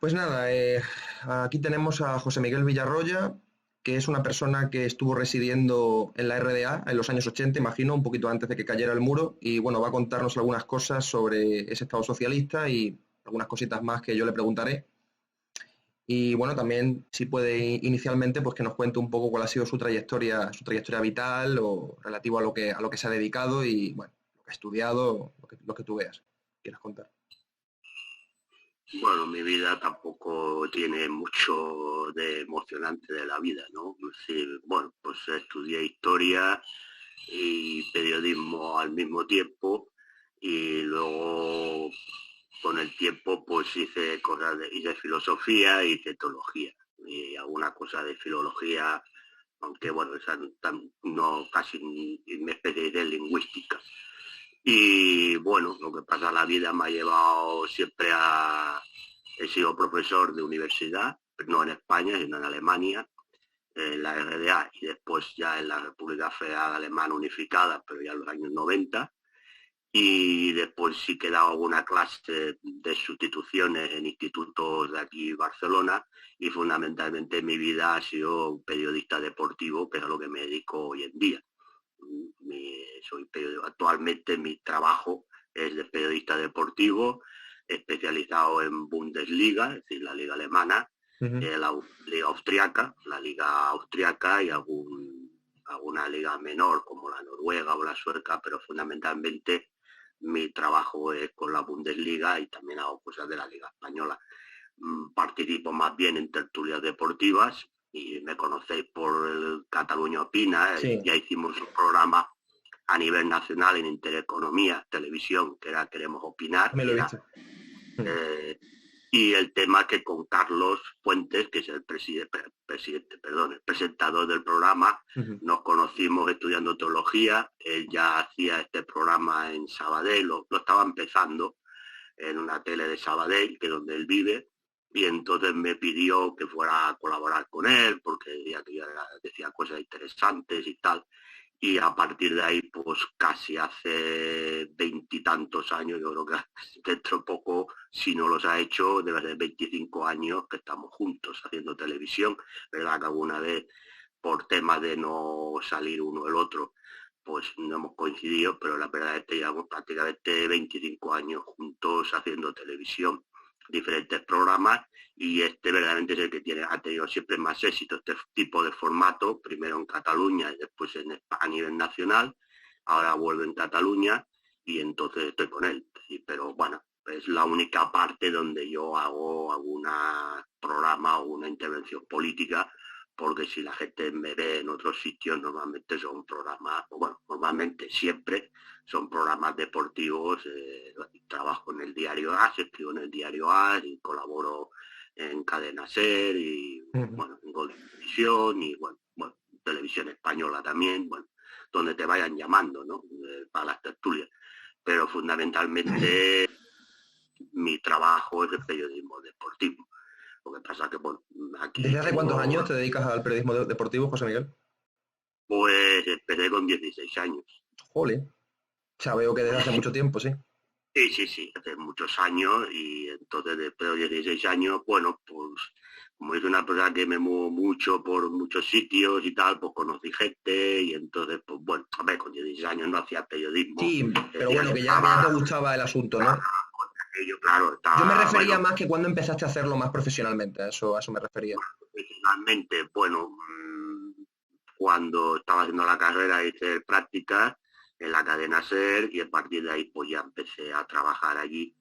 Pues nada, aquí tenemos a José Miguel Villarroya, que es una persona que estuvo residiendo en la RDA en los años 80, imagino, un poquito antes de que cayera el muro, y bueno, va a contarnos algunas cosas sobre ese Estado socialista y algunas cositas más que yo le preguntaré. Y bueno, también si puede inicialmente, pues que nos cuente un poco cuál ha sido su trayectoria vital o relativo a lo que se ha dedicado y bueno, lo que ha estudiado, lo que tú veas, quieras contar. Bueno, mi vida tampoco tiene mucho de emocionante de la vida, ¿no? Sí, bueno, pues estudié historia y periodismo al mismo tiempo y luego con el tiempo pues hice filosofía, hice teología y alguna cosa de filología, aunque bueno, esa no casi ni me especialicé en lingüística. Y bueno, lo que pasa, la vida me ha llevado siempre a... He sido profesor de universidad, no en España, sino en Alemania, en la RDA y después ya en la República Federal Alemana Unificada, pero ya en los años 90. Y después sí que he dado alguna clase de sustituciones en institutos de aquí Barcelona y fundamentalmente mi vida ha sido periodista deportivo, que es a lo que me dedico hoy en día. Actualmente mi trabajo es de periodista deportivo, especializado en Bundesliga, es decir, la liga alemana, Ujú. la liga austriaca, y alguna liga menor como la noruega o la sueca, pero fundamentalmente mi trabajo es con la Bundesliga y también hago cosas de la liga española. Participo más bien en tertulias deportivas y me conocéis por el Cataluña Opina, Sí, ya hicimos un programa a nivel nacional en Intereconomía, televisión, que era Queremos Opinar, también lo he visto. eh, y el tema que con Carlos Fuentes, que es el el presentador del programa, Ujú. nos conocimos estudiando teología, él ya hacía este programa en Sabadell, lo estaba empezando en una tele de Sabadell, que es donde él vive, y entonces me pidió que fuera a colaborar con él, porque decía que yo decía cosas interesantes y tal. Y a partir de ahí, pues casi hace veintitantos años, yo creo que dentro de poco, si no los ha hecho, debe ser 25 años que estamos juntos haciendo televisión. Verdad que alguna vez, por temas de no salir uno el otro, pues no hemos coincidido, pero la verdad es que llevamos prácticamente 25 años juntos haciendo televisión, diferentes programas, y este verdaderamente es el que ha tenido siempre más éxito, este tipo de formato, primero en Cataluña y después a nivel nacional. Ahora vuelvo en Cataluña y entonces estoy con él. Pero bueno, es la única parte donde yo hago alguna programa o una intervención política, porque si la gente me ve en otros sitios, normalmente son programas, bueno, normalmente siempre son programas deportivos. Trabajo en el diario AS, escribo en el diario AS y colaboro en Cadena Ser y Ujú. bueno, en Gol Televisión y bueno, Televisión Española también, bueno, donde te vayan llamando, ¿no? Para las tertulias. Pero fundamentalmente mi trabajo es el periodismo deportivo. Lo que pasa es que, bueno, aquí ¿Desde hace cuántos tengo, años te dedicas al periodismo deportivo, José Miguel? pues empecé con 16 años. Jole. O sea, veo que desde hace mucho tiempo, sí. Sí, sí, sí, hace muchos años y entonces después de 16 años, bueno, pues como es una persona que me muevo mucho por muchos sitios y tal, pues conocí gente y entonces, pues bueno, a ver, con 16 años no hacía periodismo, Sí, pero ya bueno, que ya estaba, te gustaba el asunto, ¿no? yo claro, Yo me estaba, refería bueno, más que cuando empezaste a hacerlo más profesionalmente, a eso me refería. profesionalmente, bueno, cuando estaba haciendo la carrera hice prácticas en la cadena SER y a partir de ahí pues ya empecé a trabajar allí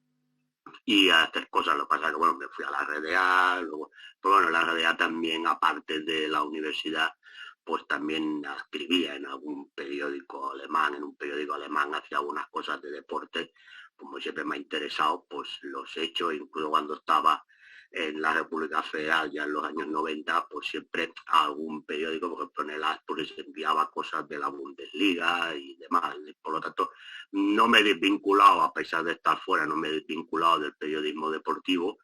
y a hacer cosas. Lo que pasa es que, bueno, me fui a la RDA, luego, pero bueno, la RDA también, aparte de la universidad, pues también escribía en algún periódico alemán, en un periódico alemán hacía algunas cosas de deporte, como siempre me ha interesado, pues los he hecho, incluso cuando estaba en la República Federal ya en los años 90, pues siempre a algún periódico, por ejemplo en el Asturias, se enviaba cosas de la Bundesliga y demás. Por lo tanto, no me he desvinculado, a pesar de estar fuera, no me he desvinculado del periodismo deportivo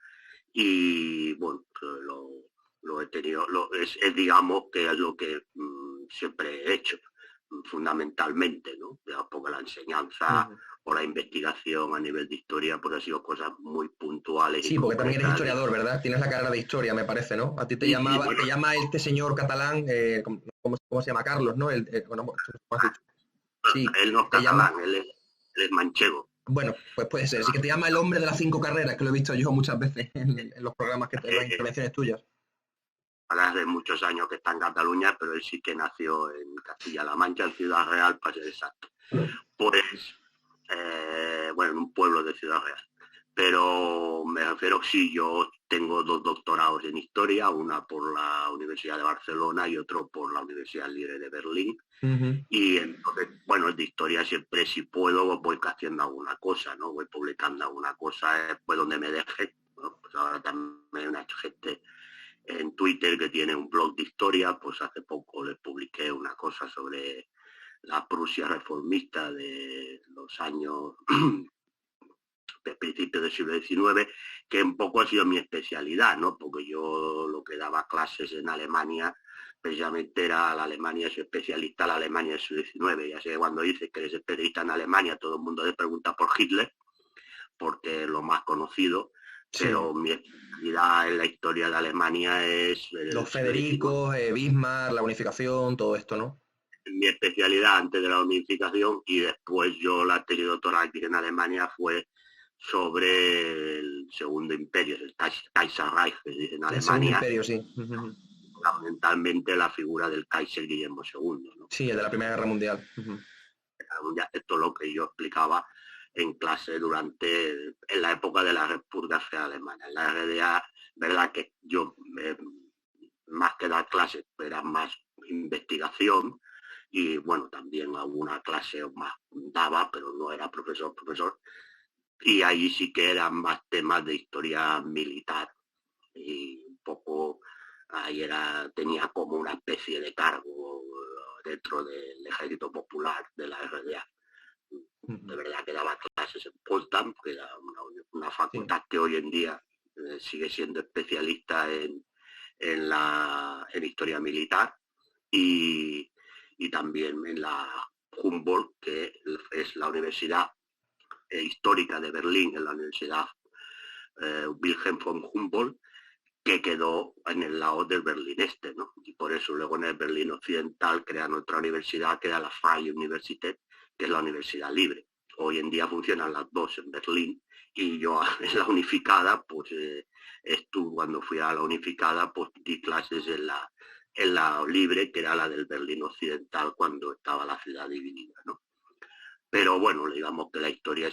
y bueno, pues lo he tenido, digamos que es lo que siempre he hecho fundamentalmente, ¿no? Porque la enseñanza, Ujú. por la investigación a nivel de historia, pues ha sido cosas muy puntuales y Sí, porque también eres concretas. historiador, ¿verdad? Tienes la carrera de historia, me parece, ¿no? A ti te Y bueno, te llama este señor catalán, ¿cómo se llama? Carlos, ¿no? Bueno, ¿cómo has dicho? Sí, él no es te llama, catalán, él es manchego. bueno, pues puede ser. Sí que te llama el hombre de las 5 carreras, que lo he visto yo muchas veces en los programas, en las intervenciones tuyas. Hace muchos años que está en Cataluña, pero él sí que nació en Castilla-La Mancha, en Ciudad Real, para ser exacto. Pues, bueno, en un pueblo de Ciudad Real. Pero me refiero, sí, yo tengo 2 doctorados en historia, una por la Universidad de Barcelona y otro por la Universidad Libre de Berlín. Y entonces, bueno, de historia siempre, si puedo, voy haciendo alguna cosa, ¿no? Voy publicando alguna cosa, pues donde me deje, ¿no? Pues ahora también hay una gente en Twitter que tiene un blog de historia, pues hace poco le publiqué una cosa sobre la Prusia reformista de los años de principios del siglo XIX, que un poco ha sido mi especialidad, ¿no? Porque yo lo que daba clases en Alemania precisamente era la Alemania, soy especialista en la Alemania del siglo XIX. Ya sé que cuando dices que eres especialista en Alemania, todo el mundo le pregunta por Hitler, porque es lo más conocido, Sí. pero mi especialidad en la historia de Alemania es Los Federicos, Bismarck, la unificación, todo esto, ¿no? Mi especialidad antes de la unificación, y después yo la tesis doctoral que hice en Alemania fue sobre el Segundo Imperio, el Kaiserreich, que se dice en El Segundo Alemania, Imperio, sí. fundamentalmente la figura del Kaiser Guillermo II, ¿no? Sí, el de la Primera Guerra Mundial. Esto es lo que yo explicaba en clase en la época de la República Federal Alemana. En la RDA, verdad que yo, más que dar clases, era más investigación, y bueno, también alguna clase más daba, pero no era profesor, y ahí sí que eran más temas de historia militar, y un poco ahí tenía como una especie de cargo dentro del Ejército Popular de la RDA. De verdad que daba clases en Potsdam, que era una facultad que hoy en día sigue siendo especialista en historia militar, y también en la Humboldt, que es la universidad histórica de Berlín, en la Universidad Wilhelm von Humboldt, que quedó en el lado del Berlín Este, ¿no? Y por eso luego en el Berlín Occidental crean otra universidad, que era la Freie Universität, que es la universidad libre. Hoy en día funcionan las dos en Berlín, y yo en la unificada, pues cuando fui a la unificada, pues di clases en la libre, que era la del Berlín Occidental, cuando estaba la ciudad dividida, ¿no? Pero bueno, digamos que la historia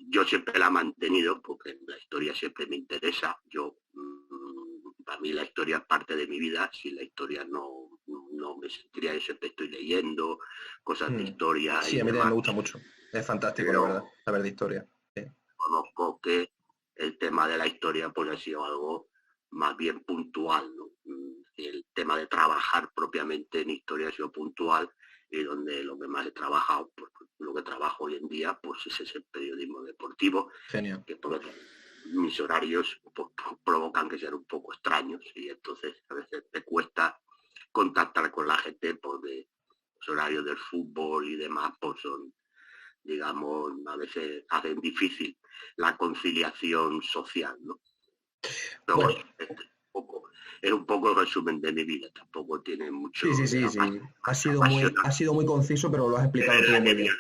yo siempre la he mantenido, porque la historia siempre me interesa. Para mí la historia es parte de mi vida. Si la historia no me sentiría, yo siempre estoy leyendo cosas de historia. Sí, a mí también me gusta mucho. Es fantástico, la verdad, saber de historia. Sí. Conozco que el tema de la historia pues ha sido algo más bien puntual, ¿no? El tema de trabajar propiamente en historia ha sido puntual, y donde lo que más he trabajado, pues lo que trabajo hoy en día, pues es el periodismo deportivo. Genial. Que mis horarios pues, provocan que sean un poco extraños, y entonces a veces te cuesta contactar con la gente, porque los horarios del fútbol y demás pues son, digamos, a veces hacen difícil la conciliación social, ¿no? Pero bueno, es un poco el resumen de mi vida, tampoco tiene mucho. Sí. Ha sido muy conciso, pero lo has explicado todo muy bien.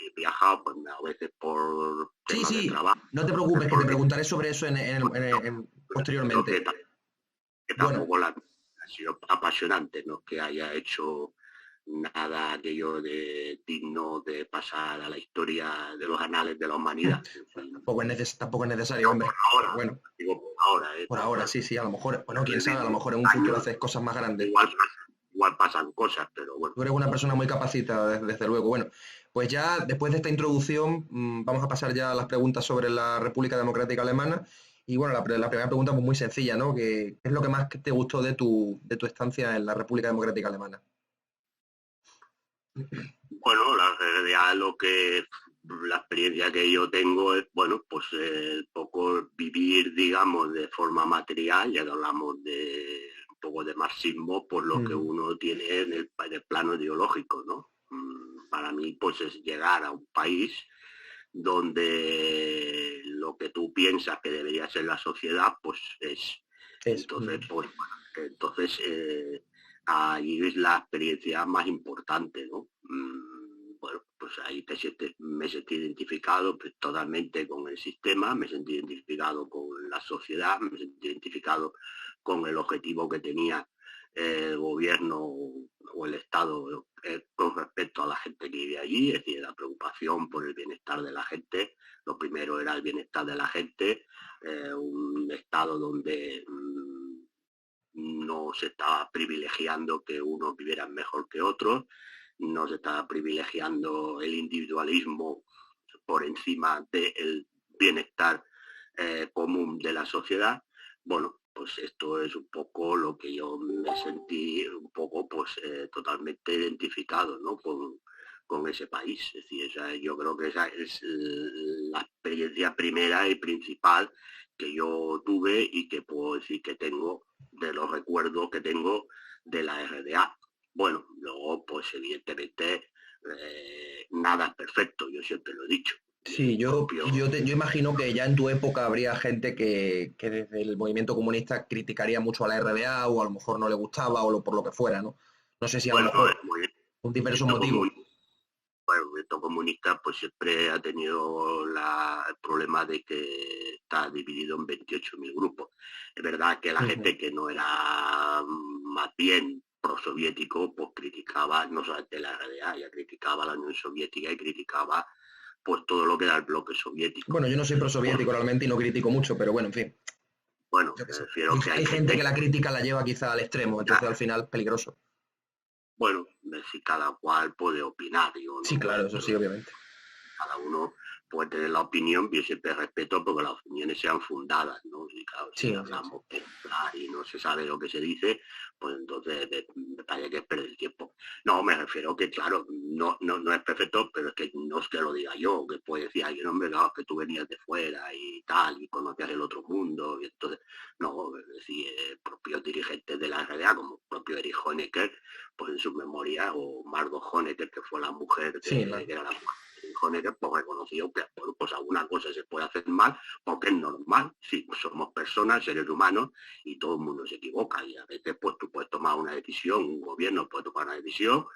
He viajado pues, a veces por temas de trabajo. No te preocupes, que te preguntaré sobre eso posteriormente. Que tampoco ha sido apasionante, no que haya hecho nada aquello de digno de pasar a la historia de los anales de la humanidad. Tampoco es necesario, hombre. Por ahora, bueno, digo por ahora. Por ahora, sí, a lo mejor, bueno, quién sabe, a lo mejor en un futuro haces cosas más grandes. Igual pasan cosas, pero bueno. Tú eres una persona muy capacitada, desde luego. Bueno, pues ya después de esta introducción vamos a pasar ya a las preguntas sobre la República Democrática Alemana. Y bueno, la primera pregunta pues muy sencilla, ¿no? ¿Qué es lo que más te gustó de tu estancia en la República Democrática Alemana? Bueno, la realidad, la experiencia que yo tengo es, bueno, pues poco vivir, digamos, de forma material, ya que hablamos de un poco de marxismo, por lo que uno tiene en el plano ideológico, ¿no? Para mí, pues es llegar a un país donde lo que tú piensas que debería ser la sociedad, pues es. Entonces, pues, entonces ahí es la experiencia más importante, ¿no? Bueno, pues ahí me sentí identificado pues, totalmente con el sistema, me sentí identificado con la sociedad, me sentí identificado con el objetivo que tenía el gobierno o el Estado con respecto a la gente que vive allí, es decir, la preocupación por el bienestar de la gente. Lo primero era el bienestar de la gente, un Estado donde no se estaba privilegiando que unos vivieran mejor que otros, no se estaba privilegiando el individualismo por encima del bienestar común de la sociedad. Bueno, pues esto es un poco lo que yo me sentí un poco pues totalmente identificado, ¿no? con ese país. Es decir, yo creo que esa es la experiencia primera y principal que yo tuve y que puedo decir que tengo de los recuerdos que tengo de la RDA. Bueno, luego pues evidentemente nada es perfecto, yo siempre lo he dicho. Sí, yo imagino que ya en tu época habría gente que desde el movimiento comunista criticaría mucho a la RDA o a lo mejor no le gustaba por lo que fuera, ¿no? No sé si a lo mejor un diversos motivos. Bueno, el movimiento comunista pues siempre ha tenido el problema de que está dividido en 28.000 grupos. Es verdad que la gente que no era más bien prosoviético pues criticaba no solamente la RDA, ya criticaba la Unión Soviética y criticaba pues todo lo que era el bloque soviético. Bueno, yo no soy prosoviético realmente y no critico mucho, pero bueno, en fin. Bueno, me refiero que hay gente que la crítica la lleva quizá al extremo, entonces al final peligroso. Bueno, si cada cual puede opinar. Sí, claro, eso sí, obviamente. Cada uno puede tener la opinión, yo siempre respeto porque las opiniones sean fundadas, ¿no? Y claro, si hablamos y no se sabe lo que se dice, pues entonces me parece que es perder el tiempo. No, me refiero que, claro, no es perfecto, pero es que no es que lo diga yo, que puede decir alguien, hombre, claro, que tú venías de fuera y tal, y conocías el otro mundo, y entonces, no, es decir, propios dirigentes de la RDA, como el propio Erich Honecker, pues en su memoria, o Margot Honecker, que fue la mujer, que era la mujer, Honecker, pues reconoció que bueno, pues alguna cosa se puede hacer mal, porque es normal, sí, somos personas, seres humanos, y todo el mundo se equivoca, y a veces pues tú puedes tomar una decisión, un gobierno puede tomar una decisión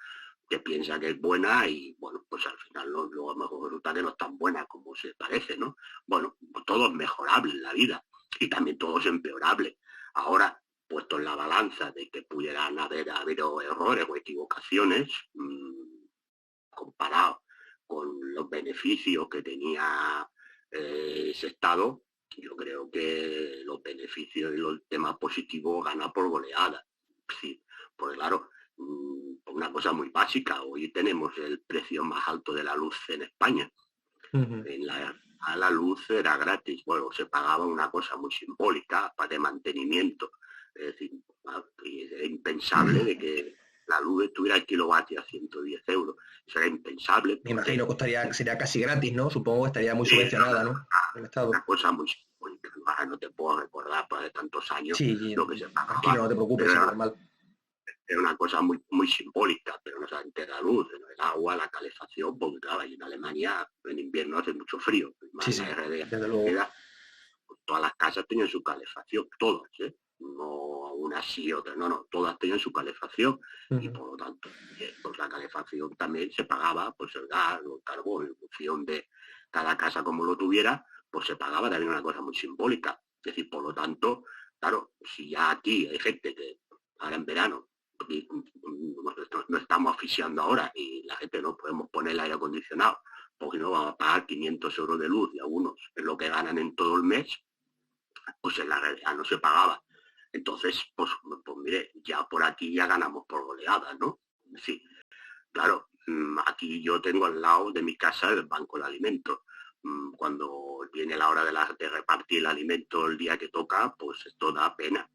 que piensa que es buena y bueno, pues al final luego a lo mejor resulta que no es tan buena como se parece, ¿no? Bueno, pues todo es mejorable en la vida y también todo es empeorable. Ahora, puesto en la balanza de que pudieran haber errores o equivocaciones, comparado con los beneficios que tenía ese Estado, yo creo que los beneficios y los temas positivos ganan por goleada. Sí, porque claro, una cosa muy básica, hoy tenemos el precio más alto de la luz en España. La luz era gratis, bueno, se pagaba una cosa muy simbólica de mantenimiento. Es decir, era impensable de que la luz estuviera el kilovatio a 110 euros. Eso era impensable. Me imagino que sería casi gratis, ¿no? Supongo que estaría muy subvencionada, ¿no? Una cosa muy simbólica. No te puedo recordar pues, de tantos años lo que se pagaba. Tranquilo, no te preocupes, es normal. Era una cosa muy, muy simbólica, pero no solamente la luz, el agua, la calefacción, porque claro, en Alemania en invierno hace mucho frío. Desde luego. Todas las casas tenían su calefacción, todas, ¿eh? No unas sí, otras, no, todas tenían su calefacción y por lo tanto, pues la calefacción también se pagaba, pues el gas, el carbón, en función de cada casa como lo tuviera, pues se pagaba también una cosa muy simbólica. Es decir, por lo tanto, claro, si ya aquí hay gente que ahora en verano no estamos asfixiando ahora y la gente no podemos poner el aire acondicionado porque no vamos a pagar 500 euros de luz y algunos es lo que ganan en todo el mes, pues en la realidad no se pagaba. Entonces, pues mire, ya por aquí ya ganamos por goleadas, ¿no? Sí, claro, aquí yo tengo al lado de mi casa el banco de alimentos. Cuando viene la hora de repartir el alimento el día que toca, pues esto da pena.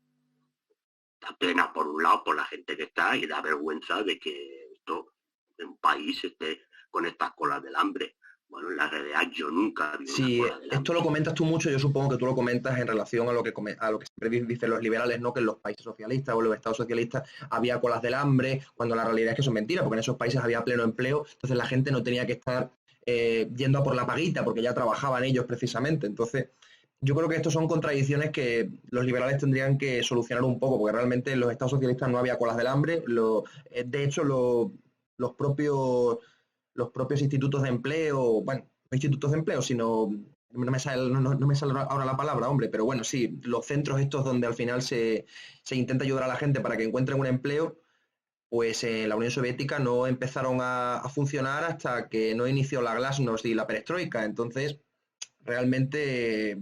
Da pena por un lado por la gente que está y da vergüenza de que esto en un país esté con estas colas del hambre. Bueno, en la realidad yo nunca vi una cola del hambre. Esto lo comentas tú mucho, yo supongo que tú lo comentas en relación a lo que siempre dicen los liberales, ¿no? Que en los países socialistas o en los estados socialistas había colas del hambre, cuando la realidad es que eso es mentira, porque en esos países había pleno empleo, entonces la gente no tenía que estar yendo a por la paguita, porque ya trabajaban ellos precisamente. Entonces, yo creo que estos son contradicciones que los liberales tendrían que solucionar un poco, porque realmente en los estados socialistas no había colas del hambre. De hecho, los propios, los propios institutos de empleo, bueno, no institutos de empleo, sino, no me sale ahora la palabra, hombre, pero bueno, sí, los centros estos donde al final se intenta ayudar a la gente para que encuentren un empleo, pues en la Unión Soviética no empezaron a funcionar hasta que no inició la glasnost y la perestroika. Entonces, realmente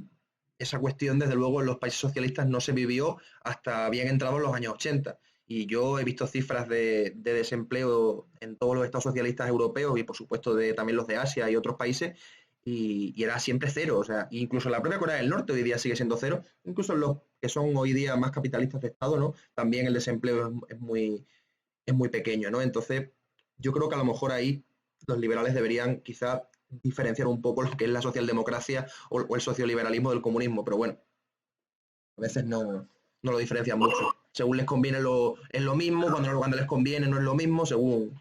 esa cuestión, desde luego, en los países socialistas no se vivió hasta bien entrados los años 80. Y yo he visto cifras de desempleo en todos los estados socialistas europeos y, por supuesto, también los de Asia y otros países, y era siempre cero. O sea, incluso en la propia Corea del Norte hoy día sigue siendo cero. Incluso en los que son hoy día más capitalistas de Estado, ¿no? También el desempleo es muy pequeño, ¿no? Entonces, yo creo que a lo mejor ahí los liberales deberían quizá diferenciar un poco lo que es la socialdemocracia o el socioliberalismo del comunismo, pero bueno, a veces no lo diferencian mucho. Según les conviene es lo mismo, cuando les conviene no es lo mismo, según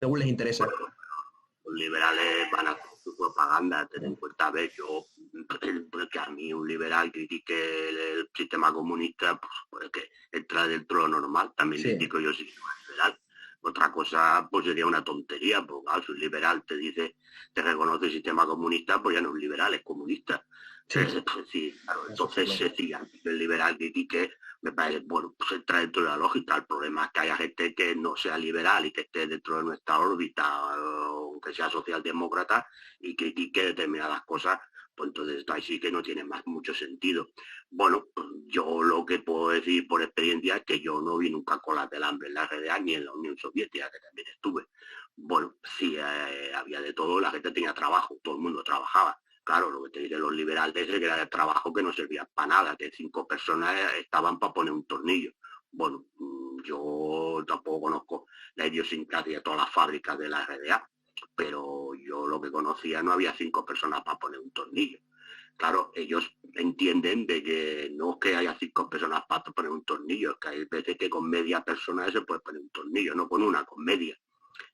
les interesa. Los liberales van a hacer su propaganda, ten en cuenta, a ver, yo, que a mí un liberal critique el sistema comunista, pues que entra dentro de lo normal, también sí. Critico yo si soy liberal. Otra cosa, pues sería una tontería, porque claro, si un liberal te reconoce el sistema comunista, pues ya no es liberal, es comunista. Sí, pues, sí, claro, entonces sí, el liberal critique, me parece, bueno, pues entra dentro de la lógica. El problema es que haya gente que no sea liberal y que esté dentro de nuestra órbita, o que sea socialdemócrata, y critique determinadas cosas, pues entonces ahí sí que no tiene mucho sentido. Bueno, yo lo que puedo decir por experiencia es que yo no vi nunca colas del hambre en la RDA ni en la Unión Soviética, que también estuve. Bueno, sí, había de todo, la gente tenía trabajo, todo el mundo trabajaba. Claro, lo que te dicen los liberales es que era el trabajo que no servía para nada, que 5 personas estaban para poner un tornillo. Bueno, yo tampoco conozco la idiosincrasia de todas las fábricas de la RDA, pero yo lo que conocía no había 5 personas para poner un tornillo. Claro, ellos entienden de que no es que haya 5 personas para poner un tornillo, es que hay veces que con media persona se puede poner un tornillo, no con una, con media.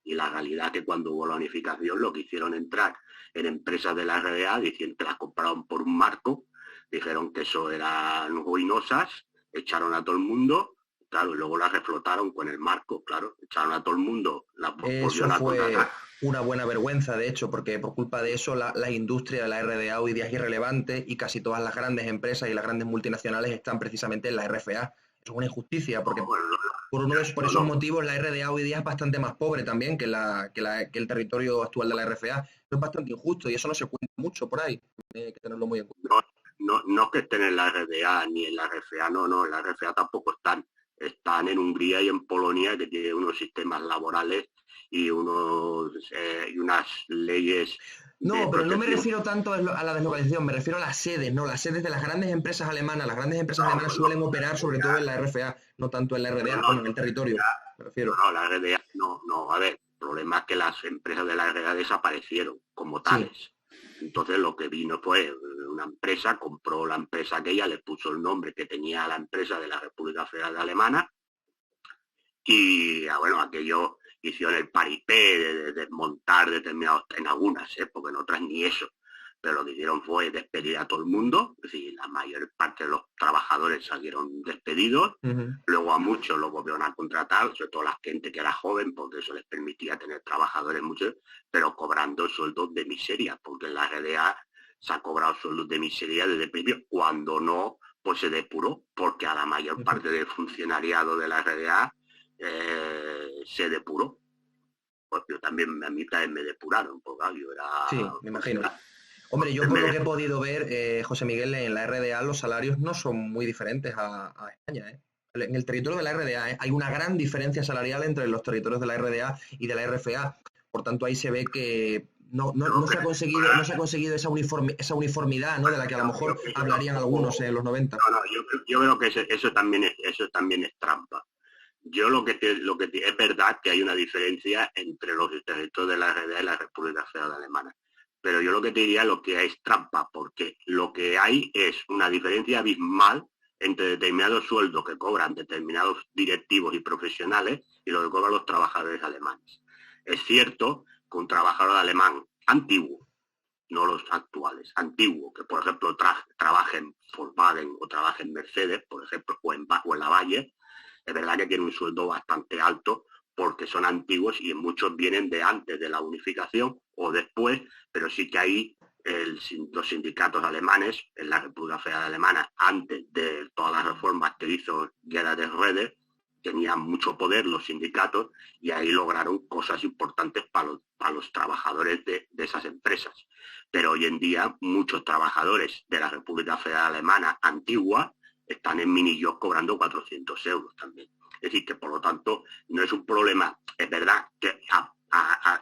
Y la realidad es que cuando hubo la unificación lo que hicieron entrar en empresas de la RDA, diciendo que las compraron por un marco, dijeron que eso eran ruinosas, echaron a todo el mundo, claro, y luego las reflotaron con el marco, claro, echaron a todo el mundo, las volvieron a contratar. Una buena vergüenza, de hecho, porque por culpa de eso la industria de la RDA hoy día es irrelevante y casi todas las grandes empresas y las grandes multinacionales están precisamente en la RFA. Es una injusticia, porque por esos motivos la RDA hoy día es bastante más pobre también que el territorio actual de la RFA. Es bastante injusto y eso no se cuenta mucho por ahí. Hay que tenerlo muy en cuenta. No es que estén en la RDA ni en la RFA, no, en la RFA tampoco están. Están en Hungría y en Polonia, que tienen unos sistemas laborales y unas leyes. No, pero no me refiero tanto a la deslocalización, me refiero a las sedes, ¿no? Las sedes de las grandes empresas alemanas. Las grandes empresas alemanas suelen operar sobre todo en la RFA, no tanto en la RDA, en el territorio, me refiero. No, la RDA no, a ver, el problema es que las empresas de la RDA desaparecieron como tales. Sí. Entonces lo que vino fue una empresa, compró la empresa aquella, le puso el nombre que tenía la empresa de la República Federal Alemana, y bueno, aquello hicieron el paripé de desmontar determinados, en algunas, porque en otras ni eso, pero lo que hicieron fue despedir a todo el mundo, es decir, la mayor parte de los trabajadores salieron despedidos, luego a muchos los volvieron a contratar, sobre todo la gente que era joven, porque eso les permitía tener trabajadores muchos, pero cobrando sueldos de miseria, porque en la RDA se ha cobrado sueldos de miseria desde el principio, cuando no, pues se depuró, porque a la mayor parte del funcionariado de la RDA se depuró. Pues yo también, a mí también me depuraron, porque yo era... Sí, me imagino. Hombre, yo por lo que he podido ver, José Miguel, en la RDA los salarios no son muy diferentes a España. En el territorio de la RDA hay una gran diferencia salarial entre los territorios de la RDA y de la RFA. Por tanto, ahí se ve que no se ha conseguido esa uniformidad, ¿no? De la que a lo mejor hablarían algunos en los 90. No, yo creo que eso también es trampa. Yo lo que es verdad que hay una diferencia entre los territorios de la RDA y la República Federal Alemana. Pero yo lo que te diría lo que es trampa, porque lo que hay es una diferencia abismal entre determinados sueldos que cobran determinados directivos y profesionales y lo que cobran los trabajadores alemanes. Es cierto que un trabajador alemán antiguos, no los actuales, antiguos, que por ejemplo trabajen Volkswagen o trabajen Mercedes, por ejemplo, o en la Valle, es verdad que tienen un sueldo bastante alto porque son antiguos y muchos vienen de antes de la unificación o después, pero sí que hay los sindicatos alemanes en la República Federal Alemana, antes de todas las reformas que hizo Gerhard Schröder, tenían mucho poder los sindicatos y ahí lograron cosas importantes para los trabajadores de esas empresas. Pero hoy en día muchos trabajadores de la República Federal Alemana antigua están en minijobs cobrando 400 euros también. Es decir, que por lo tanto no es un problema. Es verdad que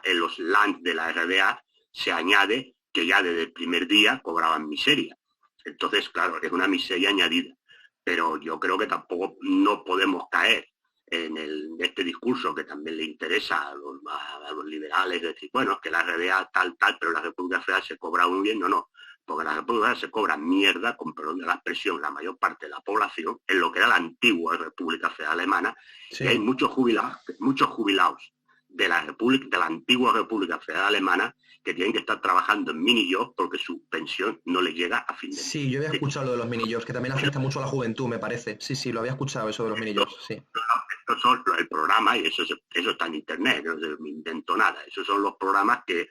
en los lands de la RDA se añade que ya desde el primer día cobraban miseria. Entonces, claro, es una miseria añadida. Pero yo creo que tampoco no podemos caer en este discurso que también le interesa a los liberales, decir, bueno, es que la RDA tal, pero la República Federal se cobra muy bien. No, porque la República Federal se cobra mierda, con perdón de la expresión, la mayor parte de la población, en lo que era la antigua República Federal Alemana, sí. Y hay muchos jubilados de la antigua República Federal Alemana que tienen que estar trabajando en minijobs porque su pensión no les llega a fin de mes. Sí, yo había escuchado lo de los minijobs, que también afecta mucho a la juventud, me parece. Sí, lo había escuchado eso de los minijobs, sí. Estos son el programa, y eso está en internet, no me invento nada. Esos son los programas que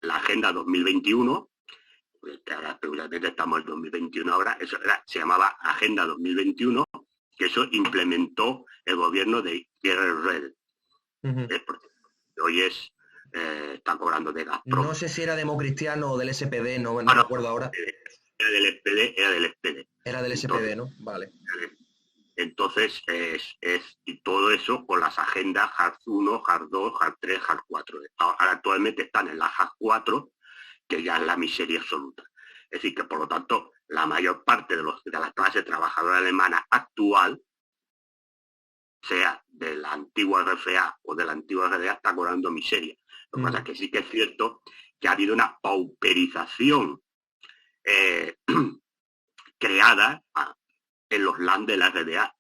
la Agenda 2021, ahora seguramente estamos en 2021 ahora, se llamaba Agenda 2021, que eso implementó el gobierno de Gerhard Schröder. Porque hoy está cobrando de Gazprom. No sé si era democristiano o del SPD, no me acuerdo ahora. Era del SPD. Era del SPD, ¿no? Vale. Entonces, y todo eso con las agendas HARD 1, HARD 2, HARD 3, HARD 4. Ahora actualmente están en la HARD 4, que ya es la miseria absoluta. Es decir, que por lo tanto, la mayor parte de la clase trabajadora alemana actual, sea de la antigua RFA o de la antigua RDA, está cobrando miseria. Lo que pasa es que sí que es cierto que ha habido una pauperización creada en los lands de la RDA,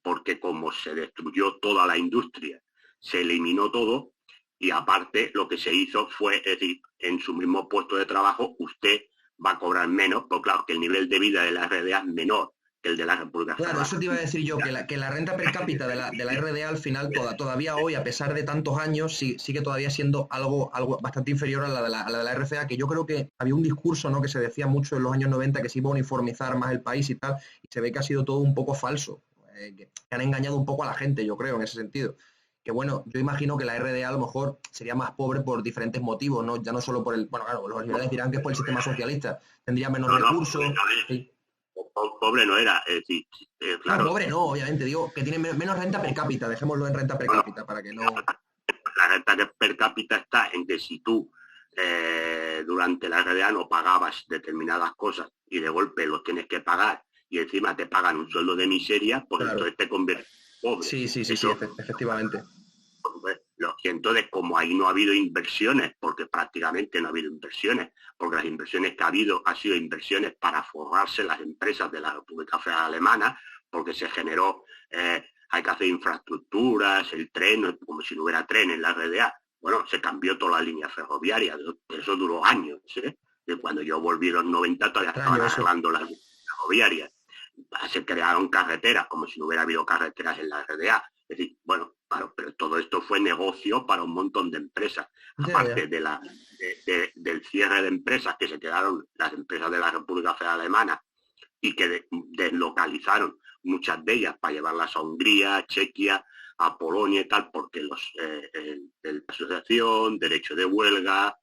porque como se destruyó toda la industria, se eliminó todo, y aparte lo que se hizo fue, es decir, en su mismo puesto de trabajo usted va a cobrar menos, porque claro, que el nivel de vida de la RDA es menor que el de la República Federal. Claro, eso te iba a decir yo, que la renta per cápita de la RDA al final todavía hoy, a pesar de tantos años, sigue todavía siendo algo bastante inferior a la de la RFA, que yo creo que había un discurso, ¿no?, que se decía mucho en los años 90 que se iba a uniformizar más el país y tal, y se ve que ha sido todo un poco falso, que han engañado un poco a la gente, yo creo, en ese sentido. Que bueno, yo imagino que la RDA a lo mejor sería más pobre por diferentes motivos, ¿no? Ya no solo por el... Bueno, claro, los liberales dirán que es por el sistema socialista, tendría menos recursos... Sí. Pobre no era, es decir, claro. No, pobre no, obviamente, digo que tiene menos renta per cápita, dejémoslo en renta per cápita para que no... La renta per cápita está en que si tú durante la RDA no pagabas determinadas cosas y de golpe los tienes que pagar y encima te pagan un sueldo de miseria, pues claro, entonces te conviertes en pobre. Sí, efectivamente. Y entonces, como ahí no ha habido inversiones, porque prácticamente no ha habido inversiones, porque las inversiones que ha habido han sido inversiones para forrarse las empresas de la República Federal Alemana, porque se generó, hay que hacer infraestructuras, el tren, como si no hubiera tren en la RDA. Bueno, se cambió toda la línea ferroviaria, eso duró años, ¿eh? De cuando yo volví en los 90 todavía estaban arreglando las líneas ferroviarias. Se crearon carreteras, como si no hubiera habido carreteras en la RDA. Es decir, bueno, claro, pero todo esto fue negocio para un montón de empresas. Aparte del cierre de empresas que se quedaron las empresas de la República Federal Alemana y que deslocalizaron muchas de ellas para llevarlas a Hungría, a Chequia, a Polonia y tal, porque la asociación, derecho de huelga,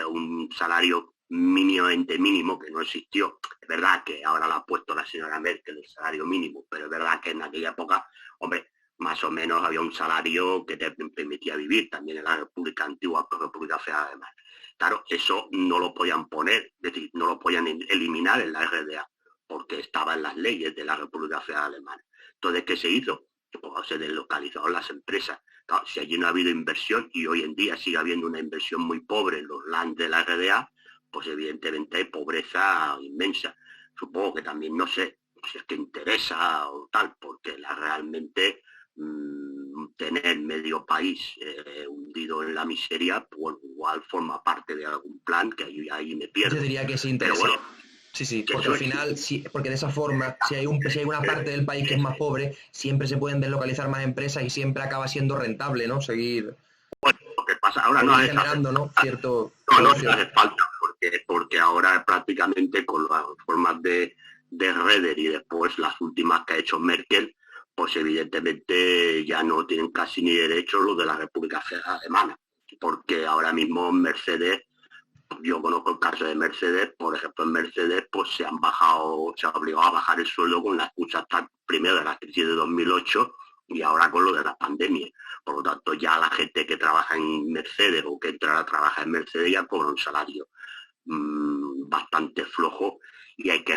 un salario mínimamente mínimo que no existió. Es verdad que ahora lo ha puesto la señora Merkel el salario mínimo, pero es verdad que en aquella época, hombre, más o menos había un salario que te permitía vivir también en la República Antigua, República Federal Alemana. Claro, eso no lo podían poner, es decir, no lo podían eliminar en la RDA, porque estaba en las leyes de la República Federal Alemana. Entonces, ¿qué se hizo? Pues se deslocalizaron las empresas. Claro, si allí no ha habido inversión y hoy en día sigue habiendo una inversión muy pobre en los lands de la RDA, pues evidentemente hay pobreza inmensa. Supongo que también, no sé, si es que interesa o tal, porque realmente tener medio país hundido en la miseria, pues igual forma parte de algún plan que ahí me pierdo. Yo diría que es Pero interesante. bueno, Sí, porque al final, porque de esa forma, si hay una parte del país que es más pobre, siempre se pueden deslocalizar más empresas y siempre acaba siendo rentable, ¿no? Seguir lo que pasa ahora no hace generando, ¿no? Cierto no hace falta, porque ahora prácticamente con las formas de Reder y después las últimas que ha hecho Merkel, pues evidentemente ya no tienen casi ni derechos los de la República Federal Alemana, porque ahora mismo Mercedes, yo conozco el caso de Mercedes, por ejemplo en Mercedes pues se ha obligado a bajar el sueldo con la excusa hasta primero de la crisis de 2008 y ahora con lo de la pandemia. Por lo tanto, ya la gente que trabaja en Mercedes o que entra a trabajar en Mercedes ya cobra un salario bastante flojo y hay que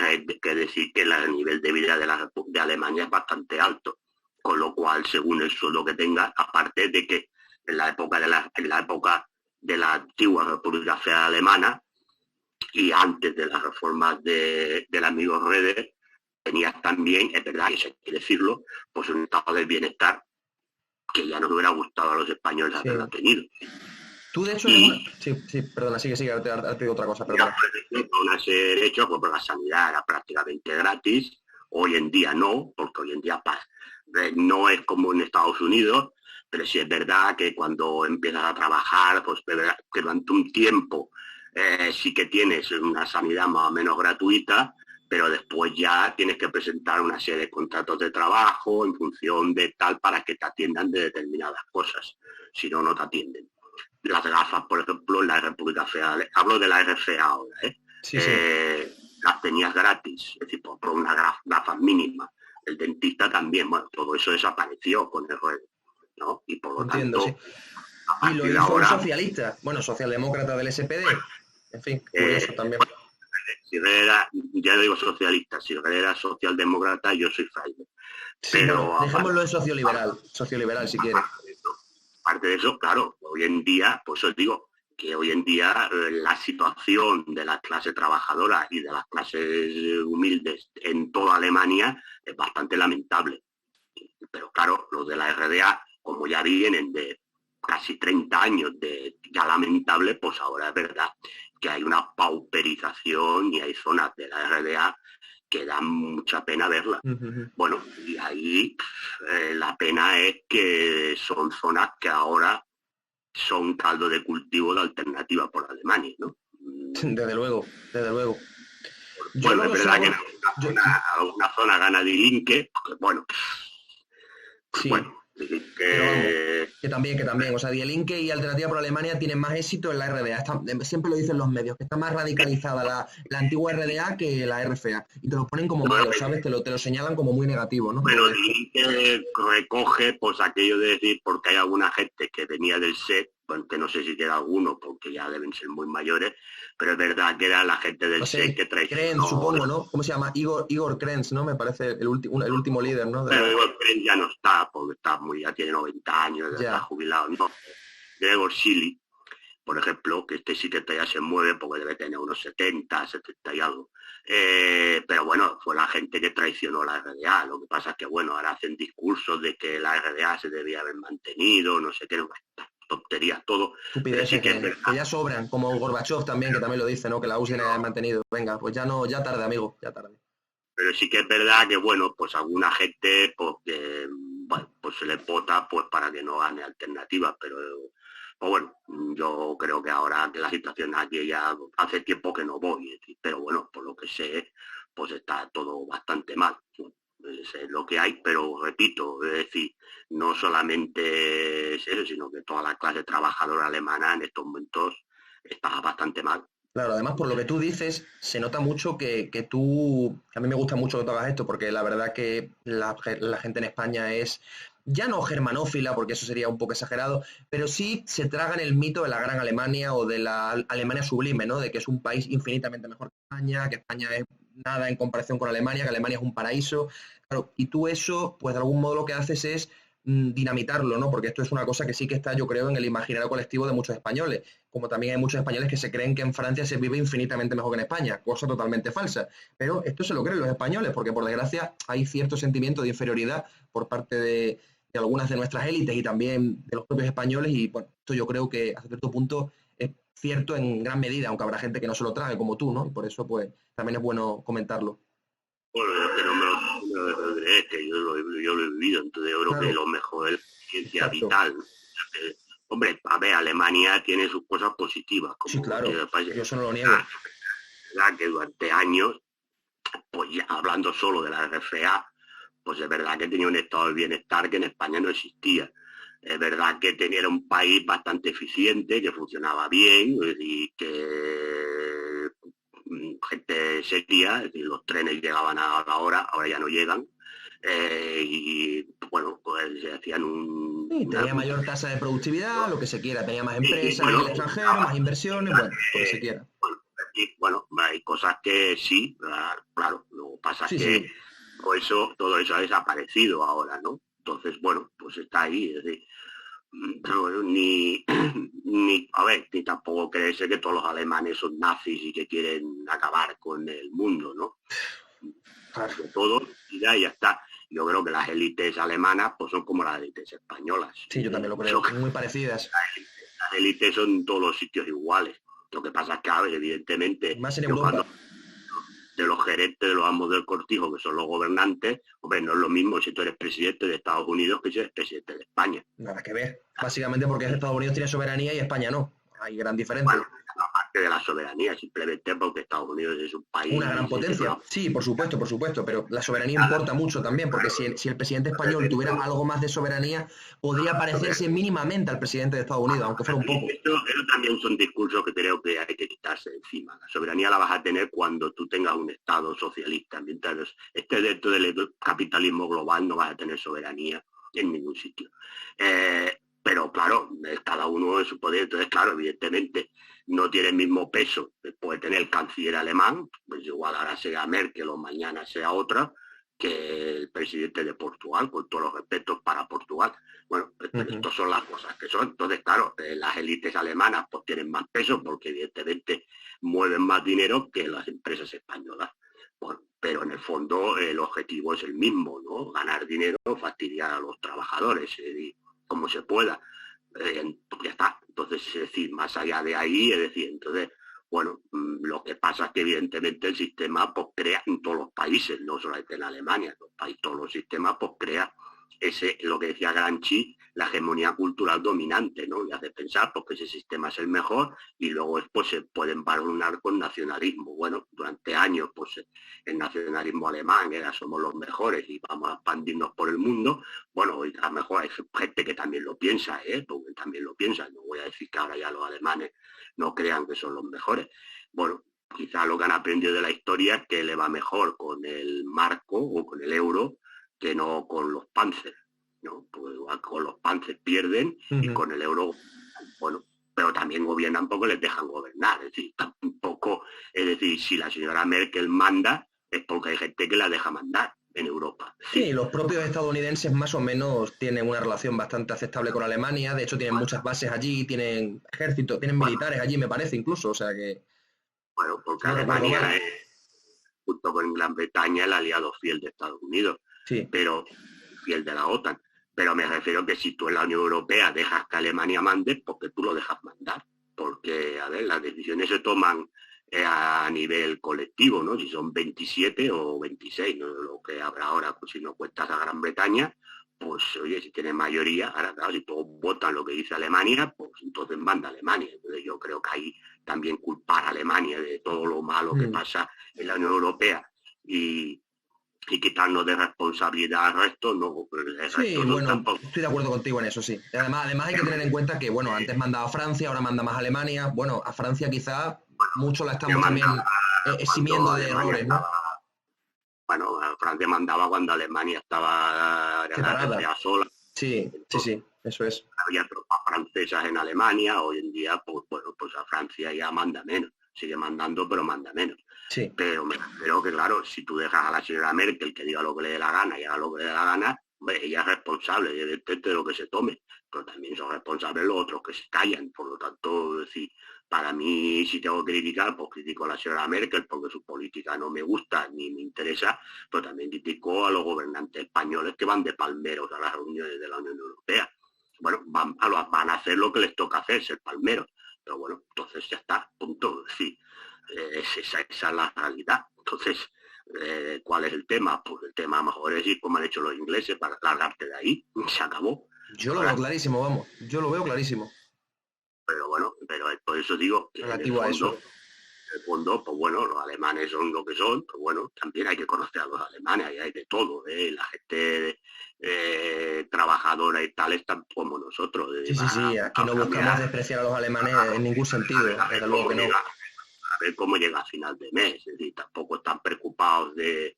decir que el nivel de vida de Alemania es bastante alto, con lo cual según el sueldo que tenga, aparte de que en la época de la antigua República Federal Alemana y antes de las reformas del amigo Reder, tenías también, es verdad que hay que decirlo, pues un estado del bienestar que ya nos hubiera gustado a los españoles haberlo tenido. Tú, de hecho, perdona, sigue, ahora te digo otra cosa, perdona. Una serie de derechos, pues la sanidad era prácticamente gratis, hoy en día no, porque hoy en día no es como en Estados Unidos, pero sí es verdad que cuando empiezas a trabajar, pues que durante un tiempo sí que tienes una sanidad más o menos gratuita, pero después ya tienes que presentar una serie de contratos de trabajo en función de tal para que te atiendan de determinadas cosas, si no, no te atienden. Las gafas, por ejemplo, en la República Federal, hablo de la RFA ahora, las tenías gratis, es decir, por una gafas mínima. El dentista también, bueno, todo eso desapareció con el RED, ¿no? Y por lo tanto... Sí. Y lo hizo un socialista, bueno, socialdemócrata del SPD, en fin, curioso también. Si era, ya no digo socialista, si era socialdemócrata, yo soy fraile. Sí, pero dejémoslo en socioliberal si quieres. Aparte de eso, claro, hoy en día, pues os digo que hoy en día la situación de la clase trabajadora y de las clases humildes en toda Alemania es bastante lamentable. Pero claro, los de la RDA, como ya vienen de casi 30 años de ya lamentable, pues ahora es verdad que hay una pauperización y hay zonas de la RDA que dan mucha pena verla. Bueno, y ahí la pena es que son zonas que ahora son caldo de cultivo de alternativa por Alemania, ¿no? Desde luego. Bueno, es verdad que alguna zona gana Die Linke, porque bueno, sí. Bueno, que también, o sea, Die Linke y Alternativa por Alemania tienen más éxito en la RDA. Siempre lo dicen los medios, que está más radicalizada la antigua RDA que la RFA. Y te lo ponen como malo, ¿sabes? Te lo señalan como muy negativo, ¿no? Bueno, Die Linke recoge pues aquello de decir, porque hay alguna gente que venía del SED, bueno, que no sé si queda alguno, porque ya deben ser muy mayores, pero es verdad que era la gente del SED que trae. Krenz, supongo, ¿no? ¿Cómo se llama? Igor Krenz, ¿no? Me parece el último líder, ¿no? Pero Igor Krenz ya no está, porque ya tiene 90 años, ya está jubilado, ¿no? Gregor Schilly, por ejemplo, que sí que ya se mueve porque debe tener unos 70 y algo. Pero bueno, fue la gente que traicionó la RDA. Lo que pasa es que, bueno, ahora hacen discursos de que la RDA se debía haber mantenido, no sé qué, no, tonterías, todo. Estupideces que ya sobran, como Gorbachev también, que también lo dice, ¿no? Que la URSS ha mantenido. Venga, pues ya tarde, amigo, ya tarde. Pero sí que es verdad que, bueno, pues alguna gente, pues, pues se le vota pues para que no gane alternativas, pero pues bueno, yo creo que ahora que la situación aquí ya hace tiempo que no voy, pero bueno, por lo que sé, pues está todo bastante mal. Es lo que hay, pero repito, es decir, no solamente es eso, sino que toda la clase trabajadora alemana en estos momentos está bastante mal. Claro, además por lo que tú dices, se nota mucho que a mí me gusta mucho que tú hagas esto, porque la verdad que la gente en España es, ya no germanófila, porque eso sería un poco exagerado, pero sí se tragan el mito de la gran Alemania o de la Alemania sublime, ¿no? De que es un país infinitamente mejor que España es nada en comparación con Alemania, que Alemania es un paraíso. Claro, y tú eso, pues de algún modo lo que haces es dinamitarlo, ¿no? Porque esto es una cosa que sí que está, yo creo, en el imaginario colectivo de muchos españoles, como también hay muchos españoles que se creen que en Francia se vive infinitamente mejor que en España, cosa totalmente falsa. Pero esto se lo creen los españoles, porque por desgracia hay cierto sentimiento de inferioridad por parte de algunas de nuestras élites y también de los propios españoles, y bueno, esto yo creo que hasta cierto punto es cierto en gran medida, aunque habrá gente que no se lo trague como tú, ¿no? Y por eso, pues, también es bueno comentarlo. Bueno, es que no me lo crees, que yo lo he vivido, entonces yo creo que Claro, lo mejor es la ciencia exacto. vital. Hombre, a ver, Alemania tiene sus cosas positivas, Sí, como claro, cualquier país. yo eso no lo Ah, niego. es verdad que durante años, pues ya hablando solo de la RFA, pues es verdad que tenía un estado de bienestar que en España no existía. Es verdad que era un país bastante eficiente, que funcionaba bien, es decir, que gente seria, es decir, los trenes llegaban a la hora, ahora ya no llegan, y bueno, pues se hacían Sí, tenía mayor tasa de productividad, lo que se quiera, tenía más y, empresas en el bueno, extranjero, más inversiones, bueno, lo que se quiera. bueno, y, bueno, hay cosas que sí, claro, lo que pasa es Sí, que sí, todo eso ha desaparecido ahora, ¿no? Entonces, bueno, pues está ahí, es decir, pero bueno, a ver, ni tampoco creerse que todos los alemanes son nazis y que quieren acabar con el mundo, ¿no? claro. De todo, y ya está. Yo creo que las élites alemanas pues son como las élites españolas. Sí, yo también lo creo, muy parecidas. Las élites son en todos los sitios iguales. Lo que pasa es que, a ver, evidentemente, Más en yo cuando Europa, de los gerentes, de los amos del cortijo, que son los gobernantes, hombre, no es lo mismo si tú eres presidente de Estados Unidos que si eres presidente de España. nada que ver. Básicamente porque Estados Unidos tiene soberanía y España no. Hay gran Bueno, diferencia. aparte de la soberanía, simplemente porque Estados Unidos es un Una gran país, es una... potencia, sí, por supuesto, pero la soberanía importa mucho también, porque si el presidente español tuviera algo más de soberanía, podría parecerse mínimamente al presidente de Estados Unidos, aunque fuera un poco. Eso también son discursos que creo que hay que quitarse de encima. La soberanía la vas a tener cuando tú tengas un Estado socialista. Mientras estés dentro del capitalismo global no vas a tener soberanía en ningún sitio. Pero claro, cada uno en su poder. Entonces, claro, evidentemente no tiene el mismo peso. Puede tener el canciller alemán, pues igual ahora sea Merkel o mañana sea otra, que el presidente de Portugal, con todos los respetos para Portugal. Bueno, pero Ujú. estas son las cosas que son. Entonces, claro, las élites alemanas pues tienen más peso porque evidentemente mueven más dinero que las empresas españolas. Bueno, pero en el fondo el objetivo es el mismo, ¿no? Ganar dinero, fastidiar a los trabajadores, como se pueda. Ya está. Entonces, es decir, más allá de ahí, es decir, entonces, bueno, lo que pasa es que evidentemente el sistema pues crea en todos los países, no solamente en Alemania, todos los sistemas pues crea ese, lo que decía Gramsci, la hegemonía cultural dominante, ¿no? Y hace pensar porque ese sistema es el mejor y luego después se pueden valorar con nacionalismo. Bueno, durante años pues el nacionalismo alemán era somos los mejores y vamos a expandirnos por el mundo. Bueno, hoy a lo mejor hay gente que también lo piensa, porque también lo piensa. No voy a decir que ahora ya los alemanes no crean que son los mejores. Bueno, quizá lo que han aprendido de la historia es que le va mejor con el marco o con el euro que no con los Panzers, ¿no? Pues igual con los Panzers pierden y Ujú. con el euro, bueno, pero también gobiernan porque les dejan gobernar, es decir, tampoco, es decir, si la señora Merkel manda, es porque hay gente que la deja mandar en Europa, Sí, sí. los propios estadounidenses más o menos tienen una relación bastante aceptable con Alemania, de hecho tienen muchas bases allí, tienen ejército, tienen Bueno, militares allí, me parece incluso, o sea que, bueno, si porque no recuerdo Alemania mal. es, junto con Gran Bretaña, el aliado fiel de Estados Unidos, Sí, pero fiel de la OTAN. Pero me refiero que si tú en la Unión Europea dejas que Alemania mande, porque tú lo dejas mandar. Porque, a ver, las decisiones se toman a nivel colectivo, ¿no? Si son 27 o 26, ¿no? Lo que habrá ahora, pues si no cuentas a Gran Bretaña, pues oye, si tiene mayoría, ahora claro, si todos votan lo que dice Alemania, pues entonces manda Alemania. Entonces yo creo que ahí también culpar a Alemania de todo lo malo que mm, pasa en la Unión Europea y, y quitarnos de responsabilidad al resto, no, el sí, resto son bueno, tampoco. estoy de acuerdo contigo en eso, sí. Además hay que tener en cuenta que, bueno, antes mandaba Francia, ahora manda más Alemania. Bueno, a Francia quizá mucho la Que estamos mandaba también cuando eximiendo de Alemania errores, ¿no? estaba, bueno, Francia mandaba cuando Alemania estaba en la Separada. RDA sola, Sí, sí, entonces sí, eso es. había tropas francesas en Alemania, hoy en día, pues bueno, pues a Francia ya manda menos, sigue mandando, pero manda menos. Sí. Pero me refiero que, claro, si tú dejas a la señora Merkel que diga lo que le dé la gana y haga lo que le dé la gana, hombre, ella es responsable evidentemente de lo que se tome, pero también son responsables los otros que se callan. Por lo tanto, es decir, para mí, si tengo que criticar, pues critico a la señora Merkel porque su política no me gusta ni me interesa, pero también critico a los gobernantes españoles que van de palmeros a las reuniones de la Unión Europea. Bueno, van a hacer lo que les toca hacer, ser palmeros, Pero bueno, entonces ya está, punto. Sí, esa es la realidad. Entonces, ¿cuál es el tema? Pues el tema a lo mejor es ir como han hecho los ingleses para largarte de ahí, se acabó. Yo lo veo clarísimo, vamos, yo lo veo clarísimo. Pero bueno, pero por eso digo que Relativo a eso. en el fondo, pues bueno, los alemanes son lo que son, pues bueno, también hay que conocer a los alemanes, ahí hay de todo, la gente trabajadora y tal están como nosotros. Sí, aquí no buscamos despreciar a los alemanes en ningún sentido, desde luego que no. A ver cómo llega a final de mes, es decir, tampoco están preocupados de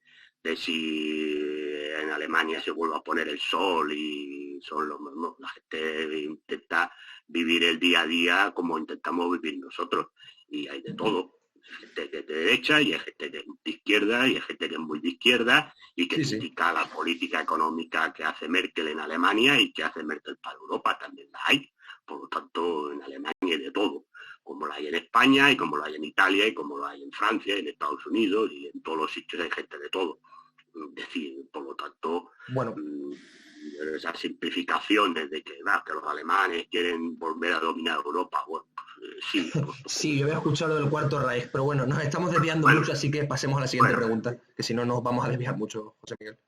si en Alemania se vuelve a poner el sol y son los mismos. La gente intenta vivir el día a día como intentamos vivir nosotros, y hay de todo. Hay gente que es de derecha y hay gente que es de izquierda y hay gente que es muy de izquierda y que critica la política económica que hace Merkel en Alemania y que hace Merkel para Europa, también la hay. Por lo tanto, en Alemania hay de todo, como la hay en España y como lo hay en Italia y como lo hay en Francia, en Estados Unidos, y en todos los sitios hay gente de todo. Es decir, por lo tanto, bueno, esas simplificaciones de que los alemanes quieren volver a dominar Europa, bueno, sí. Sí, yo había escuchado lo del Cuarto Reich, pero bueno, nos estamos desviando mucho, así que pasemos a la siguiente pregunta, que si no nos vamos a desviar mucho, José Miguel.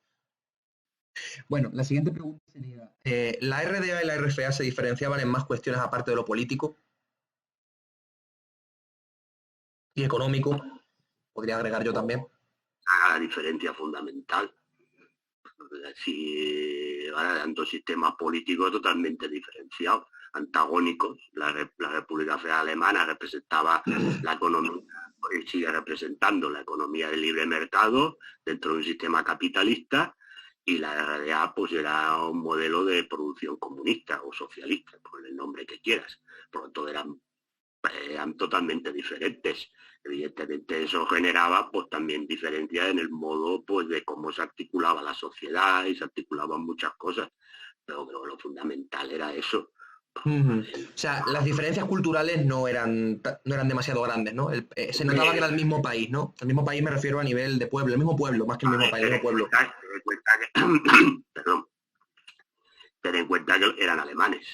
Bueno, la siguiente pregunta sería, ¿la RDA y la RFA se diferenciaban en más cuestiones aparte de lo político y económico? Podría agregar yo también. La diferencia fundamental. Si ahora eran dos sistemas políticos totalmente diferenciados, antagónicos. La República Federal Alemana representaba la economía, y sigue representando la economía del libre mercado dentro de un sistema capitalista, y la RDA pues era un modelo de producción comunista o socialista, por el nombre que quieras. Por lo tanto, eran totalmente diferentes. Evidentemente eso generaba pues también diferencias en el modo pues de cómo se articulaba la sociedad y se articulaban muchas cosas, pero creo que lo fundamental era eso. O sea, las diferencias culturales no eran demasiado grandes, ¿no? Se notaba que era el mismo país, ¿no? El mismo país me refiero a nivel de pueblo, el mismo pueblo, más que el mismo país, el mismo pueblo. Ten en cuenta que eran alemanes.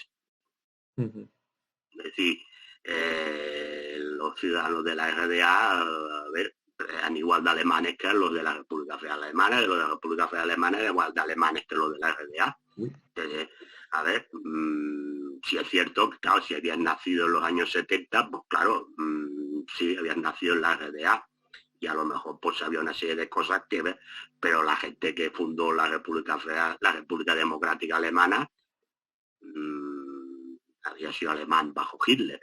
Es decir, los ciudadanos de la RDA, a ver, eran igual de alemanes que los de la República Federal Alemana, y los de la República Federal Alemana eran igual de alemanes que los de la RDA. Entonces, a ver, si es cierto que, claro, si habían nacido en los años 70, pues claro, sí, habían nacido en la RDA, y a lo mejor pues había una serie de cosas que ver, pero la gente que fundó la República Federal, la República Democrática Alemana, había sido alemán bajo Hitler.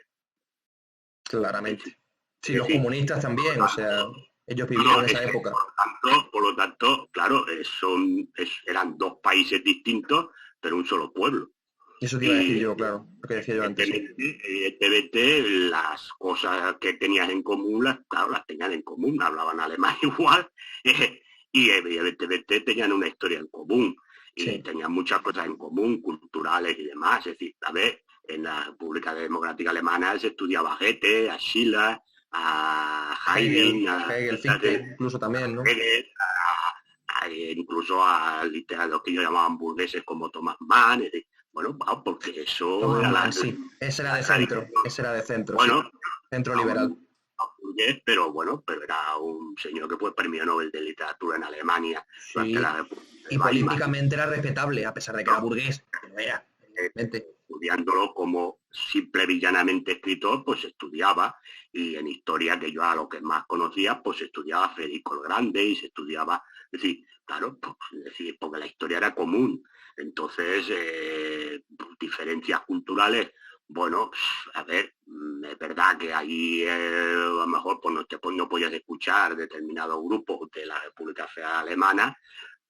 Claramente. Sí, los comunistas también, o sea, ellos vivieron esa época. Por lo tanto, claro, eran dos países distintos, pero un solo pueblo. Eso te iba a decir yo, claro, lo que decía yo antes. Evidentemente, las cosas que tenías en común, las tenían en común, hablaban alemán igual, y evidentemente tenían una historia en común, y tenían muchas cosas en común, culturales y demás. Es decir, a ver, en la República Democrática Alemana se estudiaba a Goethe, a Schiller, a Hegel, Fichte, incluso también, ¿no? Incluso a literatos que ellos llamaban burgueses como Thomas Mann. Bueno, porque eso ese era de centro, bueno, sí. Centro liberal. Burgués, pero era un señor que fue premio Nobel de literatura en Alemania. Sí. Y políticamente era respetable, a pesar de que era burgués. Pero era, evidentemente. Estudiándolo como simple villanamente escritor, pues estudiaba, y en historia, que yo a lo que más conocía, pues estudiaba a Federico el Grande y se estudiaba, es decir, claro, pues, porque la historia era común. Entonces, diferencias culturales, bueno, a ver, es verdad que ahí a lo mejor pues no podías escuchar determinados grupos de la República Federal Alemana,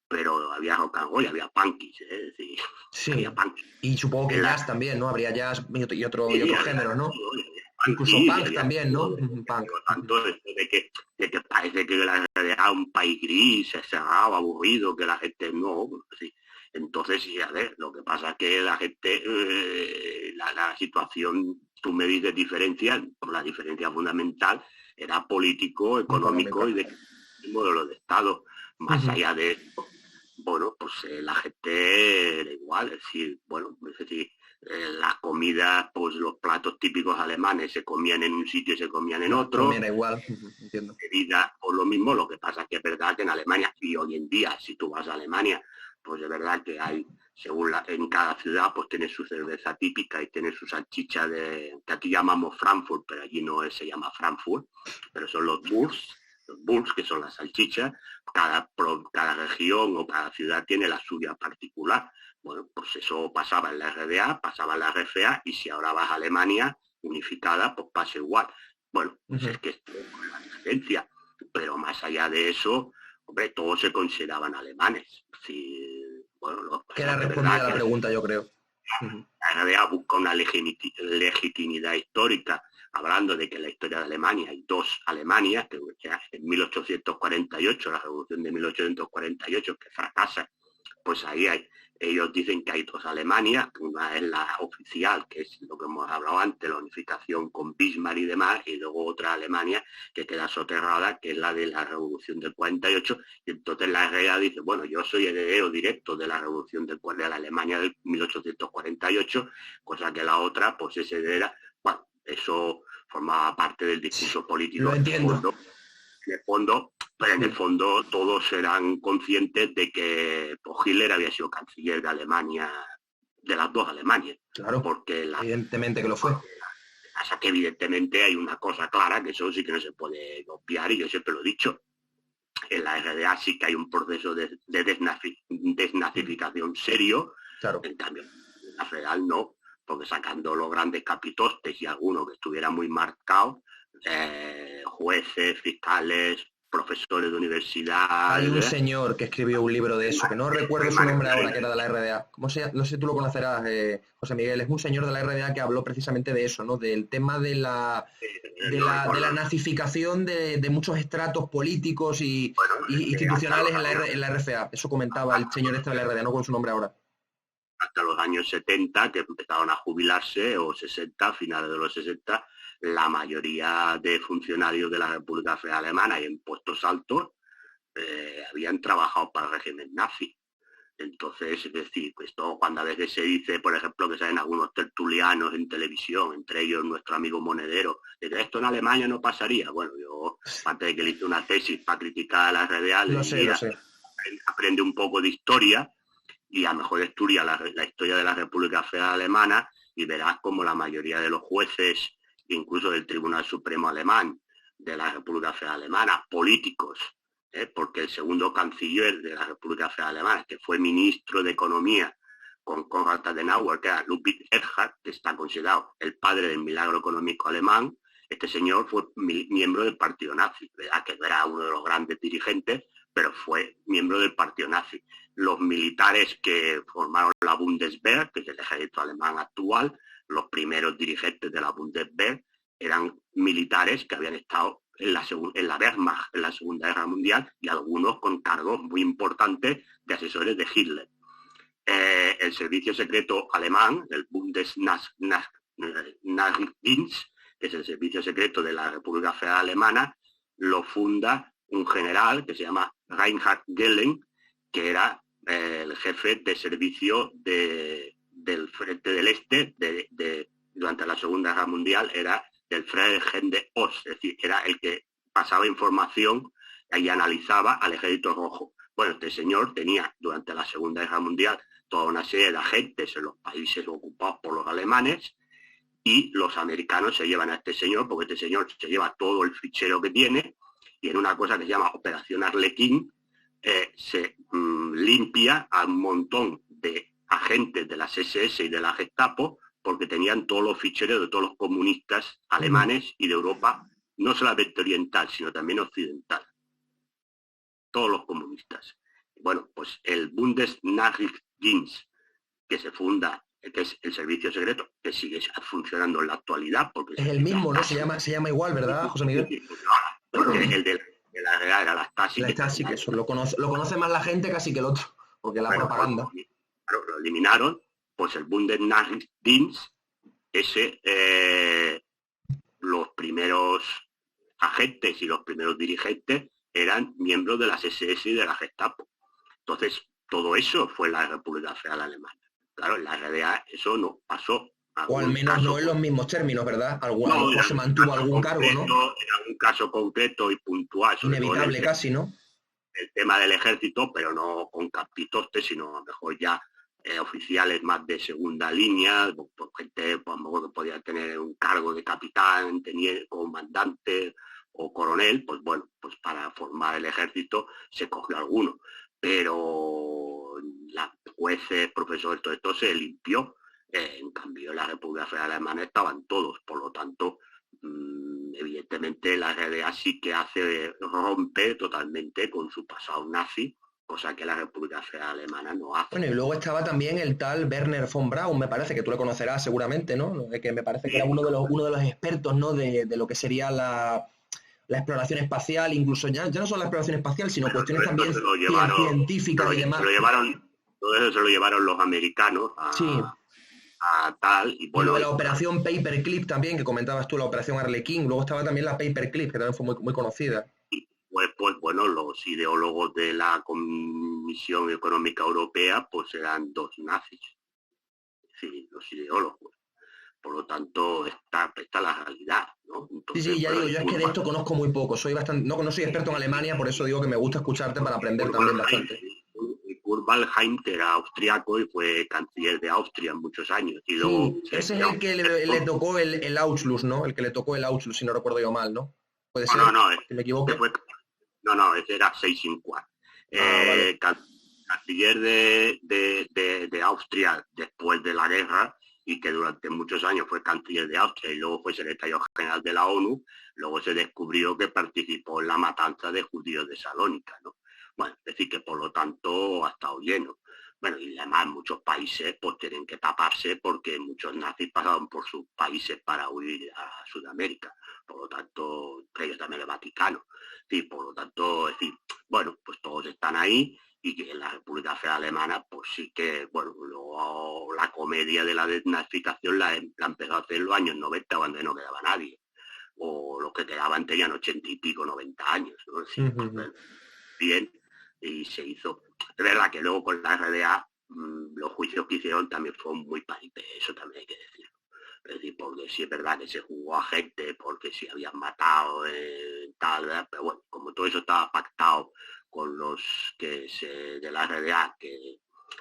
pero había rock and roll, había punkis, es decir, sí. Había punkis. Y supongo que jazz también, ¿no? Habría jazz y otros géneros, ¿no? Incluso punk también, ¿no? Por lo tanto, de que parece que la realidad era un país gris, cerrado, aburrido, que la gente no, sí. Entonces, sí, a ver, lo que pasa es que la gente, la situación, tú me dices diferencia, la diferencia fundamental era político, económico y de modelo de Estado. Más allá de, bueno, pues la gente era igual, es decir, bueno, es decir, las comidas, pues los platos típicos alemanes se comían en un sitio y se comían en otro. Comían igual, entiendo. Bebida, o lo mismo, lo que pasa es que es verdad que en Alemania, y hoy en día, si tú vas a Alemania, pues es verdad que hay, según en cada ciudad, pues tiene su cerveza típica y tiene su salchicha que aquí llamamos Frankfurt, pero allí no se llama Frankfurt, pero son los Wurst, que son las salchichas. Cada región o cada ciudad tiene la suya particular. Bueno, pues eso pasaba en la RDA, pasaba en la RFA, y si ahora vas a Alemania unificada, pues pasa igual. Bueno, pues es que es la diferencia, pero más allá de eso, hombre, todos se consideraban alemanes. Sí, bueno, Queda respondida la pregunta, yo creo. La RDA busca una legitimidad histórica, hablando de que en la historia de Alemania hay dos Alemanias, que en 1848, la revolución de 1848, que fracasa, pues ahí ellos dicen que hay dos Alemanias, una es la oficial, que es lo que hemos hablado antes, la unificación con Bismarck y demás, y luego otra Alemania que queda soterrada, que es la de la revolución del 48, y entonces la RDA dice, bueno, yo soy heredero directo de la revolución de la Alemania del 1848, cosa que la otra, pues es heredera. Bueno, eso formaba parte del discurso político. Lo entiendo. Pero en el fondo todos eran conscientes de que pues, Hitler había sido canciller de Alemania, de las dos Alemanias. Claro, porque evidentemente que lo fue. Pasa que evidentemente hay una cosa clara, que eso sí que no se puede copiar, y yo siempre lo he dicho. En la RDA sí que hay un proceso de desnazificación serio, claro. En cambio, en la federal no, porque sacando los grandes capitostes y algunos que estuvieran muy marcados, jueces, fiscales, profesores de universidad. Hay un señor que escribió un libro de eso, que no recuerdo su nombre ahora, que era de la RDA. No sé si tú lo conocerás, José Miguel. Es un señor de la RDA que habló precisamente de eso, ¿no? Del tema de la nazificación de muchos estratos políticos y institucionales en la RFA. Eso comentaba el señor este de la RDA, no con su nombre ahora. Hasta los años 70, que empezaron a jubilarse, o 60, finales de los 60, la mayoría de funcionarios de la República Federal Alemana y en puestos altos habían trabajado para el régimen nazi. Entonces, es decir, pues todo, cuando a veces se dice, por ejemplo, que salen algunos tertulianos en televisión, entre ellos nuestro amigo Monedero, de que esto en Alemania no pasaría. Bueno, yo, antes de que le hice una tesis para criticar a la RDA, le decía, aprende un poco de historia, y a lo mejor estudia la historia de la República Federal Alemana, y verás como la mayoría de los jueces, incluso del Tribunal Supremo Alemán, de la República Federal Alemana, políticos, porque el segundo canciller de la República Federal Alemana, que fue ministro de Economía con Konrad Adenauer, que era Ludwig Erhard, que está considerado el padre del milagro económico alemán, este señor fue miembro del partido nazi, ¿verdad? Que no era uno de los grandes dirigentes, pero fue miembro del partido nazi. Los militares que formaron la Bundeswehr, que es el ejército alemán actual, los primeros dirigentes de la Bundeswehr eran militares que habían estado en la Wehrmacht, en la Segunda Guerra Mundial, y algunos con cargos muy importantes de asesores de Hitler. El servicio secreto alemán, el Bundesnachrichtendienst, que es el servicio secreto de la República Federal Alemana, lo funda un general que se llama Reinhard Gehlen, que era el jefe de servicio del Frente del Este durante la Segunda Guerra Mundial, era del Freiheitsgebende Ost, es decir, era el que pasaba información y analizaba al Ejército Rojo. Bueno, este señor tenía durante la Segunda Guerra Mundial toda una serie de agentes en los países ocupados por los alemanes, y los americanos se llevan a este señor, porque este señor se lleva todo el fichero que tiene, y en una cosa que se llama Operación Arlequín, se limpia a un montón de agentes de las SS y de la Gestapo, porque tenían todos los ficheros de todos los comunistas alemanes y de Europa, no solamente oriental, sino también occidental. Todos los comunistas. Bueno, pues el Bundesnachrichtendienst, que se funda, que es el servicio secreto, que sigue funcionando en la actualidad. Porque es el mismo, ¿no? Se llama igual, ¿verdad, José Miguel? El de la RDA era la Stasi. La Stasi, que eso lo conoce más la gente casi que el otro, porque la propaganda. Lo eliminaron, pues el Bundesnachrichtendienst, los primeros agentes y los primeros dirigentes eran miembros de las SS y de la Gestapo. Entonces, todo eso fue la República Federal Alemana. claro, en la RDA eso no pasó. O al menos no en los mismos términos, ¿verdad? A lo mejor se mantuvo algún cargo, ¿no? Era un caso concreto y puntual. Inevitable casi, ¿no? El tema del ejército, pero no con capitostes, sino a lo mejor ya oficiales más de segunda línea, pues gente pues, a lo mejor que podía tener un cargo de capitán, teniente, comandante o coronel, pues bueno, pues para formar el ejército se cogió alguno. Pero la jueces, profesores, todo esto se limpió. En cambio, en la República Federal Alemana estaban todos, por lo tanto, evidentemente la RDA sí que rompe totalmente con su pasado nazi, cosa que la República Federal Alemana no hace. Bueno, y luego estaba también el tal Werner von Braun, me parece, que tú le conocerás seguramente, ¿no? Que me parece que era uno de los expertos, ¿no? De lo que sería la exploración espacial, incluso ya no solo la exploración espacial, sino cuestiones también científicas y demás. Todo eso se lo llevaron los americanos a tal. Y bueno, lo de la operación Paperclip también, que comentabas tú, la operación Arlequín, luego estaba también la Paperclip, que también fue muy conocida. Pues bueno, los ideólogos de la Comisión Económica Europea pues eran dos nazis, sí, los ideólogos. Por lo tanto, está la realidad, ¿no? Entonces, sí, ya digo, yo es que de esto conozco muy poco, no soy experto en Alemania, por eso digo que me gusta escucharte para aprender también bastante. Kurt Waldheim, que era austriaco y fue canciller de Austria en muchos años. Y luego ese es el que le tocó el Auschluss, ¿no? El que le tocó el Auschluss, si no recuerdo yo mal, ¿no? ¿Puede ser? Si me equivoco. Ese era Seyss-Inquart. Vale. Canciller de Austria después de la guerra y que durante muchos años fue canciller de Austria y luego fue secretario general de la ONU, luego se descubrió que participó en la matanza de judíos de Salónica, ¿no? Bueno, es decir, que por lo tanto ha estado lleno. Bueno, y además muchos países pues tienen que taparse porque muchos nazis pasaron por sus países para huir a Sudamérica. Por lo tanto, ellos también el Vaticano. Sí, por lo tanto, es decir, bueno, pues todos están ahí y que en la República Federal Alemana, pues sí que, bueno, luego la comedia de la desnazificación la empezó a hacer en los años 90 cuando no quedaba nadie. O los que quedaban tenían 80 y pico, 90 años, ¿no? Sí, pues, bien, y se hizo. Es verdad que luego con la RDA los juicios que hicieron también fueron muy paripé, eso también hay que decirlo. Es decir, porque sí es verdad que se jugó a gente, porque si habían matado tal, ¿verdad? Pero bueno, como todo eso estaba pactado con los de la RDA que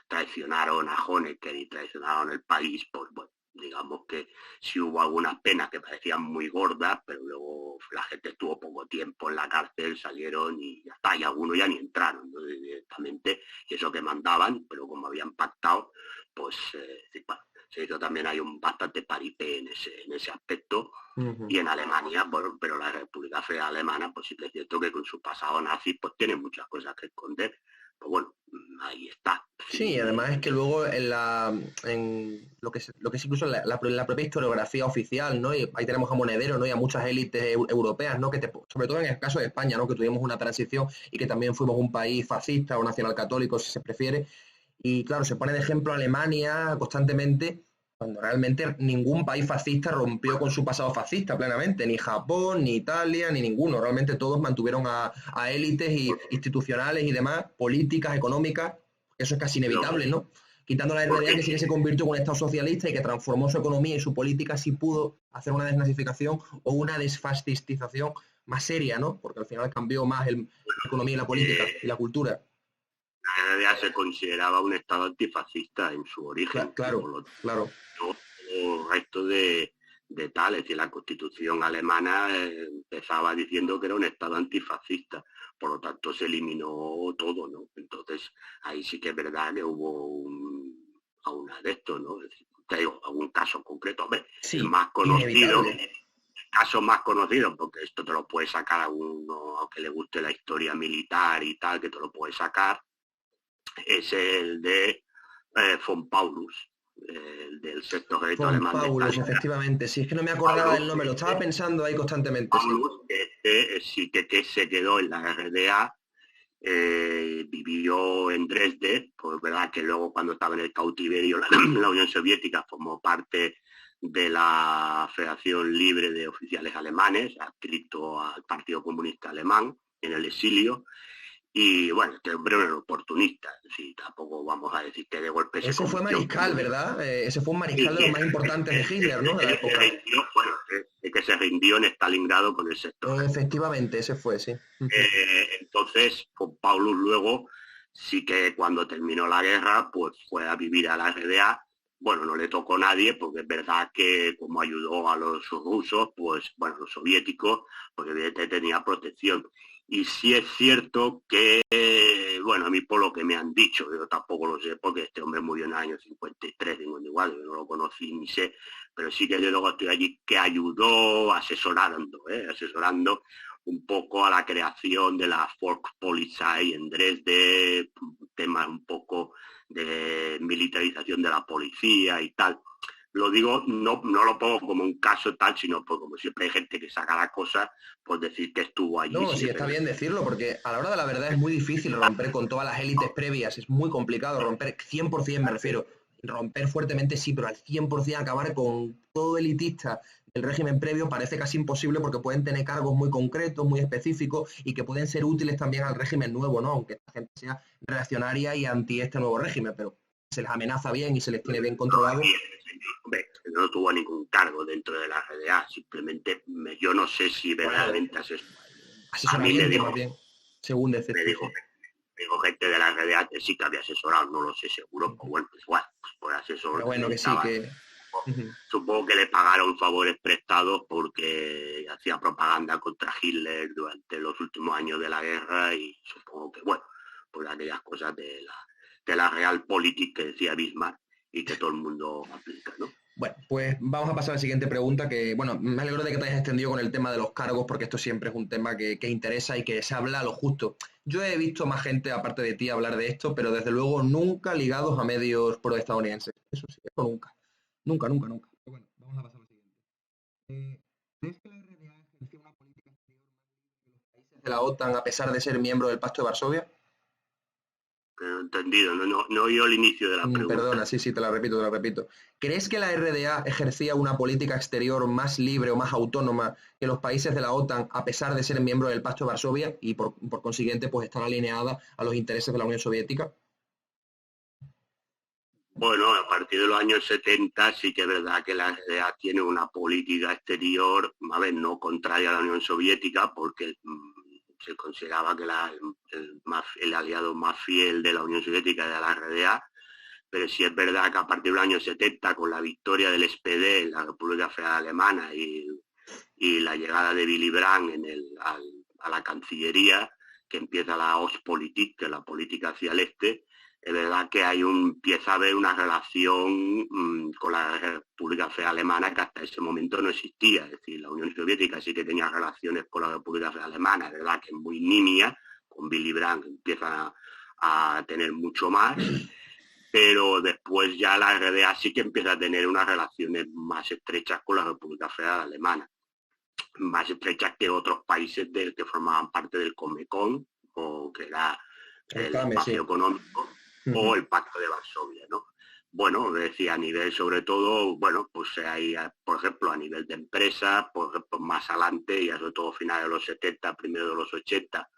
traicionaron a Honecker y traicionaron el país, pues bueno, digamos que sí hubo algunas penas que parecían muy gordas, pero luego la gente estuvo poco tiempo en la cárcel, salieron y ya está, y algunos ya ni entraron, ¿no? Directamente, y eso que mandaban, pero como habían pactado, pues bueno, se hizo también hay un bastante paripé en ese aspecto. Y en Alemania, bueno, pero la República Federal Alemana, pues sí que es cierto que con su pasado nazi, pues tiene muchas cosas que esconder. Pues bueno, ahí está. Sí, además es que luego en lo que es incluso la propia historiografía oficial, ¿no? Y ahí tenemos a Monedero, ¿no? Y a muchas élites europeas, ¿no? Sobre todo en el caso de España, ¿no? Que tuvimos una transición y que también fuimos un país fascista o nacional católico, si se prefiere. Y claro, se pone de ejemplo Alemania constantemente, cuando realmente ningún país fascista rompió con su pasado fascista plenamente, ni Japón, ni Italia, ni ninguno. Realmente todos mantuvieron a élites institucionales y demás, políticas, económicas. Eso es casi inevitable, ¿no? Quitando la RDA, que sí que se convirtió en un Estado socialista y que transformó su economía y su política, sí pudo hacer una desnazificación o una desfascistización más seria, ¿no? Porque al final cambió más la economía y la política y la cultura. La RDA se consideraba un Estado antifascista en su origen. Claro. El resto de tal, es decir, la Constitución alemana empezaba diciendo que era un Estado antifascista, por lo tanto se eliminó todo, ¿no? Entonces, ahí sí que es verdad que hubo un adepto, ¿no? Es decir, te digo, algún caso concreto, hombre, sí, el más conocido, caso más conocido, porque esto te lo puede sacar a uno que le guste la historia militar y tal, que te lo puede sacar, es el de von Paulus, el del sexto ejército alemán. Paulus, efectivamente, sí, es que no me acordaba del nombre, lo estaba pensando ahí constantemente. Paulus, sí que se quedó en la RDA, vivió en Dresde, pues verdad que luego cuando estaba en el cautiverio la Unión Soviética formó parte de la Federación Libre de Oficiales Alemanes, adscrito al Partido Comunista Alemán en el exilio. Y bueno, este hombre era un oportunista, sí, tampoco vamos a decir que de golpe se Ese fue convirtió mariscal, ¿verdad? Ese fue un y mariscal de los que más importantes de Hitler, ¿no? De la se época. rindió, bueno, que se rindió en Stalingrado con el sexto ejército. Efectivamente, ese fue, sí. Entonces, con Paulus luego sí que cuando terminó la guerra, pues fue a vivir a la RDA. Bueno, no le tocó a nadie, porque es verdad que como ayudó a los rusos, pues bueno, los soviéticos, porque evidentemente tenía protección. Y sí es cierto que, bueno, a mí por lo que me han dicho, yo tampoco lo sé, porque este hombre murió en el año 53, 54, yo no lo conocí ni sé, pero sí que yo luego estoy allí, que ayudó asesorando un poco a la creación de la Volkspolizei en Dresde, temas un poco de militarización de la policía y tal. Lo digo, no lo pongo como un caso tal, sino pues como siempre hay gente que saca la cosa, pues decir que estuvo allí No, sí, siempre. está bien decirlo, porque a la hora de la verdad es muy difícil romper con todas las élites previas, es muy complicado romper 100%, me refiero, romper fuertemente sí, pero al 100% acabar con todo elitista del régimen previo parece casi imposible porque pueden tener cargos muy concretos, muy específicos y que pueden ser útiles también al régimen nuevo, ¿no? Aunque esta gente sea reaccionaria y anti este nuevo régimen, pero se les amenaza bien y se les tiene bien controlado. Hombre, no tuvo ningún cargo dentro de la RDA, simplemente yo no sé si Bueno, verdaderamente a mí asesoramiento más bien, según dices me tú, dijo sí. gente de la RDA que sí que había asesorado, no lo sé seguro, pues bueno, pues igual, pues por Pero asesor bueno, que sí, estaba. que... Supongo que le pagaron favores prestados porque hacía propaganda contra Hitler durante los últimos años de la guerra y supongo que, bueno, pues aquellas cosas de la Realpolitik que decía Bismarck y que todo el mundo aplica, ¿no? Bueno, pues vamos a pasar a la siguiente pregunta, que bueno, me alegro de que te hayas extendido con el tema de los cargos, porque esto siempre es un tema que interesa y que se habla a lo justo. Yo he visto más gente, aparte de ti, hablar de esto, pero desde luego nunca ligados a medios proestadounidenses. Eso sí, eso nunca. Nunca, nunca, nunca. Pero bueno, vamos a pasar a lo siguiente. ¿Crees que la RDA ejerció una política exterior más libre que los países de la OTAN a pesar de ser miembro del Pacto de Varsovia? Que no he entendido, no oí el inicio de la Perdona, pregunta. sí, sí, te la repito, te la repito. ¿Crees que la RDA ejercía una política exterior más libre o más autónoma que los países de la OTAN a pesar de ser miembro del Pacto de Varsovia y por consiguiente pues estar alineada a los intereses de la Unión Soviética? Bueno, a partir de los años 70 sí que es verdad que la RDA tiene una política exterior, a ver, no contraria a la Unión Soviética, porque se consideraba que el aliado más fiel de la Unión Soviética era la RDA, pero sí es verdad que a partir de los años 70, con la victoria del SPD en la República Federal Alemana y la llegada de Willy Brandt a la Cancillería, que empieza la Ostpolitik, que es la política hacia el este, es verdad que empieza a haber una relación con la República Federal Alemana que hasta ese momento no existía. Es decir, la Unión Soviética sí que tenía relaciones con la República Federal Alemana, es verdad que es muy nimia, con Willy Brandt empieza a tener mucho más, pero después ya la RDA sí que empieza a tener unas relaciones más estrechas con la República Federal Alemana, más estrechas que otros países que formaban parte del Comecon, o que era El el CAME, espacio sí. económico, o el Pacto de Varsovia, ¿no? Bueno, decía a nivel sobre todo, bueno, pues hay, por ejemplo, a nivel de empresas, por ejemplo, más adelante, ya sobre todo finales de los 70, primero de los 80,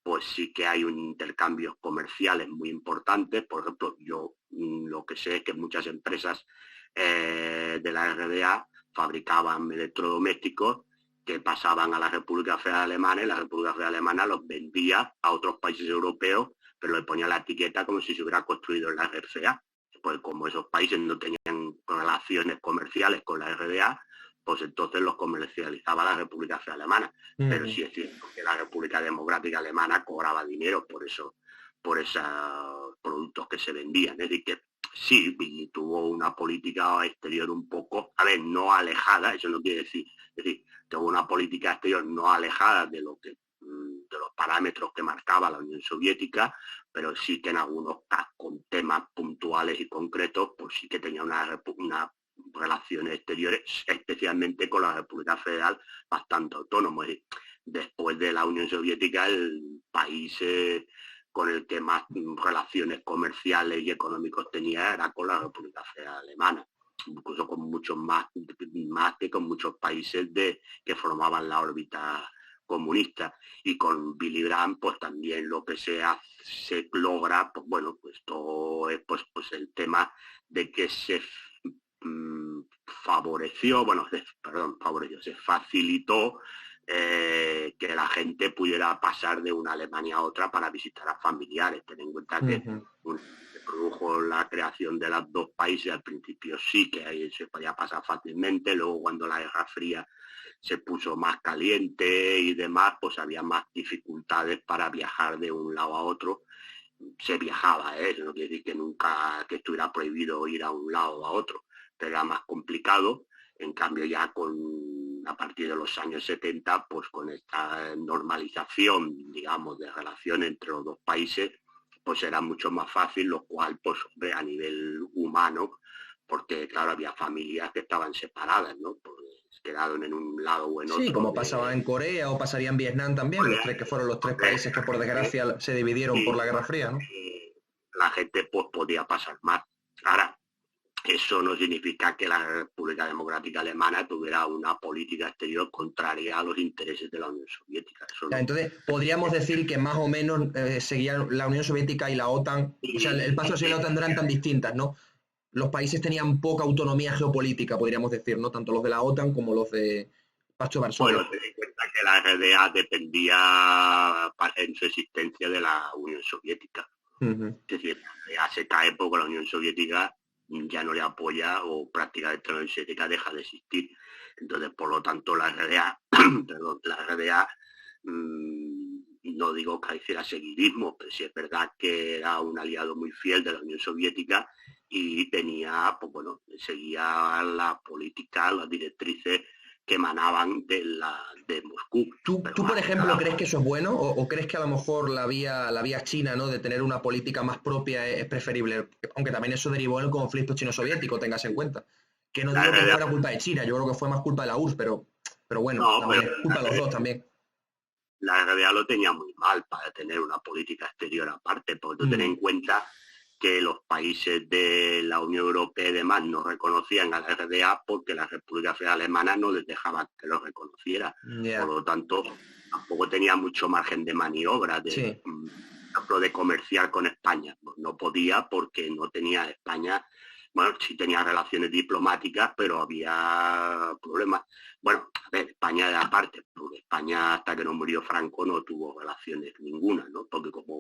pues sí que hay un intercambios comerciales muy importantes. Por ejemplo, yo lo que sé es que muchas empresas de la RDA fabricaban electrodomésticos que pasaban a la República Federal Alemana y la República Federal Alemana los vendía a otros países europeos, pero le ponía la etiqueta como si se hubiera construido en la RCA. Pues como esos países no tenían relaciones comerciales con la RDA, pues entonces los comercializaba la República Federal Alemana. Pero sí es cierto que la República Democrática Alemana cobraba dinero por esos productos que se vendían. Es decir, que sí, y tuvo una política exterior un poco, a ver, no alejada, eso no quiere decir, es decir, tuvo una política exterior no alejada de lo que de los parámetros que marcaba la Unión Soviética, pero sí que en algunos casos, con temas puntuales y concretos, pues sí que tenía una relaciones exteriores, especialmente con la República Federal, bastante autónomo. Después de la Unión Soviética, el país con el que más relaciones comerciales y económicos tenía era con la República Federal Alemana, incluso con muchos más que con muchos países que formaban la órbita comunista, y con Billy Brandt pues también lo que se logra, pues bueno, pues todo es pues el tema de que se favoreció, se facilitó que la gente pudiera pasar de una Alemania a otra para visitar a familiares. Ten en cuenta que se produjo la creación de los dos países. Al principio sí que ahí se podía pasar fácilmente, luego cuando la Guerra Fría se puso más caliente y demás, pues había más dificultades para viajar de un lado a otro. Se viajaba, eso no quiere decir que nunca que estuviera prohibido ir a un lado o a otro, pero era más complicado. En cambio ya a partir de los años 70, pues con esta normalización, digamos, de relación entre los dos países, pues era mucho más fácil, lo cual, pues a nivel humano, porque claro, había familias que estaban separadas, ¿no? Pues quedaron en un lado o en otro. Sí, como pasaba en Corea o pasaría en Vietnam también, los tres que fueron los tres países que por desgracia se dividieron por la Guerra Fría, ¿no? La gente pues podía pasar más. Ahora, eso no significa que la República Democrática Alemana tuviera una política exterior contraria a los intereses de la Unión Soviética. Eso no. Entonces, podríamos decir que más o menos seguían la Unión Soviética y la OTAN, o sea, el paso hacia la OTAN no eran tan distintas, ¿no? Los países tenían poca autonomía geopolítica, podríamos decir, ¿no? Tanto los de la OTAN como los de Pacto de Varsovia. Bueno, ten en cuenta que la RDA dependía en su existencia de la Unión Soviética. Es decir, la RDA se cae porque la Unión Soviética ya no le apoya o prácticamente la Unión Soviética deja de existir. Entonces, por lo tanto, la RDA, la RDA no digo que hiciera seguidismo, pero sí es verdad que era un aliado muy fiel de la Unión Soviética y tenía, pues bueno, seguía la política, las directrices que emanaban de Moscú. ¿Tú por ejemplo, crees que eso es bueno o crees que a lo mejor la vía china, ¿no? De tener una política más propia es preferible? Aunque también eso derivó en el conflicto chino-soviético, tengas en cuenta. Que no digo que fuera culpa de China, yo creo que fue más culpa de la URSS, pero bueno, no, también es culpa de los dos también. La RDA lo tenía muy mal para tener una política exterior aparte, porque tú ten en cuenta que los países de la Unión Europea y demás no reconocían a la RDA porque la República Federal Alemana no les dejaba que lo reconociera. Por lo tanto, tampoco tenía mucho margen de maniobra de comerciar con España. No podía porque no tenía España. Bueno, sí tenía relaciones diplomáticas, pero había problemas. Bueno, a ver, España de aparte, porque España hasta que no murió Franco no tuvo relaciones ninguna, ¿no? Porque como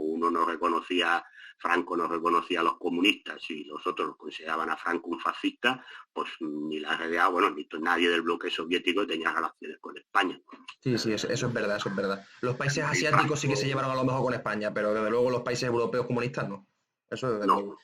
Franco no reconocía a los comunistas y los otros los consideraban a Franco un fascista, pues ni la RDA, bueno, ni nadie del bloque soviético tenía relaciones con España. Sí, eso es verdad, eso es verdad. Los países asiáticos sí que se llevaron a lo mejor con España, pero desde luego los países europeos comunistas no. Eso es desde luego.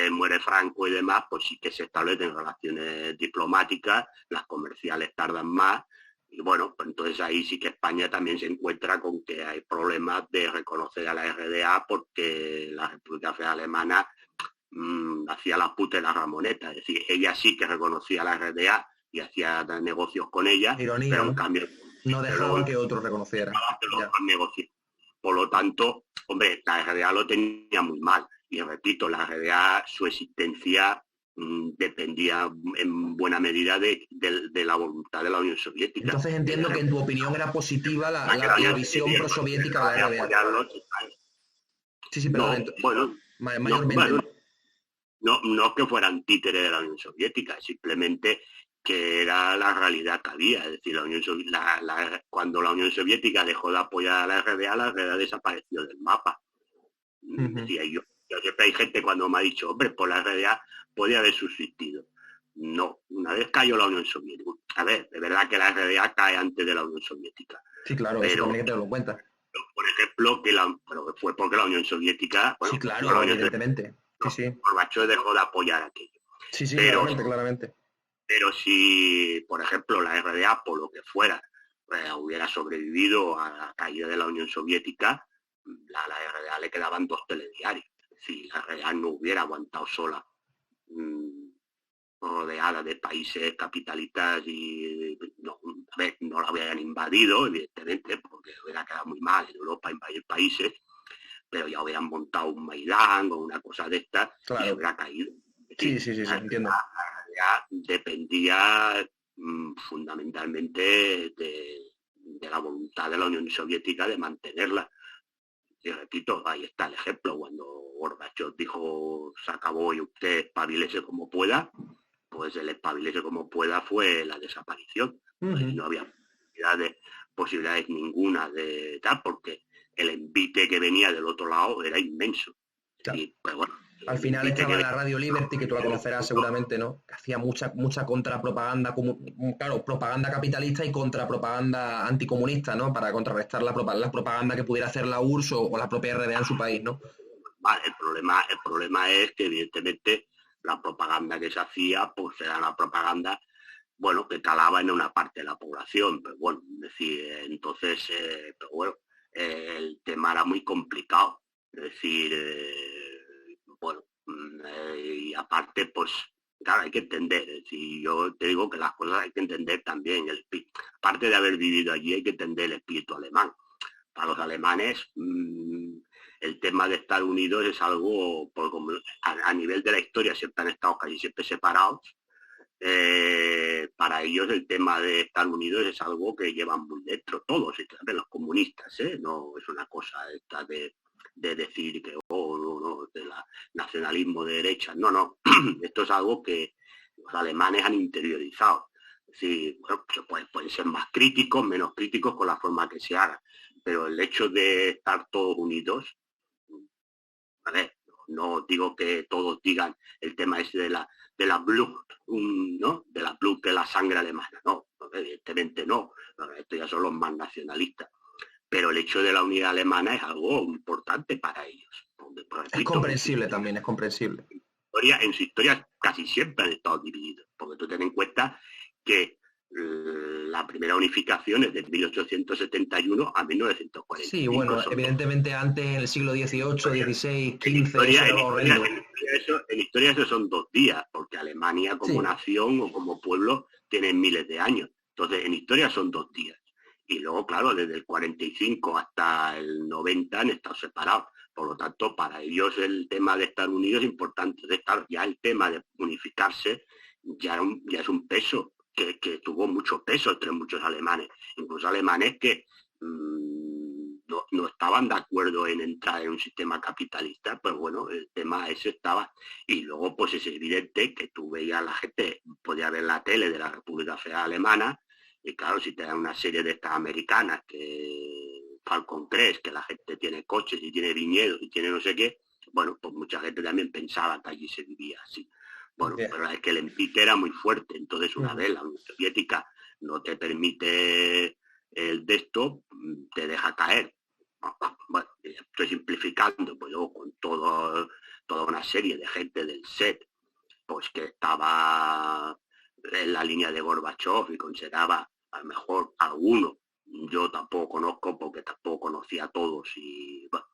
Muere Franco y demás, pues sí que se establecen relaciones diplomáticas, las comerciales tardan más, y bueno, pues entonces ahí sí que España también se encuentra con que hay problemas de reconocer a la RDA porque la República Federal Alemana hacía la puta y la ramoneta, es decir, ella sí que reconocía a la RDA y hacía negocios con ella, ironía, pero ¿no? En cambio no dejaba que otros reconocieran. Por lo tanto, hombre, la RDA lo tenía muy mal. Y repito, la RDA, su existencia dependía en buena medida de la voluntad de la Unión Soviética. Entonces entiendo que en tu opinión era positiva la visión prosoviética de la RDA. Sí, pero mayormente. No que fueran títeres de la Unión Soviética, simplemente que era la realidad que había. Es decir, cuando la Unión Soviética dejó de apoyar a la RDA desapareció del mapa. Decía yo siempre hay gente cuando me ha dicho, hombre, por la RDA podía haber subsistido. No, una vez cayó la Unión Soviética. A ver, de verdad que la RDA cae antes de la Unión Soviética. Sí, claro, pero, eso también hay que tenerlo en cuenta. Por ejemplo, pero fue porque la Unión Soviética... Bueno, sí, claro, evidentemente. Gorbachev dejó de apoyar aquello. Sí, pero, claramente. Pero si, por ejemplo, la RDA, por lo que fuera, hubiera sobrevivido a la caída de la Unión Soviética, la RDA le quedaban 2 telediarios. Si la RDA no hubiera aguantado sola, rodeada de países capitalistas y no la hubieran invadido, evidentemente, porque hubiera quedado muy mal en Europa invadir países, pero ya hubieran montado un Maidán o una cosa de estas, claro, y se hubiera caído. Sí, entiendo. La RDA dependía fundamentalmente de la voluntad de la Unión Soviética de mantenerla. Y repito, ahí está el ejemplo, cuando Gorbachev dijo se acabó y usted espabilese como pueda, pues el espabilese como pueda fue la desaparición. No había posibilidades ninguna de tal, porque el envite que venía del otro lado era inmenso. Claro. Y, pues bueno, al final estaba la Radio Liberty, que tú la conocerás seguramente, ¿no? Que hacía mucha contrapropaganda, claro, propaganda capitalista y contrapropaganda anticomunista, ¿no? Para contrarrestar la propaganda que pudiera hacer la URSS o la propia RDA en su país, ¿no? Vale, el problema es que evidentemente la propaganda que se hacía, pues era una propaganda, bueno, que calaba en una parte de la población, pero bueno, es decir, entonces, pero bueno, el tema era muy complicado, es decir, bueno, y aparte, pues, claro, hay que entender, es decir, yo te digo que las cosas hay que entender también, aparte de haber vivido allí, hay que entender el espíritu alemán. Para los alemanes, el tema de Estados Unidos es algo, pues, como a nivel de la historia siempre han estado casi siempre separados. Para ellos el tema de Estados Unidos es algo que llevan muy dentro todos, y también los comunistas, no es una cosa esta de decir que no, de la nacionalismo de derecha, no, esto es algo que los alemanes han interiorizado. Es decir, bueno, pueden ser más críticos, menos críticos con la forma que se haga, pero el hecho de estar todos unidos, a ver, no digo que todos digan el tema ese de la Blut, ¿no? De la Blut, de la sangre alemana, no, evidentemente no, esto ya son los más nacionalistas, pero el hecho de la unidad alemana es algo importante para ellos. Es comprensible también, es comprensible. En su historia casi siempre han estado divididos, porque tú ten en cuenta que la primera unificación es de 1871 a 1945. Sí, bueno, evidentemente antes, en el siglo XVIII, XVI, XV... En historia eso son 2 días, porque Alemania como nación o como pueblo tiene miles de años. Entonces, en historia son 2 días. Y luego, claro, desde el 45 hasta el 90 han estado separados. Por lo tanto, para ellos el tema de estar unidos es importante. Ya el tema de unificarse ya es un peso. Que tuvo mucho peso entre muchos alemanes, incluso alemanes que no estaban de acuerdo en entrar en un sistema capitalista, pero bueno, el tema ese estaba. Y luego pues es evidente que tú veías a la gente, podía ver la tele de la República Federal Alemana, y claro, si te dan una serie de estas americanas, que Falcon Crest, que la gente tiene coches y tiene viñedos y tiene no sé qué, bueno, pues mucha gente también pensaba que allí se vivía así. Bueno, pero es que el envite era muy fuerte, entonces una vez la Unión Soviética no te permite el de esto, te deja caer. Bueno, estoy simplificando, pues luego con toda una serie de gente del SET, pues que estaba en la línea de Gorbachev y consideraba a lo mejor alguno, yo tampoco conozco porque tampoco conocía a todos, y bueno,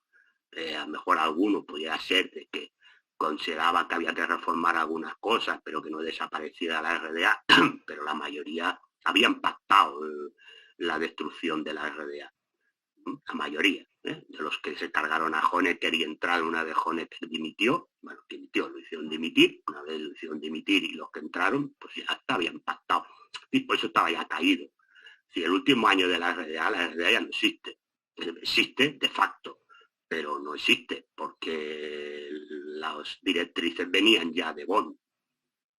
a lo mejor alguno pudiera ser de que consideraba que había que reformar algunas cosas, pero que no desapareciera la RDA, pero la mayoría habían pactado la destrucción de la RDA. La mayoría, de los que se cargaron a Honecker y entraron una vez Honecker dimitió, lo hicieron dimitir, una vez lo hicieron dimitir y los que entraron, pues ya habían pactado. Y por eso estaba ya caído. Si el último año de la RDA ya no existe. Existe de facto, pero no existe porque las directrices venían ya de Bonn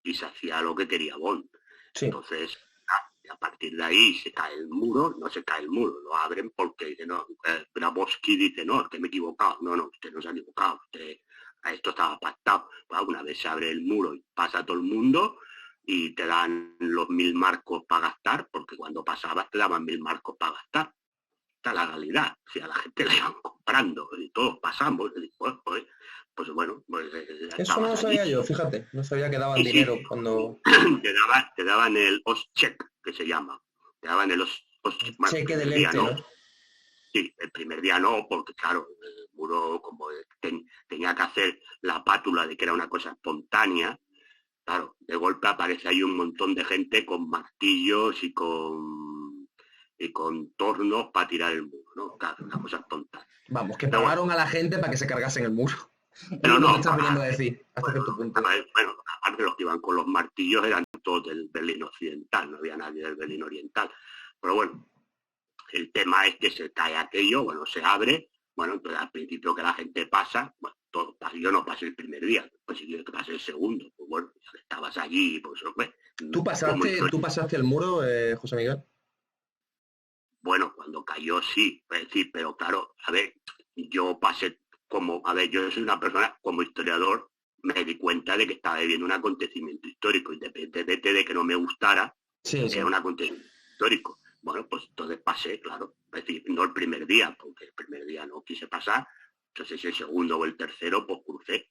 y se hacía lo que quería Bonn. Sí. Entonces, a partir de ahí se cae el muro, no se cae el muro, lo abren porque dice, no, Grabowski dice, no, es que me he equivocado. No, usted no se ha equivocado, esto estaba pactado. Pues una vez se abre el muro y pasa todo el mundo y te dan los 1000 marcos para gastar, porque cuando pasabas te daban 1000 marcos para gastar. Está la realidad, si a la gente la iban comprando y todos pasamos, pues bueno, pues eso no lo sabía yo, fíjate, no sabía que daban dinero cuando te daban el Ostcheck, que se llama, te daban el cheque del este, ¿no? Sí, el primer día no, porque claro, el muro como tenía que hacer la pátula de que era una cosa espontánea, claro, de golpe aparece ahí un montón de gente con martillos y con tornos para tirar el muro, ¿no? Claro, una cosa tonta. Vamos, que pagaron a la gente para que se cargasen el muro. Pero no, estás viniendo a decir, hasta cierto punto. Bueno, aparte los que iban con los martillos eran todos del Berlín Occidental, no había nadie del Berlín Oriental. Pero bueno, el tema es que se cae aquello, bueno, se abre, bueno, entonces al principio que la gente pasa, bueno, todo, yo no pasé el primer día, pues si quiero que pase el segundo, pues bueno, ya que estabas allí, pues pues, como ¿Tú historia. pasaste el muro, José Miguel? Bueno, cuando cayó sí, pues sí, pero claro, a ver, yo pasé como, a ver, yo soy una persona como historiador, me di cuenta de que estaba viviendo un acontecimiento histórico, independientemente de que no me gustara, Sí, era sí. un acontecimiento histórico. Bueno, pues entonces pasé, claro, es decir, no el primer día, porque el primer día no quise pasar, entonces el segundo o el tercero, pues crucé.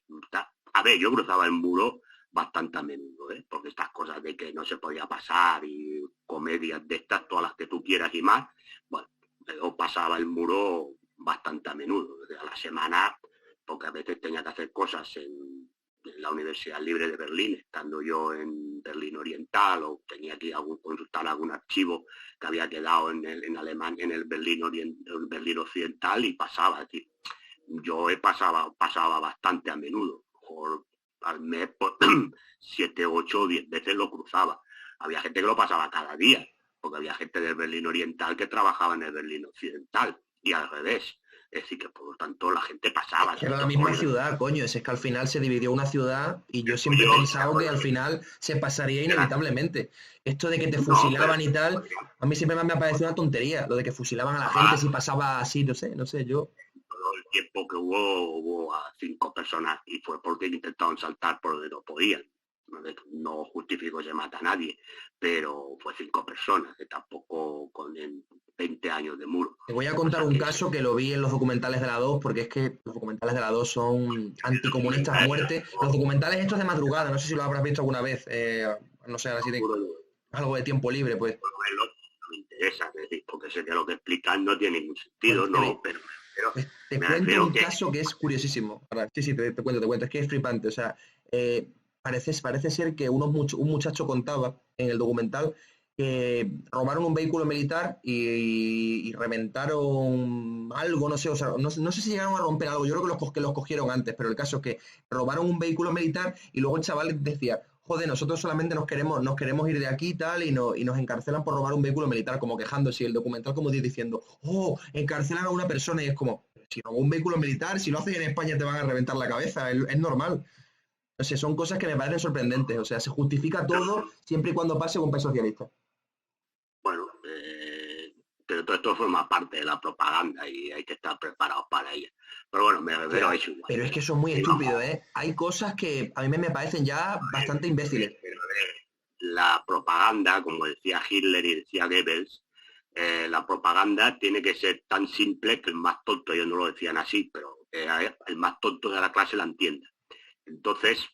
A ver, yo cruzaba el muro bastante a menudo, ¿eh? Porque estas cosas de que no se podía pasar y comedias de estas, todas las que tú quieras y más, bueno, yo pasaba el muro bastante a menudo, a la semana, porque a veces tenía que hacer cosas en la Universidad Libre de Berlín, estando yo en Berlín Oriental, o tenía que ir a consultar algún archivo que había quedado en Alemania, en el el Berlín Occidental, y pasaba. Es decir, yo pasaba bastante a menudo, por al mes por 7, 8, 10 veces lo cruzaba. Había gente que lo pasaba cada día, porque había gente del Berlín Oriental que trabajaba en el Berlín Occidental, y al revés. Es decir, que por lo tanto la gente Es pasaba, que así era que la misma coño, ciudad, coño. Es que al final se dividió una ciudad y yo siempre he yo, pensado que al final se pasaría inevitablemente. Esto de que te no, pero fusilaban y tal, a mí siempre me ha parecido una tontería. Lo de que fusilaban a la gente si pasaba así, no sé, yo. todo el tiempo que hubo a 5 personas y fue porque intentaron saltar por donde no podían. No justifico que se mata a nadie, pero fue 5 personas, que tampoco con 20 años de muro. Te voy a O contar sea un que caso que lo vi en los documentales de la 2 porque es que los documentales de la 2 son anticomunistas a muerte. Los documentales estos de madrugada, no sé si lo habrás visto alguna vez, no sé, ahora si tienes algo de tiempo libre, pues. no me interesa, es decir, porque sé que lo que explican no tiene ningún Pues sentido, no, pero pues te me cuento refiero un que caso que es curiosísimo. Ahora, sí, sí, te cuento, es que es flipante. O sea, parece ser que un muchacho contaba en el documental que robaron un vehículo militar y reventaron algo, no sé, o sea, no sé si llegaron a romper algo, yo creo que que los cogieron antes, pero el caso es que robaron un vehículo militar y luego el chaval decía, joder, nosotros solamente nos queremos ir de aquí y tal, y nos encarcelan por robar un vehículo militar, como quejándose, y el documental como diciendo, oh, encarcelan a una persona, y es como, si robó un vehículo militar, si lo haces en España te van a reventar la cabeza, es normal. O sea, son cosas que me parecen sorprendentes, o sea, se justifica todo siempre y cuando pase con un país socialista. bueno, pero todo esto forma parte de la propaganda y hay que estar preparados para ella. Pero bueno, me refiero a Tía, eso igual. pero es que son muy Digamos, estúpidos, ¿eh? Hay cosas que a mí me parecen ya bastante imbéciles. pero a ver, la propaganda, como decía Hitler y decía Goebbels, la propaganda tiene que ser tan simple que el más tonto, ellos no lo decían así, pero el más tonto de la clase la entienda. Entonces,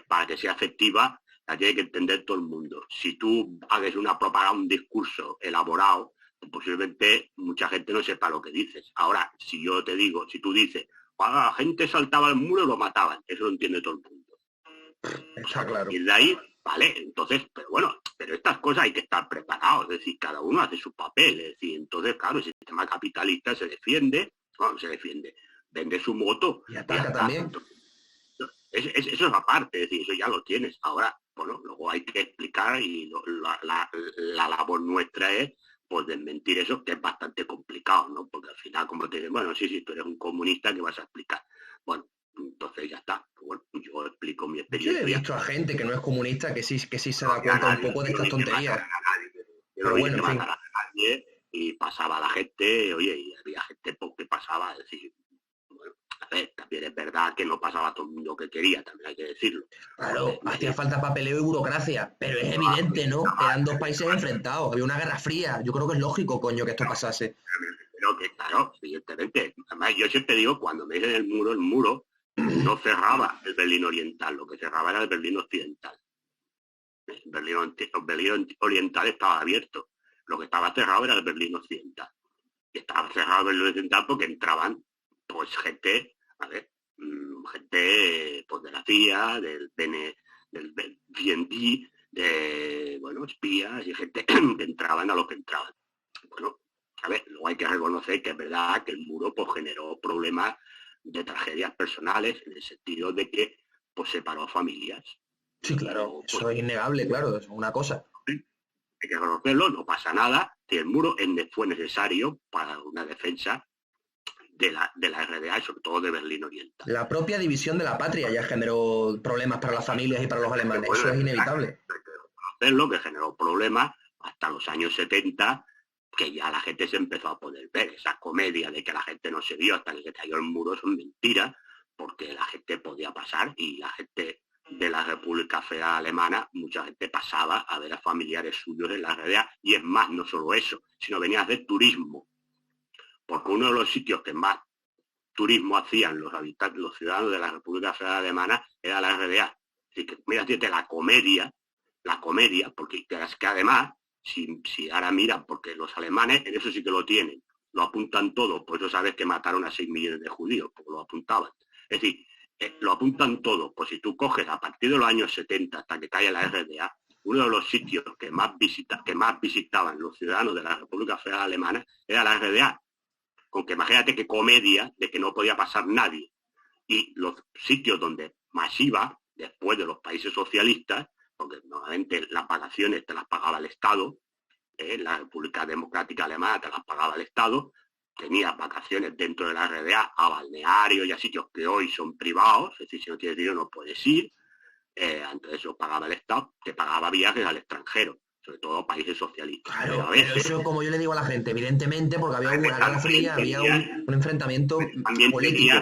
para que sea efectiva, la tiene que entender todo el mundo. Si tú haces una propaganda, un discurso elaborado, pues posiblemente mucha gente no sepa lo que dices. Ahora, si yo te digo, si tú dices, cuando la gente saltaba el muro, lo mataban, eso lo entiende todo el mundo. Pues Está a claro. partir de ahí, vale, entonces, pero bueno, pero estas cosas hay que estar preparados, es decir, cada uno hace su papel, es decir, entonces, claro, el sistema capitalista se defiende, no, se defiende, vende su moto Y y ya ataca está. también. Entonces, eso es aparte, es decir, eso ya lo tienes. Ahora, bueno, luego hay que explicar y la labor nuestra es pues desmentir eso, que es bastante complicado, ¿no? Porque al final, como te dicen, bueno, sí, sí, tú eres un comunista, ¿qué vas a explicar? Bueno, entonces ya está. Bueno, yo explico mi Yo he experiencia. visto a gente que no es comunista que sí se No da odia a cuenta un nadie, poco de yo no estas hice matar tonterías. a nadie, yo Pero no bueno, hice en fin. matar a nadie y pasaba la gente, oye, y había gente que pasaba, es decir, bueno, a ver, también es verdad que no pasaba todo el mundo que quería, también hay que decirlo. Claro, Es hacía decir, falta papeleo y burocracia, pero es evidente, ¿no? Eran dos países enfrentados, había una guerra fría. Yo creo que es lógico, coño, que esto pasase. pero que claro, evidentemente, además yo siempre digo, cuando me dicen el muro no cerraba el Berlín Oriental, lo que cerraba era el Berlín Occidental. El Berlín Oriental estaba abierto, lo que estaba cerrado era el Berlín Occidental. Y estaba cerrado el Berlín Occidental porque entraban pues gente, a ver, gente pues de la CIA, del BND, de, bueno, espías y gente que entraban a lo que entraban. Bueno, a ver, luego hay que reconocer que es verdad que el muro pues generó problemas de tragedias personales en el sentido de que pues separó familias Sí, claro, y pues eso es innegable, claro, es una cosa. hay que reconocerlo, no pasa nada, que el muro fue necesario para una defensa de la RDA y sobre todo de Berlín Oriental. La propia división de la patria ya generó problemas para las familias y para los alemanes, eso es inevitable. Hacerlo, que generó problemas hasta los años 70, que ya la gente se empezó a poder ver. Esa comedia de que la gente no se vio hasta que cayó el muro son mentiras, porque la gente podía pasar y la gente de la República Federal Alemana, mucha gente pasaba a ver a familiares suyos en la RDA, y es más, no solo eso, sino venía a hacer turismo, porque uno de los sitios que más turismo hacían los habitantes, los ciudadanos de la República Federal Alemana era la RDA. Así que mira, fíjate, la comedia, porque es que además, si ahora miran, porque los alemanes en eso sí que lo tienen, lo apuntan todo, por eso sabes que mataron a 6 millones de judíos, porque lo apuntaban. Es decir, lo apuntan todo, pues si tú coges a partir de los años 70 hasta que cae la RDA, uno de los sitios que más visitaban los ciudadanos de la República Federal Alemana era la RDA. Con que imagínate qué comedia de que no podía pasar nadie. Y los sitios donde más iba, después de los países socialistas, porque normalmente las vacaciones te las pagaba el Estado, la República Democrática Alemana te las pagaba el Estado, tenías vacaciones dentro de la RDA a balnearios y a sitios que hoy son privados, es decir, si no tienes dinero no puedes ir, antes eso pagaba el Estado, te pagaba viajes al extranjero, sobre todo países socialistas. Claro, pero eso, como yo le digo a la gente, evidentemente, porque había una guerra fría, había un enfrentamiento político,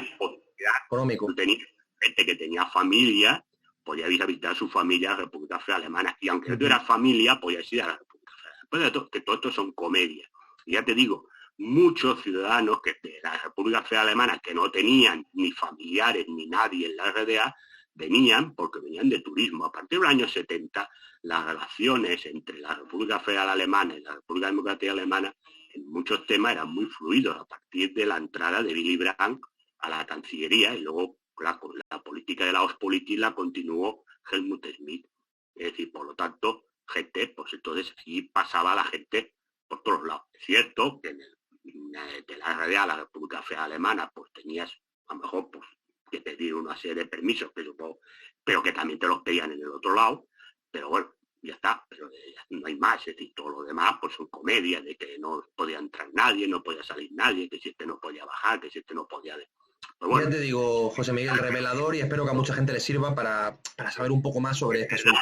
económico. Tenía gente que tenía familia, podía ir a visitar a su familia a la República Federal Alemana, y aunque no tuviera familia, podías ir a la República Federal. Después que todo esto son comedias. Y ya te digo, muchos ciudadanos que de la República Federal Alemana que no tenían ni familiares ni nadie en la RDA, venían porque venían de turismo. A partir de los años 70, las relaciones entre la República Federal Alemana y la República Democrática Alemana en muchos temas eran muy fluidos, a partir de la entrada de Willy Brandt a la Cancillería, y luego la política de la Ostpolitik la continuó Helmut Schmidt. Es decir, por lo tanto, gente, pues entonces sí pasaba la gente por todos lados. Es cierto que de la RDA a la República Federal Alemana, pues tenías a lo mejor pues que pedir una serie de permisos, pero que también te los pedían en el otro lado, pero bueno, ya está, pero no hay más, es decir, todo lo demás pues son comedias de que no podía entrar nadie, no podía salir nadie, que si este no podía bajar, que si este no podía... Pero bueno, ya te digo, José Miguel, revelador, y espero que a mucha gente le sirva para saber un poco más sobre este asunto.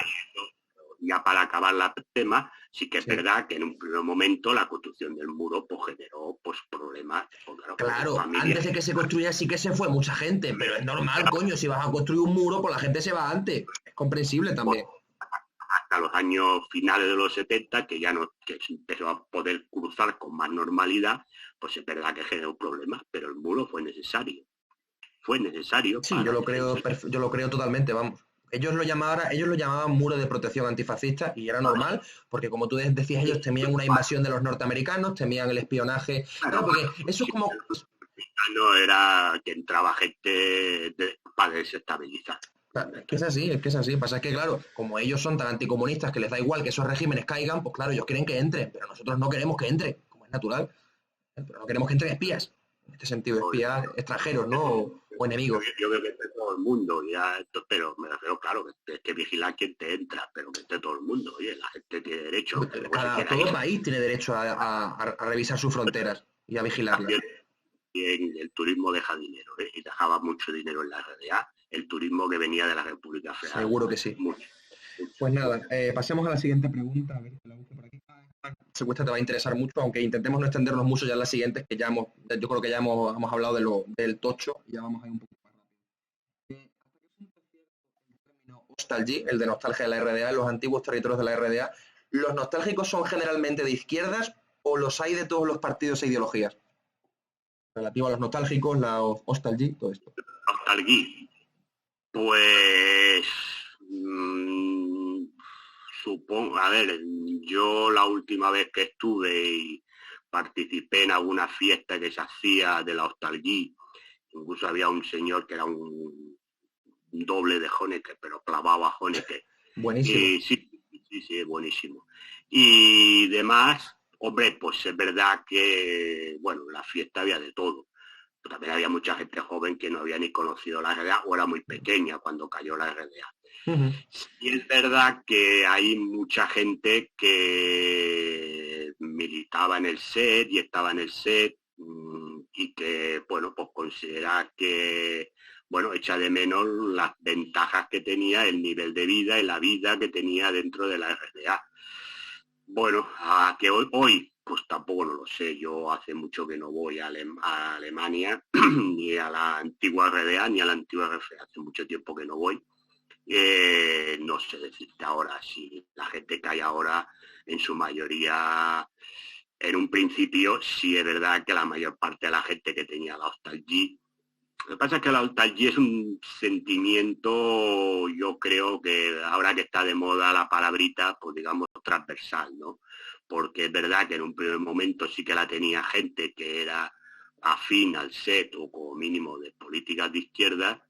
Ya para acabar el tema, sí que es verdad que en un primer momento la construcción del muro pues generó pues problemas. Claro, antes de que se construya sí que se fue mucha gente, pero es normal, coño, si vas a construir un muro, pues la gente se va antes. Es comprensible también. Hasta los años finales de los 70, que ya no, que se empezó a poder cruzar con más normalidad, pues es verdad que generó problemas, pero el muro fue necesario. Fue necesario. Sí, yo lo creo totalmente, vamos. Ellos lo llamaban muro de protección antifascista, y era normal, porque como tú decías, ellos temían una invasión de los norteamericanos, temían el espionaje. Claro, porque eso es como... No era que entraba gente para desestabilizar. Es que es así. Pasa que, claro, como ellos son tan anticomunistas que les da igual que esos regímenes caigan, pues claro, ellos quieren que entren, pero nosotros no queremos que entren, como es natural. Pero no queremos que entren espías. En este sentido, espías extranjeros, ¿no? O enemigos. Yo creo que entre todo el mundo, ya, pero me refiero, claro, que vigilar quién te entra, pero que entre todo el mundo. Oye, la gente tiene derecho. Todo país tiene derecho a revisar sus fronteras y a vigilarlas. Y el turismo deja dinero, y dejaba mucho dinero en la RDA, el turismo que venía de la República Federal. Seguro que sí. Mucho. Pues nada, pasemos a la siguiente pregunta, a ver si la busco por aquí. Esta te va a interesar mucho, aunque intentemos no extendernos mucho ya en las siguientes, que yo creo que ya hemos hablado del tocho, y ya vamos a ir un poco más rápido. El término nostalgia, el de nostalgia de la RDA, en los antiguos territorios de la RDA, ¿los nostálgicos son generalmente de izquierdas o los hay de todos los partidos e ideologías? Relativo a los nostálgicos, la nostalgia, todo esto. Nostalgia, pues... supongo, a ver, yo la última vez que estuve y participé en alguna fiesta que se hacía de la nostalgia, incluso había un señor que era un doble de Honecker, pero clavaba Honecker. Buenísimo. Y sí, buenísimo. Y demás, hombre, pues es verdad que, bueno, en la fiesta había de todo. Pero también había mucha gente joven que no había ni conocido la RDA o era muy pequeña cuando cayó la RDA. Ujú. Y es verdad que hay mucha gente que militaba en el set y estaba en el set y que, bueno, pues considera que, bueno, echa de menos las ventajas que tenía el nivel de vida y la vida que tenía dentro de la RDA. Bueno, a que hoy, pues tampoco no lo sé. Yo hace mucho que no voy a Alemania, ni a la antigua RDA, ni a la antigua RFA. Hace mucho tiempo que no voy. No sé decirte ahora si la gente que hay ahora, en su mayoría, en un principio, sí es verdad que la mayor parte de la gente que tenía la nostalgia. Lo que pasa es que la nostalgia es un sentimiento, yo creo que ahora que está de moda la palabrita, pues digamos transversal, ¿no? Porque es verdad que en un primer momento sí que la tenía gente que era afín al set o como mínimo de políticas de izquierda,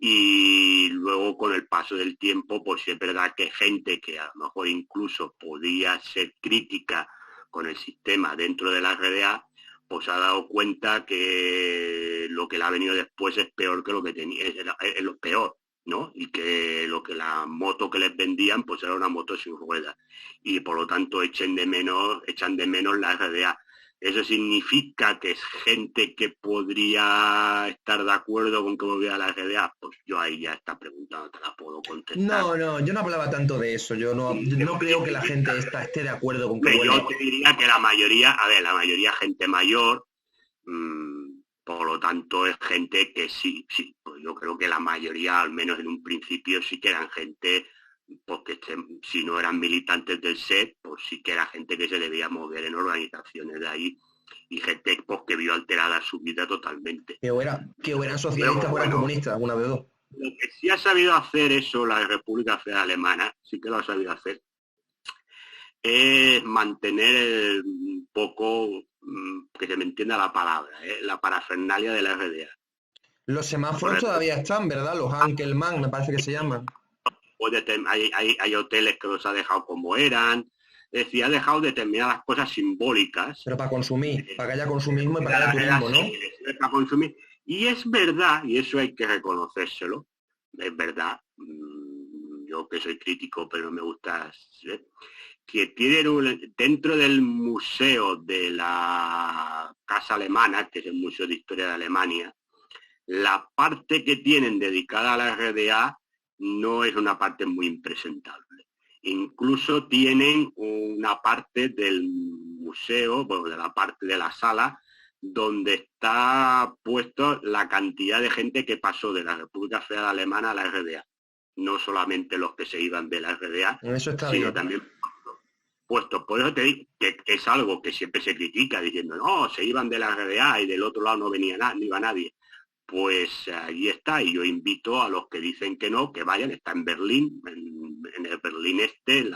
y luego con el paso del tiempo, pues sí es verdad que gente que a lo mejor incluso podía ser crítica con el sistema dentro de la RDA, pues ha dado cuenta que lo que le ha venido después es peor que lo que tenía, es lo peor, ¿no? Y que lo que la moto que les vendían, pues era una moto sin ruedas. Y por lo tanto echan de menos la RDA. Eso significa que es gente que podría estar de acuerdo con que volviera a la RDA. Pues yo ahí ya esta pregunta no te la puedo contestar. No, no, yo no hablaba tanto de eso. Yo no creo que la gente esté de acuerdo con que Yo vuelva. te diría que la mayoría, a ver, la mayoría gente mayor, por lo tanto es gente que sí, sí, pues yo creo que la mayoría, al menos en un principio, sí que eran gente, porque si no eran militantes del SET, pues sí que era gente que se debía mover en organizaciones de ahí y gente pues, que vio alterada su vida totalmente. Que o eran Pero socialistas o eran bueno, comunistas, una de dos. lo que sí ha sabido hacer eso la República Federal Alemana, sí que lo ha sabido hacer, es mantener un poco, que se me entienda la palabra, la parafernalia de la RDA. Los Por semáforos ejemplo, todavía están, ¿verdad? Los Ankelman, me parece que se llaman. hay hoteles que los ha dejado como eran, es decir, ha dejado determinadas cosas simbólicas Pero para consumir, para que haya consumismo y para que haya la turismo, RDA ¿no? para consumir. Y es verdad, y eso hay que reconocérselo, es verdad, yo que soy crítico, pero me gusta, ¿eh? Que tienen dentro del museo de la Casa Alemana, que es el Museo de Historia de Alemania, la parte que tienen dedicada a la RDA no es una parte muy impresentable. Incluso tienen una parte del museo, bueno, de la parte de la sala, donde está puesto la cantidad de gente que pasó de la República Federal Alemana a la RDA. No solamente los que se iban de la RDA, Eso está sino bien. también puestos. Por eso te digo que es algo que siempre se critica, diciendo, no, se iban de la RDA y del otro lado no venía no iba nadie. Pues ahí está, y yo invito a los que dicen que no, que vayan, está en Berlín, en el Berlín este,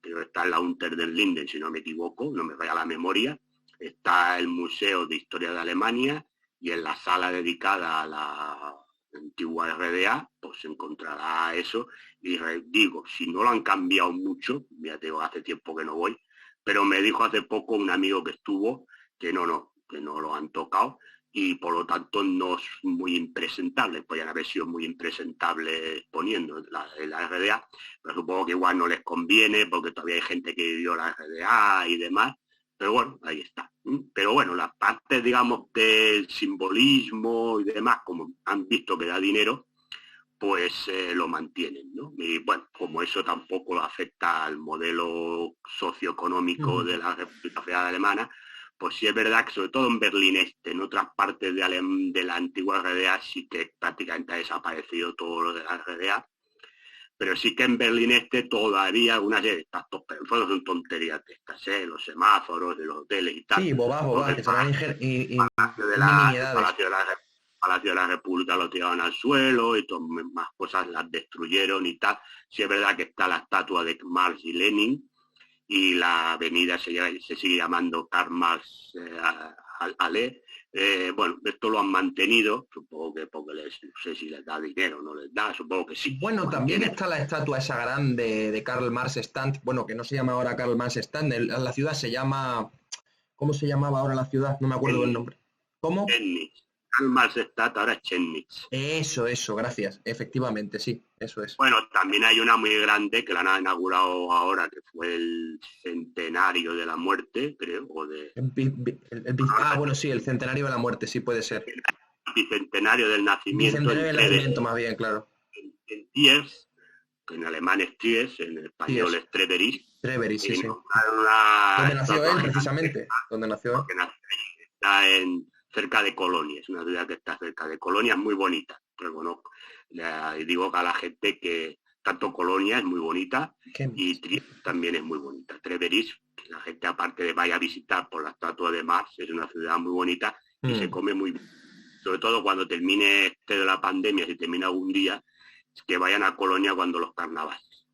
creo que está en la Unter den Linden, si no me equivoco, no me vaya la memoria, está el Museo de Historia de Alemania, y en la sala dedicada a la antigua RDA, pues se encontrará eso, y digo, si no lo han cambiado mucho, ya te digo, hace tiempo que no voy, pero me dijo hace poco un amigo que estuvo que no lo han tocado, y por lo tanto no es muy impresentable. Podrían haber sido muy impresentables poniendo la RDA, pero supongo que igual no les conviene porque todavía hay gente que vivió la RDA y demás. Pero bueno, ahí está. Pero bueno, las partes, digamos, del simbolismo y demás, como han visto que da dinero, pues lo mantienen, ¿no? Y bueno, como eso tampoco afecta al modelo socioeconómico de la República Federal Alemana, pues sí es verdad que sobre todo en Berlín Este, en otras partes de la antigua RDA sí que prácticamente ha desaparecido todo lo de la RDA, pero sí que en Berlín Este todavía algunas de estas pero son tonterías de estas, los semáforos, de los hoteles y tal, Sí, bobas, ¿no? bobas, que serán El nimiedades. Palacio de la República lo tiraron al suelo y todas más cosas las destruyeron y tal. Sí es verdad que está la estatua de Marx y Lenin y la avenida se sigue llamando Karl Marx Allee. Bueno, esto lo han mantenido, supongo que porque no sé si les da dinero o no les da, supongo que sí, lo Bueno, también mantienen. está la estatua esa grande de Karl Marx Stand, bueno, que no se llama ahora Karl Marx Stand, la ciudad se llama, ¿cómo se llamaba ahora la ciudad? No me acuerdo del Chemnitz, nombre. ¿Cómo? Chemnitz. Karl Marx está, ahora es Chemnitz. Eso, gracias. Efectivamente, sí. Eso es. Bueno, también hay una muy grande que la han inaugurado ahora, que fue el centenario de la muerte, creo, o de... Bueno, sí, el centenario de la muerte, sí puede ser. Bicentenario del nacimiento Bicentenario del nacimiento, más bien, claro. En Thiers, que en alemán es Thiers, en español es Treveris. Treveris, sí, sí. Donde nació él, precisamente. Donde nació él. Está cerca de Colonia, es una ciudad que está cerca de Colonia, es muy bonita. Pero bueno, digo a la gente que tanto Colonia es muy bonita y Trieste también es muy bonita. Treveris, la gente aparte de vaya a visitar por la estatua de Mars, es una ciudad muy bonita y se come muy bien. Sobre todo cuando termine este de la pandemia, si termina algún día, que vayan a Colonia cuando los carnavales.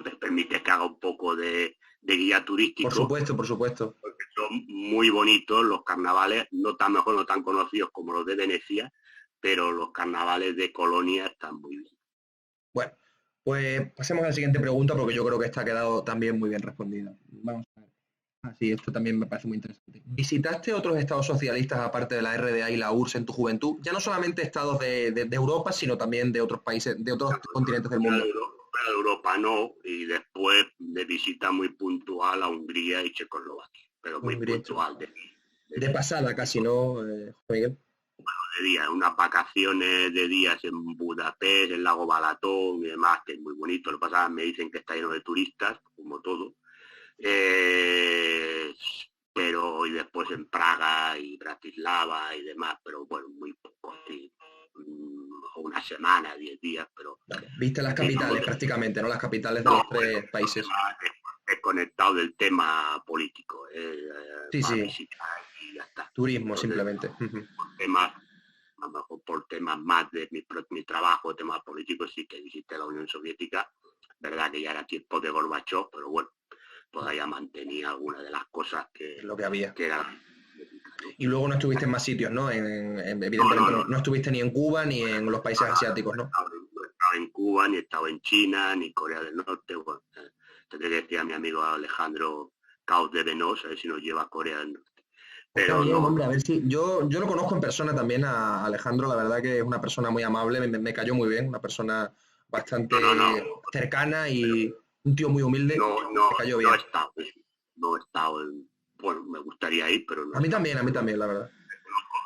Les permite que haga un poco de guía turístico. Por supuesto. Porque son muy bonitos los carnavales, no tan conocidos como los de Venecia, pero los carnavales de Colonia están muy bien. Bueno, pues pasemos a la siguiente pregunta porque yo creo que esta ha quedado también muy bien respondida. Vamos a ver. Sí, esto también me parece muy interesante. ¿Visitaste otros estados socialistas aparte de la RDA y la URSS en tu juventud? Ya no solamente estados de Europa, sino también de otros países, de otros continentes del mundo. De Europa no, y después de visita muy puntual a Hungría y Checoslovaquia, pero muy puntual. De pasada casi, ¿no, Miguel? Bueno, de días, unas vacaciones de días en Budapest, el lago Balatón y demás, que es muy bonito. Lo pasado me dicen que está lleno de turistas, como todo. Pero y después en Praga y Bratislava y demás, pero bueno, muy poco, así, una semana, 10 días, pero... Vale. Viste las capitales prácticamente, ¿no? Las capitales de los tres países. He conectado del tema político. Sí. Y ya está. Turismo, entonces, simplemente. Por temas, a lo mejor por temas más de mi trabajo, temas políticos, sí que visité la Unión Soviética, verdad que ya era tiempo de Gorbachov, pero bueno, todavía mantenía algunas de las cosas que... Lo que había. Que era, y luego no estuviste en más sitios, ¿no? Evidentemente no estuviste ni en Cuba ni en los países asiáticos, ¿no? No he estado en Cuba, ni he estado en China, ni Corea del Norte. Bueno, tendré que decir a mi amigo Alejandro Caos de Venos, a ver si nos lleva a Corea del Norte. Pero bien, hombre, a ver si... Yo lo conozco en persona también a Alejandro, la verdad que es una persona muy amable, me cayó muy bien, una persona bastante cercana y un tío muy humilde. Me cayó bien. No he estado en... Bueno, me gustaría ir, pero no. A mí también, la verdad.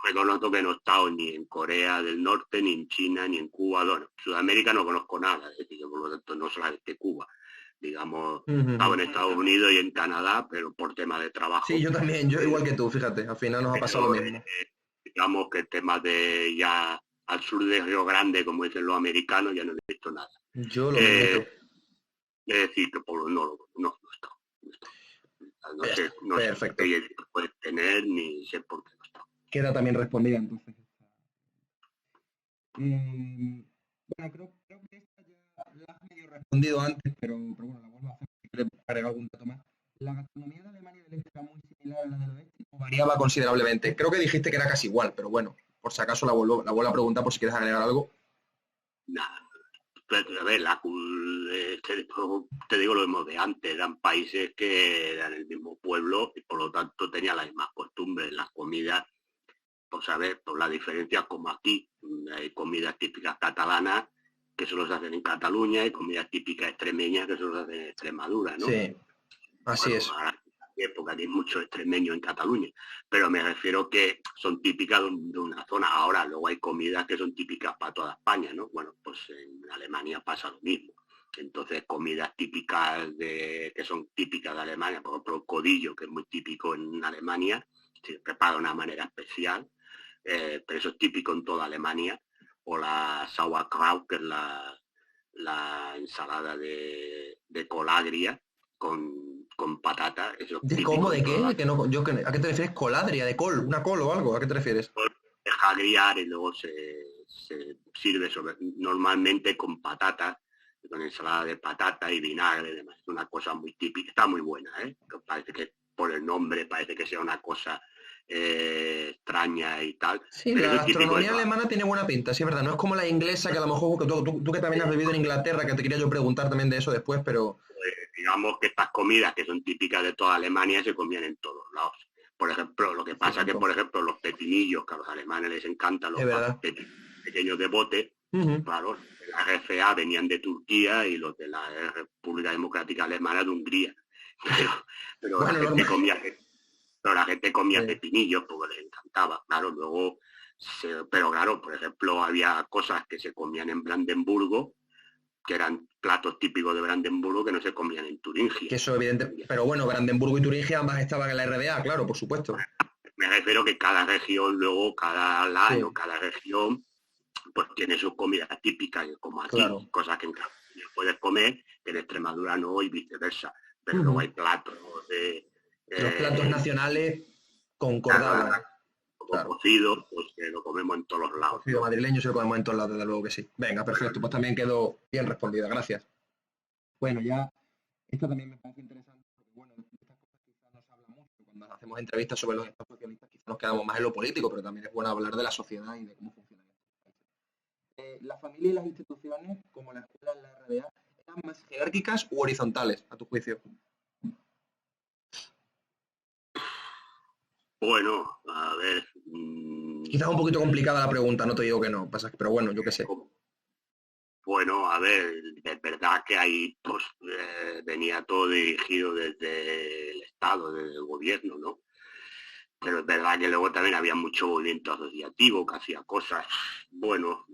Reconozco que no he estado ni en Corea del Norte, ni en China, ni en Cuba. Bueno, Sudamérica no conozco nada, es decir, por lo tanto no solamente Cuba. Digamos, he estado en Estados Unidos y en Canadá, pero por tema de trabajo. Sí, yo también, yo igual que tú, fíjate, al final nos ha pasado lo mismo. Digamos que temas de ya al sur de Río Grande, como dicen los americanos, ya no he visto nada. Yo lo mismo. Es decir, que por no he estado. No sé qué puede tener, ni sé por qué no está. Queda también respondida, entonces. Bueno, creo que esta ya la has medio respondido antes, pero bueno, la vuelvo a hacer si quieres agregar algún dato más. ¿La gastronomía de Alemania del Este era muy similar a la del Oeste o variaba considerablemente? Creo que dijiste que era casi igual, pero bueno, por si acaso la vuelvo a preguntar por si quieres agregar algo. Nada. A ver, te digo lo mismo de antes, eran países que eran el mismo pueblo y por lo tanto tenían las mismas costumbres, las comidas, pues a ver, por las diferencias como aquí, hay comidas típicas catalanas que solo se hacen en Cataluña y comidas típicas extremeñas que solo se hacen en Extremadura, ¿no? Sí, así es. Porque hay muchos extremeños en Cataluña, pero me refiero que son típicas de una zona. Ahora luego hay comidas que son típicas para toda España, ¿no? Bueno, pues en Alemania pasa lo mismo. Entonces comidas típicas que son típicas de Alemania, por ejemplo el codillo, que es muy típico en Alemania, se prepara de una manera especial, pero eso es típico en toda Alemania, o la Sauerkraut, que es la ensalada de colagria con patata. Eso ¿De cómo? ¿De qué? ¿A qué te refieres? ¿Coladria? ¿De col? ¿Una col o algo? ¿A qué te refieres? Deja agriar y luego se sirve normalmente con patata, con ensalada de patata y vinagre y demás. Es una cosa muy típica, está muy buena, ¿eh? Parece que por el nombre parece que sea una cosa extraña y tal. Sí, la gastronomía alemana tiene buena pinta, sí, es verdad. No es como la inglesa, que a lo mejor tú que también has vivido en Inglaterra, que te quería yo preguntar también de eso después, pero... digamos que estas comidas que son típicas de toda Alemania se comían en todos lados. Por ejemplo, lo que pasa es que, por ejemplo, los pepinillos, que a los alemanes les encantan, los pepinillos pequeños de bote, Ujú. Claro, la RFA venían de Turquía y los de la República Democrática Alemana de Hungría. Pero, pero la Bueno, gente normal. comía, pero la gente comía Sí, pepinillos porque les encantaba. Claro, luego, pero claro, por ejemplo, había cosas que se comían en Brandenburgo, que eran platos típicos de Brandenburgo que no se comían en que Turingia. eso evidente. Pero bueno, Brandenburgo y Turingia ambas estaban en la RDA, claro, por supuesto. Me refiero que cada región, luego, cada Sí, año, cada región, pues tiene sus comidas típicas, como aquí, claro. cosas que en Cataluña puedes comer, que en Extremadura no y viceversa. Pero luego hay Ujú. platos de, Los platos eh, nacionales claro, concordados, como claro. cocido, pues que lo comemos en todos los El lados, cocido ¿no? madrileño se lo comemos en todos lados, desde luego que sí. Venga, perfecto, pues también quedó bien respondida, gracias. Bueno, ya, esto también me parece interesante, porque bueno, de estas cosas quizás no se habla mucho. Cuando hacemos entrevistas sobre los estados socialistas, quizás nos quedamos más en lo político, pero también es bueno hablar de la sociedad y de cómo funciona estos países. ¿La familia y las instituciones, como la escuela y la RDA, eran más jerárquicas u horizontales, a tu juicio? Bueno, a ver, Quizás un poquito complicada la pregunta, no te digo que no, pasa, pero bueno, yo qué sé. bueno, a ver, es verdad que ahí pues venía todo dirigido desde el Estado, desde el gobierno, ¿no? Pero es verdad que luego también había mucho movimiento asociativo que hacía cosas. Bueno,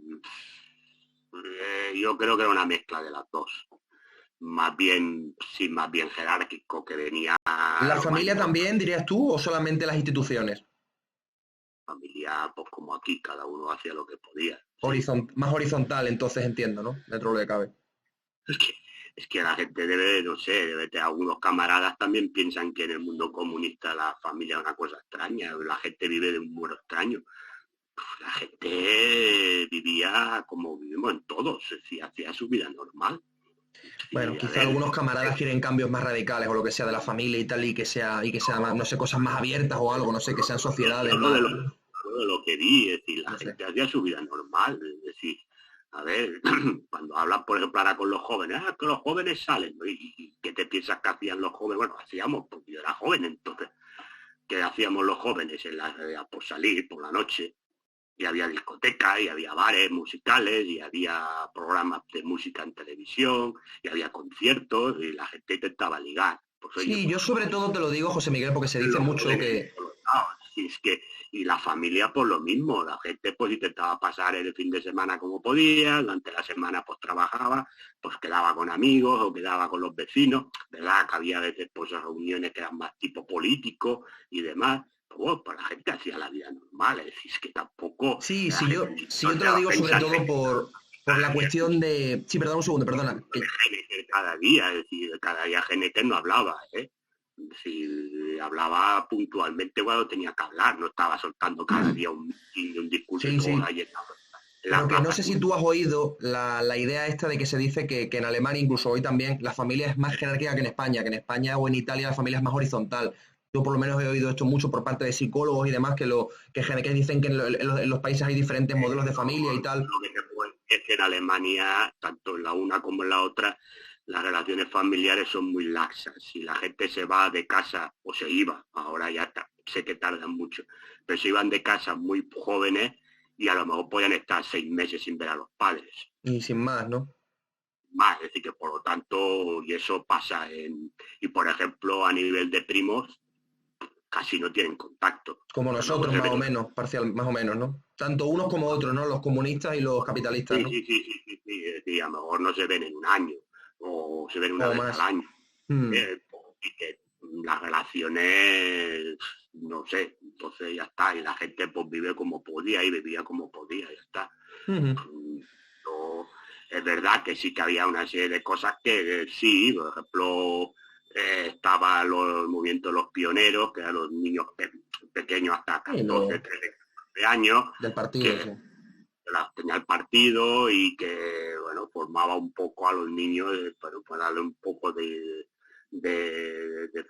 yo creo que era una mezcla de las dos. Más bien, sí, más bien jerárquico, que venía ¿La lo familia mayor, también, dirías tú, o solamente las instituciones? familia, pues como aquí, cada uno hacía lo que podía, sí. Más horizontal, entonces entiendo, ¿no? Dentro de lo que cabe. Es que, es que la gente debe, no sé, debe tener algunos camaradas también piensan que en el mundo comunista la familia es una cosa extraña, la gente vive de un modo extraño. La gente vivía como vivimos en todos, es decir, hacía su vida normal. Bueno, Sí, a quizá ver, algunos camaradas quieren cambios más radicales o lo que sea de la familia y tal, y que sea más, no sé, cosas más abiertas o algo, no sé, que sean y sociedades más, hablo de lo que vi, es decir, la no sé. gente hacía su vida normal, es decir, a ver, cuando hablas, por ejemplo, ahora con los jóvenes, que los jóvenes salen, ¿no? ¿Y qué te piensas que hacían los jóvenes? Bueno, hacíamos, porque yo era joven entonces, ¿qué hacíamos los jóvenes en por salir por la noche? Y había discotecas, y había bares musicales, y había programas de música en televisión, y había conciertos, y la gente intentaba ligar. Pues oye, Sí, pues yo sobre todo te lo digo, José Miguel, porque se dice los mucho jóvenes en que, todos lados. Si es que, y la familia por lo mismo, la gente pues intentaba pasar el fin de semana como podía, durante la semana pues trabajaba, pues quedaba con amigos o quedaba con los vecinos, ¿verdad? Que había a veces pues reuniones que eran más tipo político y demás. Pues, bueno, pues la gente hacía la vida normal, es decir, es que tampoco sí, la gente si no yo te se lo va a digo sobre pensar todo por la cuestión de... Sí, perdón un segundo, perdona. Heinecker cada día, es decir, cada día Heinecker no hablaba, ¿eh? Si hablaba puntualmente cuando tenía que hablar, no estaba soltando cada día un discurso y Sí, luego sí, la llenaba en la pero que no plaza. sé si tú has oído la idea esta de que se dice que en Alemania, incluso hoy también, la familia es más jerárquica que en España o en Italia la familia es más horizontal. Yo por lo menos he oído esto mucho por parte de psicólogos y demás, que dicen que en los países hay diferentes modelos de familia y tal. Lo que se puede es que en Alemania, tanto en la una como en la otra, las relaciones familiares son muy laxas. Si la gente se va de casa o se iba, ahora ya está, sé que tardan mucho, pero se iban de casa muy jóvenes y a lo mejor podían estar 6 meses sin ver a los padres. Y sin más, ¿no? Más, es decir, que por lo tanto, y eso pasa y por ejemplo, a nivel de primos, casi no tienen contacto. Como A lo mejor nosotros se más o ven. menos, parcial, más o menos, ¿no? Tanto unos como otros, ¿no? Los comunistas y los capitalistas, Sí, ¿no? sí, sí, sí, sí, sí, es decir, a lo mejor no se ven en un año, o se ven una O vez al más. año. Mm. Y que las relaciones, no sé, entonces ya está, y la gente pues vive como podía y vivía como podía, ya está. Ujú. No, es verdad que sí que había una serie de cosas que sí, por ejemplo, estaba el movimiento de los pioneros, que eran los niños pequeños hasta Y 14, 13, 14 años, del partido, que sí. las tenía el partido y que, bueno, formaba un poco a los niños para darle un poco de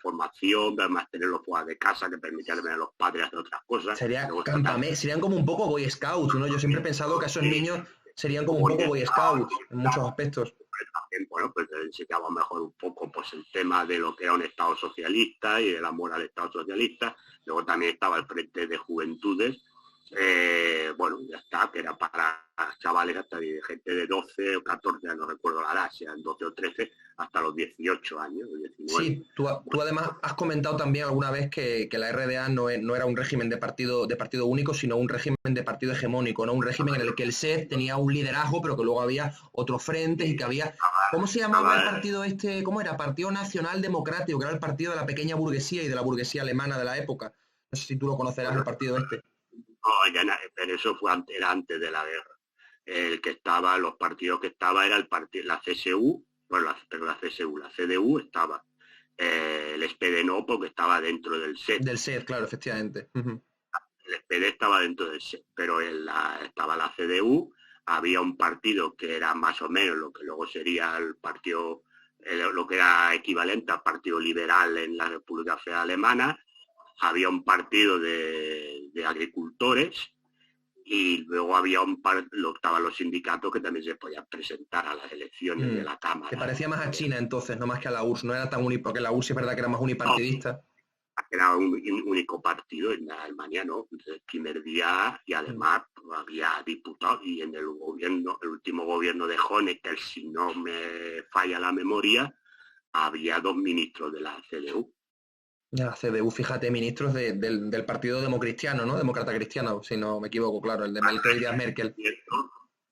formación, además tenerlos fuera de casa, que permitía ver a los padres hacer otras cosas. Luego está Serían como un poco Boy Scouts, ¿no? Yo siempre he pensado que a esos niños serían como un poco Boy Scouts en muchos aspectos. también, bueno, pues enseñaba mejor un poco pues el tema de lo que era un Estado socialista y el amor al Estado socialista. Luego también estaba el Frente de Juventudes, Bueno, ya está, que era para chavales hasta de gente de 12 o 14, no recuerdo la edad, sean 12 o 13, hasta los 18 años, 19. Sí, tú además has comentado también alguna vez que la RDA no era un régimen de partido único, sino un régimen de partido hegemónico, ¿no? Un régimen en el que el SED tenía un liderazgo, pero que luego había otros frentes y que había... ¿Cómo se llamaba el partido este? ¿Cómo era? Partido Nacional Democrático, que era el partido de la pequeña burguesía y de la burguesía alemana de la época. No sé si tú lo conocerás, el partido este. No, pero eso era antes de la guerra. El que estaba, los partidos que estaba era el partido, la CSU, bueno, la CSU, la CDU estaba. El SPD no, porque estaba dentro del SED. Del SED, claro, efectivamente. El SPD estaba dentro del SED, pero estaba la CDU, había un partido que era más o menos lo que luego sería el partido, lo que era equivalente al Partido Liberal en la República Federal Alemana, había un partido de agricultores, y luego había estaban los sindicatos que también se podían presentar a las elecciones de la Cámara. Que parecía más a China entonces, no más que a la URSS, no era tan porque la URSS es verdad que era más unipartidista. No, era un único partido, en Alemania no, el primer día, y además había diputados, y en el último gobierno de Honecker, si no me falla la memoria, había 2 ministros de la CDU. La CDU, fíjate, ministros del Partido Democristiano, ¿no? Demócrata cristiano, si no me equivoco, claro, el de Merkel.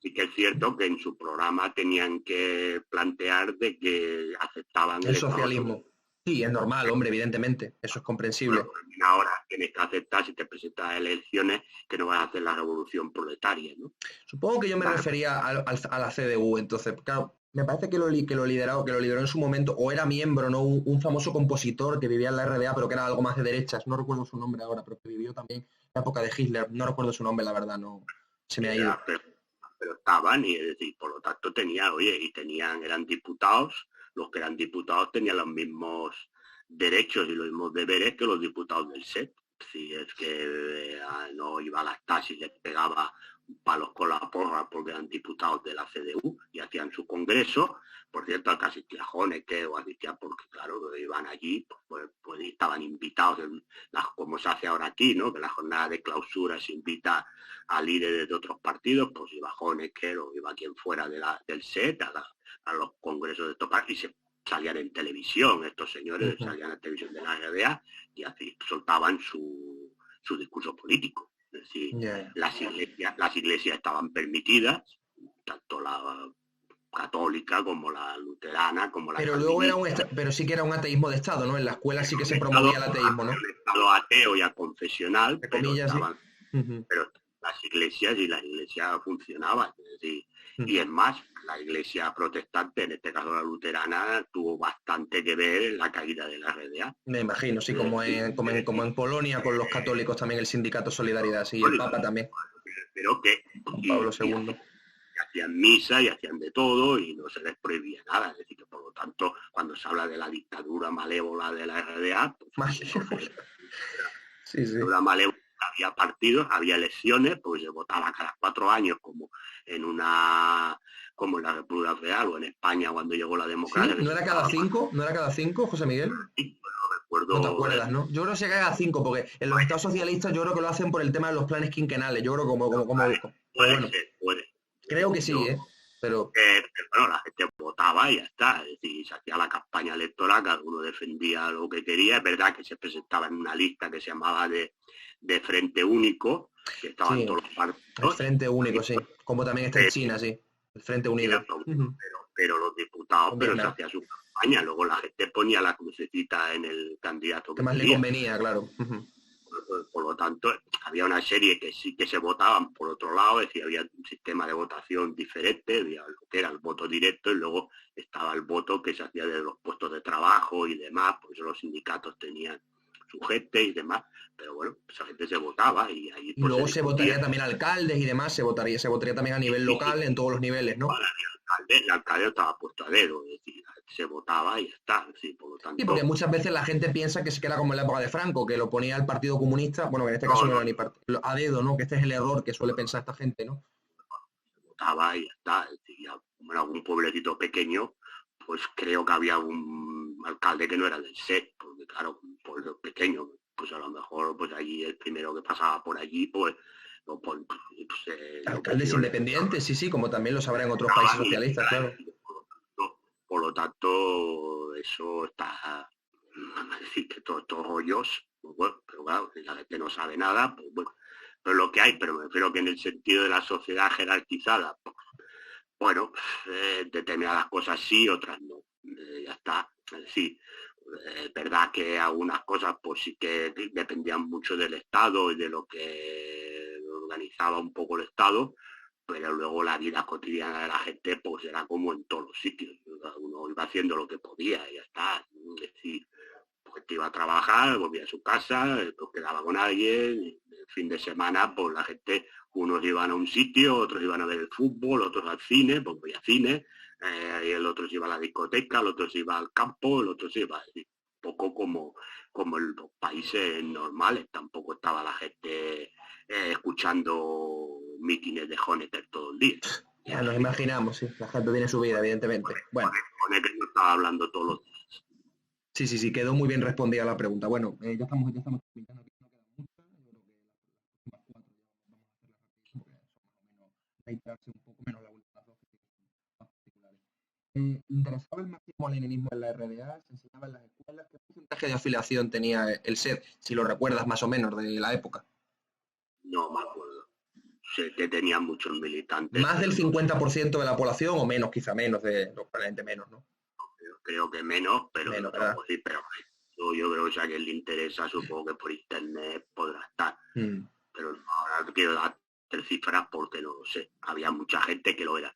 Sí que es cierto que en su programa tenían que plantear de que aceptaban el socialismo. Sí, es normal, hombre, evidentemente, eso es comprensible. Bueno, ahora tienes que aceptar, si te presentas a elecciones, que no vas a hacer la revolución proletaria, ¿no? Supongo que yo me refería a la CDU, entonces, claro, me parece que lo lideró en su momento, o era miembro, ¿no? Un famoso compositor que vivía en la RDA, pero que era algo más de derechas, no recuerdo su nombre ahora, pero que vivió también en la época de Hitler, no recuerdo su nombre, la verdad, no se me ha ido. Pero estaban, y es decir, por lo tanto eran diputados, los que eran diputados tenían los mismos derechos y los mismos deberes que los diputados del SED. Si es que no iba a las tasas y les pegaba palos con la porra porque eran diputados de la CDU y hacían su congreso. Por cierto, al que asistía Honecker o asistía porque, claro, iban allí, pues estaban invitados, como se hace ahora aquí, ¿no? Que la jornada de clausura se invita a líderes de otros partidos, pues iba Honecker o iba quien fuera del SED a los congresos de estos partidos, y se salían en televisión, estos señores salían en televisión de la RDA y así soltaban su discurso político. Es decir, las iglesias estaban permitidas, tanto la católica como la luterana, como la pero luego pero sí que era un ateísmo de Estado, ¿no? En la escuela sí que se promovía el ateísmo, ¿no? Un Estado ateo y aconfesional, pero las iglesias funcionaban, es decir, y es más, la iglesia protestante, en este caso la luterana, tuvo bastante que ver en la caída de la RDA. Me imagino, sí, como en Polonia con los católicos también, el sindicato Solidaridad, sí, y el Papa también. Pero que Pablo II. Hacían misa y hacían de todo y no se les prohibía nada. Es decir, que por lo tanto, cuando se habla de la dictadura malévola de la RDA, pues, dictadura malévola, había partidos, había elecciones, pues se votaba cada 4 años como en la República Federal o en España cuando llegó la democracia. ¿Sí? ¿No era cada 5? ¿No era cada 5, José Miguel? Sí, pues no recuerdo. No te acuerdas, ¿no? Yo creo que se cae cada 5, porque en los estados socialistas yo creo que lo hacen por el tema de los planes quinquenales. Yo creo puede ser. Creo que sí, pero bueno, la gente votaba y ya está. Es decir, se hacía la campaña electoral, cada uno defendía lo que quería. Es verdad que se presentaba en una lista que se llamaba de Frente Único, que estaban todos los partidos. El Frente Único, sí. Como también está en China, sí. El Frente Unido. Pero los diputados, se hacía su campaña. Luego la gente ponía la crucecita en el candidato que más le convenía, claro. Por lo tanto, había una serie que sí que se votaban por otro lado, es decir, había un sistema de votación diferente, había lo que era el voto directo y luego estaba el voto que se hacía de los puestos de trabajo y demás, por eso los sindicatos tenían su gente y demás, pero bueno, esa gente se votaba y ahí... Y luego se votaría también alcaldes y demás, se votaría también a nivel local, en todos los niveles, ¿no? El alcalde estaba puesto a dedo, es decir, se votaba y ya está, sí, por lo tanto... Sí, porque muchas veces la gente piensa que era como en la época de Franco, que lo ponía el Partido Comunista, bueno, que en este caso no era ni partido, a dedo, ¿no? Que este es el error que suele pensar esta gente, ¿no? Se votaba y ya está, es decir, en algún pueblecito pequeño, pues creo que había un alcalde que no era del SED, porque claro, un pueblo pequeño, pues a lo mejor pues allí el primero que pasaba por allí, pues Alcaldes independientes, sí, como también lo sabrá en otros países socialistas, claro. Por lo tanto, eso está, decir que todos estos rollos, pues bueno, pero claro, si la gente no sabe nada, pues bueno, pero lo que hay, pero me refiero que en el sentido de la sociedad jerarquizada, pues, bueno, determinadas cosas sí, otras no, ya está, es decir, es verdad que algunas cosas pues sí que dependían mucho del Estado y de lo que organizaba un poco el Estado, pero luego la vida cotidiana de la gente pues era como en todos los sitios, uno iba haciendo lo que podía y ya está, es decir, pues te iba a trabajar, volvía a su casa, pues quedaba con alguien, el fin de semana pues la gente, unos iban a un sitio, otros iban a ver el fútbol, otros al cine, pues voy a cine, y el otro se iba a la discoteca, el otro se iba al campo, el otro se iba, un poco como en los países normales, tampoco estaba la gente escuchando mítines de Honecker todo el día. Ya nos imaginamos, sí, la gente tiene su vida, evidentemente. Bueno. Honecker no estaba hablando todos los días. Sí, quedó muy bien respondida la pregunta. Bueno, ya estamos terminando aquí, no queda mucho. Yo creo que las próximas 4 ya vamos a hacerlas rapidísimo, porque son más o menos reiterarse un poco menos las últimas dos que son más particulares. ¿Interesaba el marxismo-leninismo en la RDA? ¿Se enseñaba en las escuelas? ¿Qué porcentaje de afiliación tenía el SED? Si lo recuerdas más o menos de la época. No me acuerdo. Sé que tenía muchos militantes. ¿Más del 50% de la población o menos, quizá menos, probablemente menos, ¿no? Creo que menos, pero menos, no, sí, pero yo creo que si a quien le interesa, supongo que por internet podrá estar. Pero ahora quiero dar 3 cifras porque no lo sé. Había mucha gente que lo era.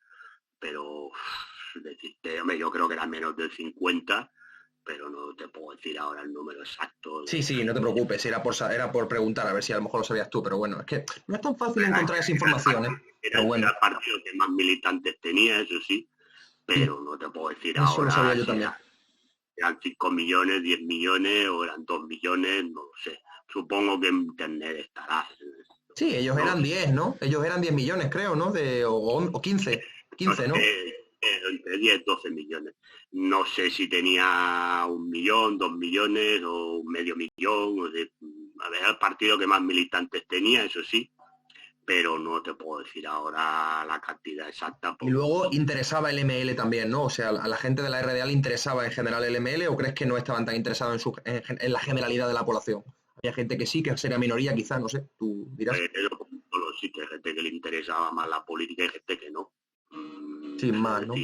Pero decirte, hombre, yo creo que era menos del 50, pero no te puedo decir ahora el número exacto. Sí, no te preocupes, era por preguntar, a ver si a lo mejor lo sabías tú, pero bueno, es que no es tan fácil encontrar esa información, ¿eh? Era el partido que más militantes tenía, eso sí, pero no te puedo decir eso ahora. Eso lo sabía yo también. Eran 5 millones, 10 millones o eran 2 millones, no lo sé. Supongo que en internet estará. Sí, ellos eran 10, ¿no? Ellos eran 10 millones, creo, ¿no? O 15, ¿no? Entre 10 12 millones. No sé si tenía 1 millón, 2 millones o medio millón. A ver, el partido que más militantes tenía, eso sí, pero no te puedo decir ahora la cantidad exacta. Y luego interesaba el ML también, ¿no? O sea, ¿a la gente de la RDA le interesaba en general el ML o crees que no estaban tan interesados en la generalidad de la población? Había gente que sí, que sería minoría quizá, no sé, tú dirás. Solo sí que hay gente que le interesaba más la política y gente que no. Sin más, ¿no?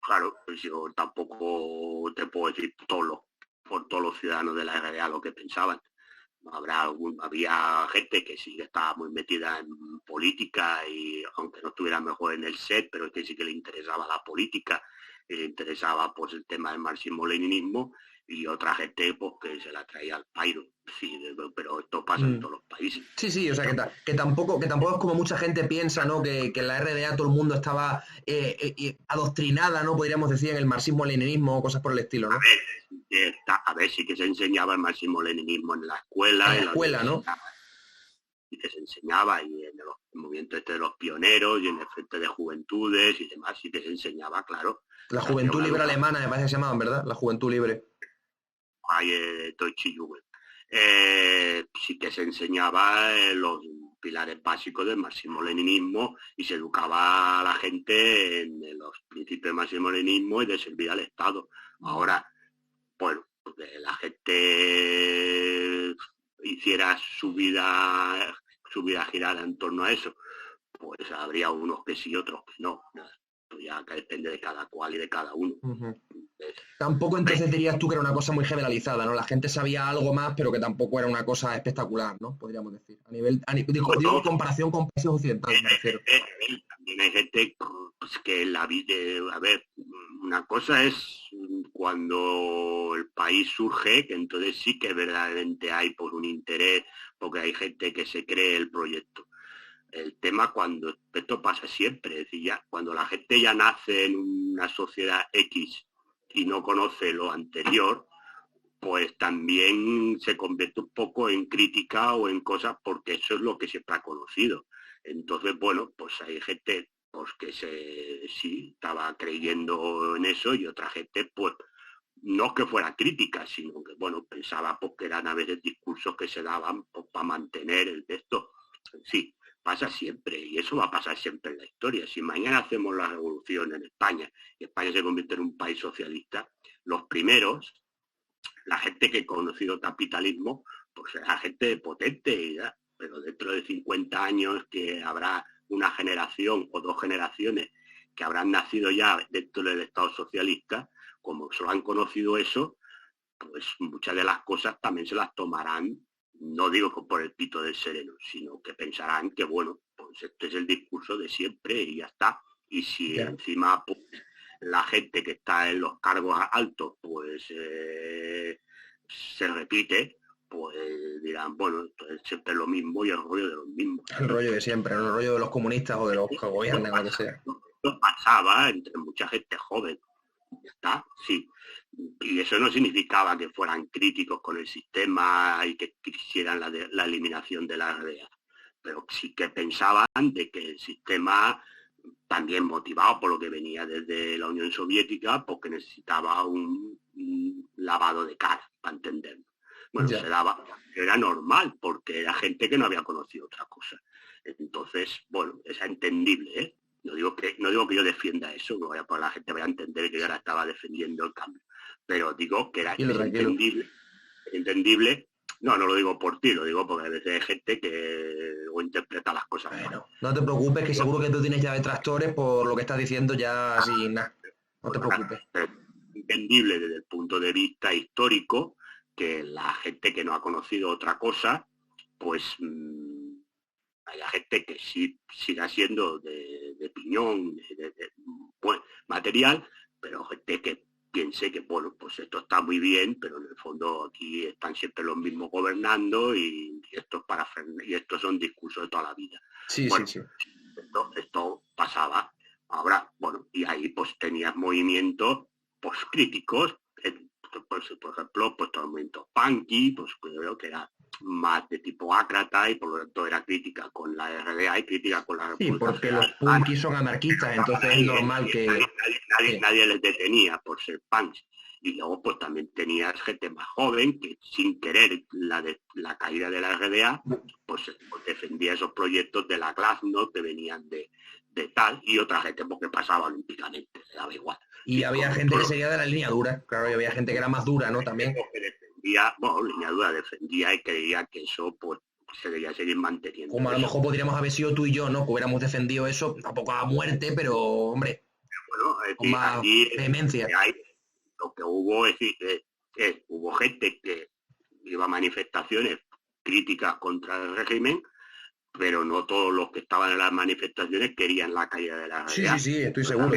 Claro, pues yo tampoco te puedo decir por todos los ciudadanos de la RDA lo que pensaban. Había gente que sí que estaba muy metida en política y aunque no estuviera mejor en el set, pero que sí que le interesaba la política, y le interesaba pues el tema del marxismo-leninismo y otra gente pues que se la traía al pairo. Sí, pero esto pasa en todos los países. Sí, o sea que tampoco es como mucha gente piensa, ¿no? Que en la RDA todo el mundo estaba adoctrinada, ¿no? Podríamos decir, en el marxismo-leninismo o cosas por el estilo, ¿no? A ver, sí que se enseñaba el marxismo-leninismo en la escuela. En la escuela, ¿no? Y que se enseñaba, y en el movimiento de los pioneros, y en el Frente de Juventudes y demás, sí que se enseñaba, claro. La Juventud Libre Alemana, me parece que se llamaban, ¿verdad? La Juventud Libre. Deutsche Jugend. Sí que se enseñaba los pilares básicos del marxismo-leninismo y se educaba a la gente en los principios del marxismo-leninismo y de servir al Estado. Ahora, bueno, que la gente hiciera su vida girada en torno a eso, pues habría unos que sí, otros que no. Pues ya que depende de cada cual y de cada uno. Tampoco entonces dirías tú que era una cosa muy generalizada, ¿no? La gente sabía algo más, pero que tampoco era una cosa espectacular, ¿no? Podríamos decir. Digo, en comparación con países occidentales, me refiero. También hay gente pues, que la vida, a ver, una cosa es cuando el país surge, que entonces sí que verdaderamente hay por un interés, porque hay gente que se cree el proyecto. El tema cuando esto pasa siempre, es decir, ya, cuando la gente ya nace en una sociedad X y no conoce lo anterior, pues también se convierte un poco en crítica o en cosas porque eso es lo que siempre ha conocido. Entonces, bueno, pues hay gente pues que sí estaba creyendo en eso y otra gente pues no que fuera crítica, sino que bueno, pensaba pues que eran a veces discursos que se daban pues, para mantener el texto. Sí, pasa siempre y eso va a pasar siempre en la historia. Si mañana hacemos la revolución en España y España se convierte en un país socialista, los primeros, la gente que ha conocido capitalismo, pues será gente potente, ¿ya? Pero dentro de 50 años que habrá una generación o dos generaciones que habrán nacido ya dentro del Estado socialista, como solo han conocido eso, pues muchas de las cosas también se las tomarán, no digo por el pito del sereno, sino que pensarán que, bueno, pues este es el discurso de siempre y ya está. Y si encima pues, la gente que está en los cargos altos, pues se repite, pues dirán, bueno, esto es siempre lo mismo y el rollo de los mismos. El rollo de siempre, ¿no? El rollo de los comunistas o de los que gobiernan o lo que sea. Esto pasaba entre mucha gente joven, ya está, sí. Y eso no significaba que fueran críticos con el sistema y que quisieran la eliminación de la RDA, pero sí que pensaban de que el sistema, también motivado por lo que venía desde la Unión Soviética, porque necesitaba un lavado de cara, para entenderlo. Bueno, era normal, porque era gente que no había conocido otra cosa. Entonces, bueno, es entendible, ¿eh? No digo que yo defienda eso, no para la gente vaya a entender que yo ahora estaba defendiendo el cambio, pero digo que era entendible. No lo digo por ti, lo digo porque a veces hay gente que o interpreta las cosas. Bueno, no te preocupes, que seguro que tú tienes ya detractores por lo que estás diciendo ya sin nada. No te preocupes. Entendible desde el punto de vista histórico que la gente que no ha conocido otra cosa, pues haya gente que sí siga siendo de piñón, pues, material, pero gente que piense que, bueno, pues esto está muy bien, pero en el fondo aquí están siempre los mismos gobernando y estos son discursos de toda la vida. Sí, bueno, sí. Esto pasaba. Ahora, bueno, y ahí pues tenías movimientos pues críticos, pues, por ejemplo, pues todo el movimiento punky, pues creo que era más de tipo ácrata y por lo tanto era crítica con la RDA y crítica con la República. Sí, porque los punkis son anarquistas, entonces es normal que... Nadie les detenía por ser punks. Y luego pues también tenías gente más joven que sin querer la caída de la RDA, pues defendía esos proyectos de la Glasnost que venían de tal, y otra gente porque pasaba olímpicamente, le daba igual. Y había gente que seguía de la línea dura, claro, y había gente que era más dura, ¿no? También. Que defendía, línea dura defendía y creía que eso pues se debía seguir manteniendo. Como a lo mejor podríamos haber sido tú y yo, ¿no? Que hubiéramos defendido eso, tampoco a muerte, pero, hombre, con más vehemencia. Lo que hubo es decir, que hubo gente que iba a manifestaciones críticas contra el régimen, pero no todos los que estaban en las manifestaciones querían la caída de la RDA. Sí, estoy seguro.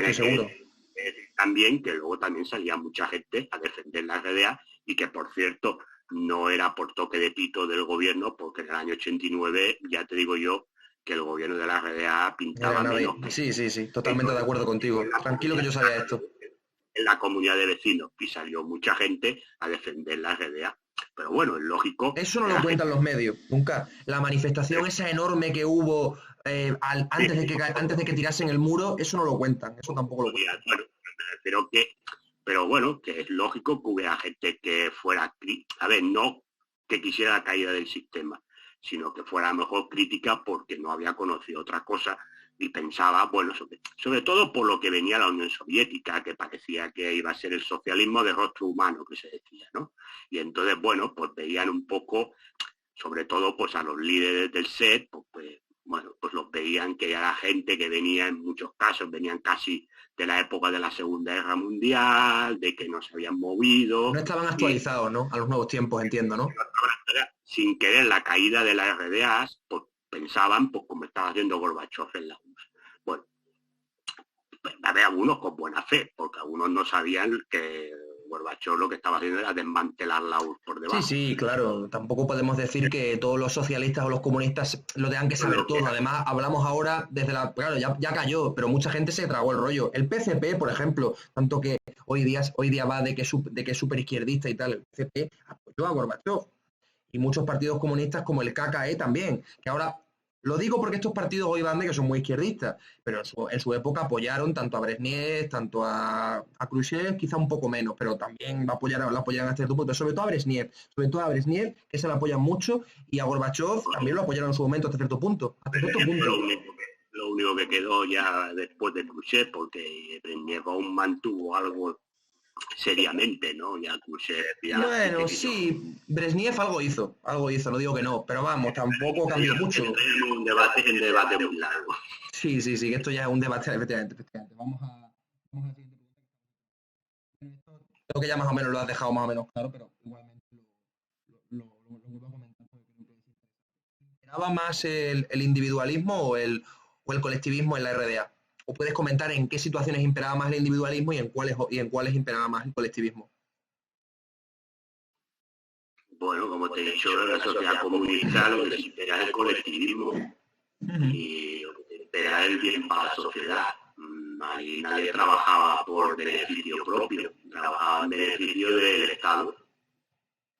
También que luego también salía mucha gente a defender la RDA y que, por cierto, no era por toque de pito del gobierno, porque en el año 89, ya te digo yo, que el gobierno de la RDA pintaba menos. Sí, totalmente de acuerdo contigo. Tranquilo que yo sabía esto. En la comunidad de vecinos, y salió mucha gente a defender la RDA. Pero bueno, es lógico. Eso no lo cuentan los medios, nunca. La manifestación esa enorme que hubo antes de que tirasen el muro, eso no lo cuentan, eso tampoco lo cuentan. Bueno, pero bueno, que es lógico que hubiera gente que fuera, a ver, no que quisiera la caída del sistema, sino que fuera mejor crítica porque no había conocido otra cosa y pensaba, bueno, sobre todo por lo que venía la Unión Soviética, que parecía que iba a ser el socialismo de rostro humano, que se decía, ¿no? Y entonces, bueno, pues veían un poco, sobre todo pues a los líderes del SED, pues los veían que era gente que venía, en muchos casos, venían casi de la época de la Segunda Guerra Mundial, de que no se habían movido. No estaban actualizados, ¿no? A los nuevos tiempos, entiendo, ¿no? Sin querer la caída de las RDA, pues pensaban, pues como estaba haciendo Gorbachev en la URSS. Bueno, pues, había algunos con buena fe, porque algunos no sabían que Gorbachev lo que estaba haciendo era desmantelar la URSS por debajo. Sí, claro. Tampoco podemos decir que todos los socialistas o los comunistas lo tengan que saber todo. Además, hablamos ahora desde la... Claro, ya cayó, pero mucha gente se tragó el rollo. El PCP, por ejemplo, tanto que hoy día va de que es súper izquierdista y tal, el PCP apoyó a Gorbachev. Y muchos partidos comunistas como el KKE también, que ahora Lo digo porque estos partidos hoy van de que son muy izquierdistas, pero en su época apoyaron tanto a Brezhnev, tanto a Khrushchev, quizá un poco menos, pero también lo apoyaron hasta cierto punto, sobre todo a Brezhnev, que se lo apoyan mucho, y a Gorbachev también lo apoyaron en su momento hasta cierto punto. Lo único que quedó ya después de Khrushchev, porque Brezhnev aún mantuvo algo seriamente, ¿no? Ya Khrushchev ya... Bueno, sí, Brezhnev algo hizo, no digo que no, pero vamos, tampoco cambió mucho. Un debate muy largo. Sí, que esto ya es un debate, efectivamente. Vamos a la siguiente pregunta. Creo que ya más o menos lo has dejado más o menos claro, pero igualmente lo vuelvo a comentar porque creo que es interesante. ¿Imperaba más el individualismo o el colectivismo en la RDA? ¿O puedes comentar en qué situaciones imperaba más el individualismo y en cuáles imperaba más el colectivismo? Bueno, como te he dicho, en la sociedad comunista lo que se impera es el colectivismo y lo que se impera es el bien para la sociedad. Ahí nadie trabajaba por beneficio propio, trabajaba en beneficio del Estado.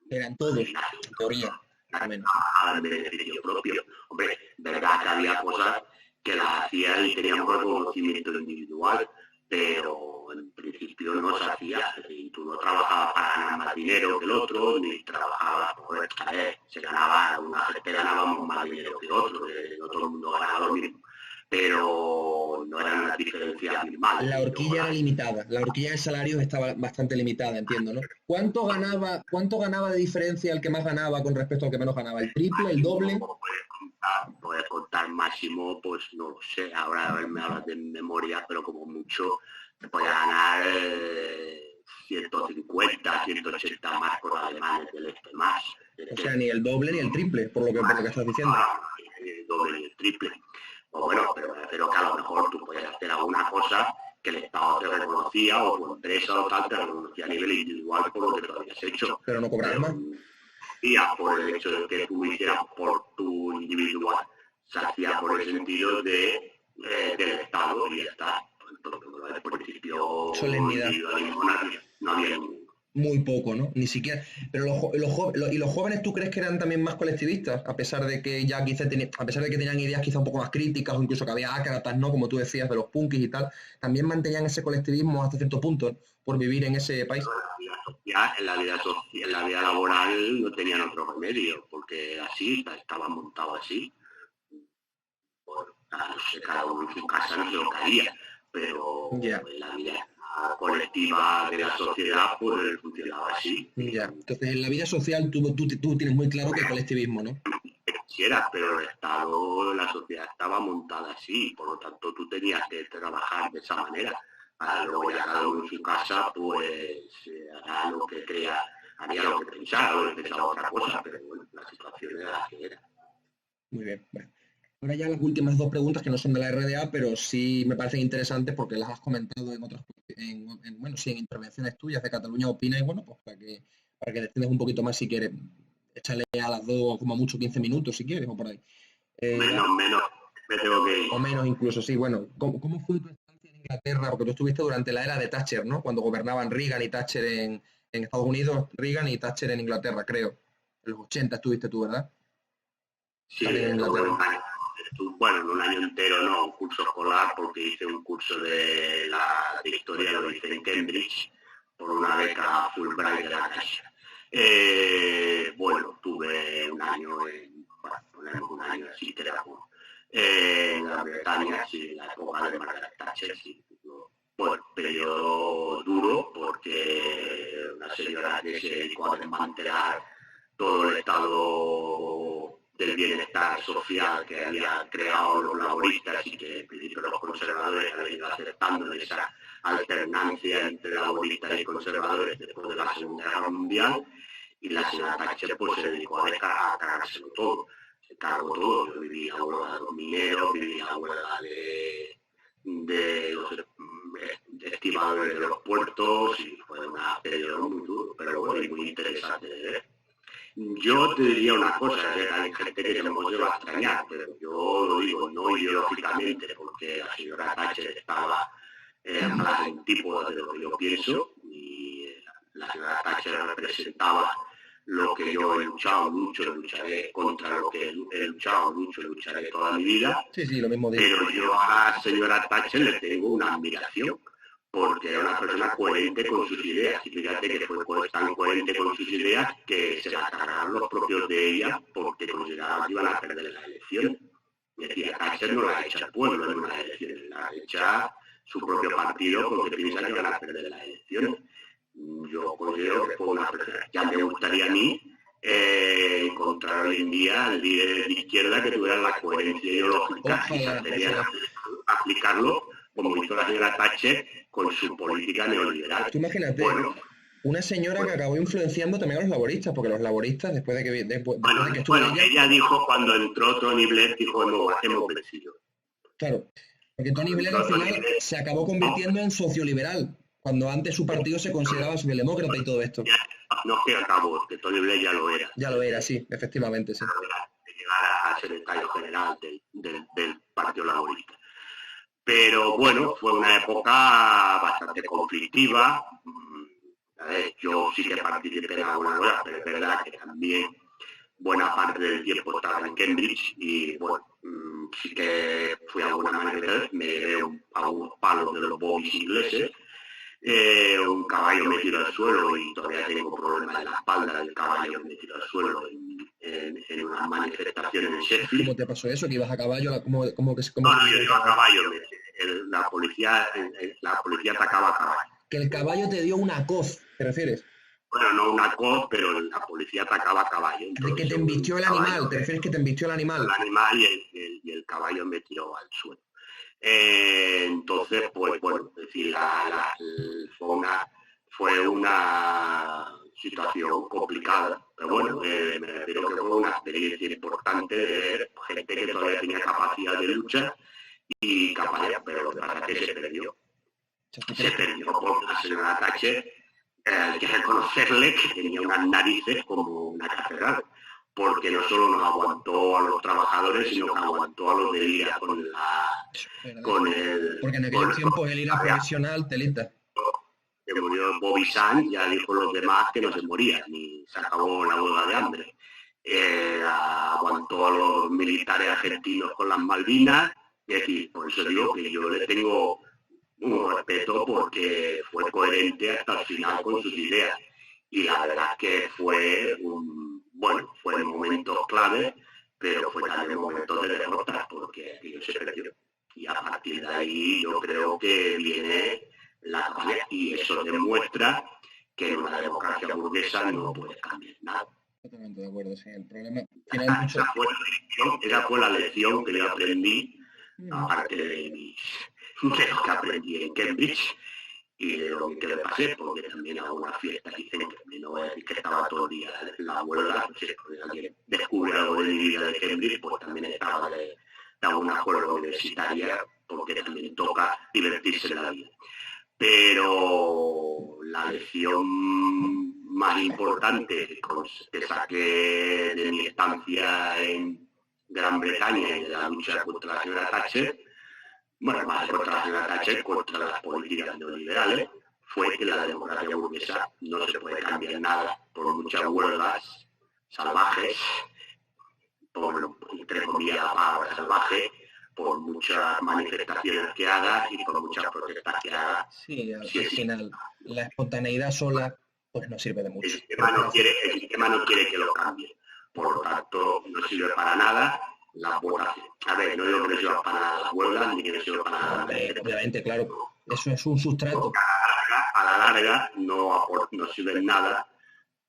Eran todos, en teoría. Trabajaba en beneficio propio. Hombre, verdad que había cosas que las hacían y teníamos reconocimiento individual, pero en principio no se hacía. Y tú no trabajabas para ganar más dinero que el otro, ni trabajabas por se ganaba, una gente ganábamos más dinero que otro, no todo el mundo ganaba lo mismo, pero no eran unas diferencias minimales. La horquilla era limitada, la horquilla de salarios estaba bastante limitada, entiendo, ¿no? ¿Cuánto ganaba de diferencia el que más ganaba con respecto al que menos ganaba? ¿El triple, el doble? Puedes contar máximo, pues no lo sé, ahora me hablas de memoria, pero como mucho te puede ganar 150, 180 más por alemanes del este más. O sea, ni el doble ni el triple, por lo que estás diciendo. Ni el doble ni el triple. O bueno, pero que a lo mejor tú puedes hacer alguna cosa que el Estado te reconocía o tu empresa o tal te reconocía a nivel individual por lo que tú habías hecho. Pero no cobrar más. Y por el hecho de que tú hicieras por tu individual, se hacía por el sentido del Estado y ya está. Entonces, por principio, solemnidad. No había ningún. Muy poco, ¿no? Ni siquiera. Pero los jóvenes, ¿tú crees que eran también más colectivistas? A pesar de que ya a pesar de que tenían ideas quizá un poco más críticas, o incluso que había ácratas, ¿no? Como tú decías, de los punkis y tal, también mantenían ese colectivismo hasta cierto punto, ¿no? Por vivir en ese país. En la vida laboral no tenían otro remedio, porque así estaba montado así. Bueno, no sé, cada uno en su casa no se lo caía, pero en la vida colectiva de la sociedad pues funcionaba así. Entonces en la vida social tú tienes muy claro que el colectivismo, ¿no? Quisiera, pero el Estado, la sociedad estaba montada así, por lo tanto tú tenías que trabajar de esa manera. Luego ya cada uno en su casa pues hará lo que crea, haría lo que pensara, o pensaba otra cosa, pero bueno, la situación era la que era. Muy bien, bueno. Ahora ya las últimas dos preguntas que no son de la RDA, pero sí me parecen interesantes porque las has comentado en otras, en intervenciones tuyas de Cataluña Opina, y bueno, pues para que te extiendas un poquito más si quieres. Échale a las dos como mucho 15 minutos si quieres o por ahí. Menos, me tengo que ir. O menos incluso, sí, bueno. ¿Cómo fue tu estancia en Inglaterra? Porque tú estuviste durante la era de Thatcher, ¿no? Cuando gobernaban Reagan y Thatcher en Estados Unidos, Reagan y Thatcher en Inglaterra, creo. En los 80 estuviste tú, ¿verdad? Sí, en Inglaterra. Bueno, en un año entero no, un curso escolar, porque hice un curso de historia, lo hice en Cambridge, por una beca Fulbright de la Caixa. Bueno, tuve un año así, en Gran Bretaña, sí, en la época de Margaret Thatcher, sí. Bueno, periodo duro, porque una señora que se dedicó a desmantelar todo el estado del bienestar social que habían creado los laboristas y que en principio los conservadores habían ido aceptando esa alternancia entre laboristas y conservadores después de la Segunda Guerra Mundial, y la señora Thatcher pues se dedicó a cargárselo todo. Se cargó todo. Yo vivía huelga de los mineros, vivía huelga de los estibadores de los puertos, y fue una periodo muy duro, pero bueno, y muy interesante de ver. Yo te diría una cosa, hay gente que se me va a extrañar, pero yo lo digo no ideológicamente, porque la señora Thatcher estaba a las antípodas de lo que yo pienso, y la señora Thatcher representaba lo que yo he luchado mucho, lucharé contra lo que he luchado mucho, lucharé toda mi vida. Sí, lo mismo digo. Pero yo a la señora Thatcher le tengo una admiración, porque era una persona coherente con sus ideas. Y fíjate que fue tan coherente con sus ideas que se la cargaron los propios de ella porque consideraban que iban a perder las elecciones. Decía, Thatcher no la ha hecho el pueblo en unas elecciones, la ha hecho su propio partido porque piensa que van a perder las elecciones. Yo considero que fue una persona. Ya me gustaría a mí encontrar hoy en día el líder de izquierda que tuviera la coherencia ideológica y sabría aplicarlo como hizo la señora Thatcher con su política neoliberal. Tú imagínate, una señora que acabó influenciando también a los laboristas, porque los laboristas, después de que estuvo ella dijo cuando entró Tony Blair, dijo, no, hemos vencido. Claro, porque Tony Blair al final se acabó convirtiendo en socioliberal, cuando antes su partido se consideraba socialdemócrata y todo esto. No es que acabó, que Tony Blair ya lo era. Ya lo era, sí, efectivamente, sí. Llegar a secretario general del Partido Laborista. Pero bueno, fue una época bastante conflictiva. Yo sí que participé en algunas horas, pero es verdad que también buena parte del tiempo estaba en Cambridge y bueno, sí que fui a alguna manera, me llevé a unos palos de los bobbies ingleses, un caballo metido al suelo y todavía tengo problemas en la espalda del caballo metido al suelo en unas manifestaciones en Sheffield. ¿Cómo te pasó eso? ¿Que ibas a caballo? ¿Cómo No, yo iba a caballo. La policía atacaba a caballo. Que el caballo te dio una coz, ¿te refieres? Bueno, no una coz, pero la policía atacaba a caballo. De que te embistió el animal, ¿te refieres que te embistió el animal? El animal y el caballo me tiró al suelo. Entonces, pues bueno, es decir, fue una situación complicada, pero bueno, me refiero que fue una experiencia importante de ver gente que todavía tenía capacidad de lucha y capacidad, pero lo que pasa es que se perdió. Se perdió por la señora Thatcher, hay que reconocerle que tenía unas narices como una catedral, porque no solo nos aguantó a los trabajadores, sino que aguantó a los del IRA porque en aquel tiempo el IRA profesional, telita. Que murió Bobby Sands, ya dijo los demás que no se morían, ni se acabó la huelga de hambre. Aguantó a los militares argentinos con las Malvinas, es decir, por eso digo que yo le tengo un respeto porque fue coherente hasta el final con sus ideas. Y la verdad es que fue un momento clave, pero fue también un momento de derrota porque aquello se perdió. Y a partir de ahí yo creo que viene la campaña y eso demuestra que en una democracia burguesa no puede cambiar nada. Totalmente de acuerdo, sí. El problema esa fue la lección que yo aprendí, aparte de lo que aprendí en Cambridge y de lo que le pasé, porque también a una fiesta dicen que no voy a decir que estaba todo el día en la huelga, no sé, porque alguien descubre algo de mi vida de Cambridge, pues también estaba de una escuela universitaria, porque también toca divertirse en la vida. Pero la lección más importante que saqué de mi estancia en Gran Bretaña y de la lucha contra la señora Thatcher, bueno, más contra la señora Thatcher, contra las políticas neoliberales, fue que la democracia burguesa no se puede cambiar nada por muchas huelgas salvajes, por, entre comillas, la palabra salvaje, por muchas manifestaciones que haga y por muchas protestas que haga. Sí, al final, la espontaneidad sola pues no sirve de mucho. El sistema no quiere que lo cambie. Por lo tanto, no sirve para nada la votación. A ver, no digo que no sirva para nada la huelga, ni que no sirva para nada. Obviamente, claro, eso es un sustrato. A la larga no sirve nada,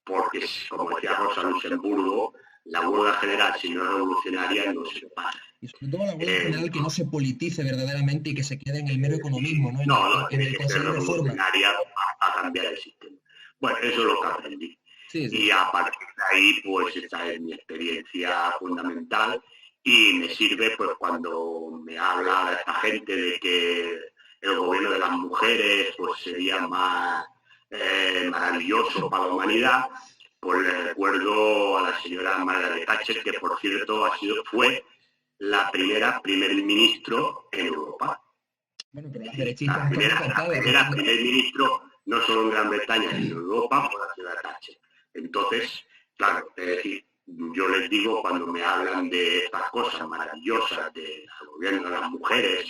porque, como decía Rosa Luxemburgo, la huelga general, si no es revolucionaria, no se para. Y sobre todo la huelga general que no se politice verdaderamente y que se quede en el mero economismo, ¿no? En el consejo de reforma. A cambiar el sistema. Bueno, eso es lo que aprendí. Sí. Y a partir de ahí, pues esta es mi experiencia fundamental y me sirve pues cuando me habla esta gente de que el gobierno de las mujeres pues sería más maravilloso para la humanidad. Pues le recuerdo a la señora Margaret Thatcher, que por cierto fue la primer ministro en Europa. Bueno, pero las derechistas primer ministro, no solo en Gran Bretaña, sino en Europa, por la señora Thatcher. Entonces, claro, es decir, yo les digo cuando me hablan de estas cosas maravillosas del gobierno de las mujeres,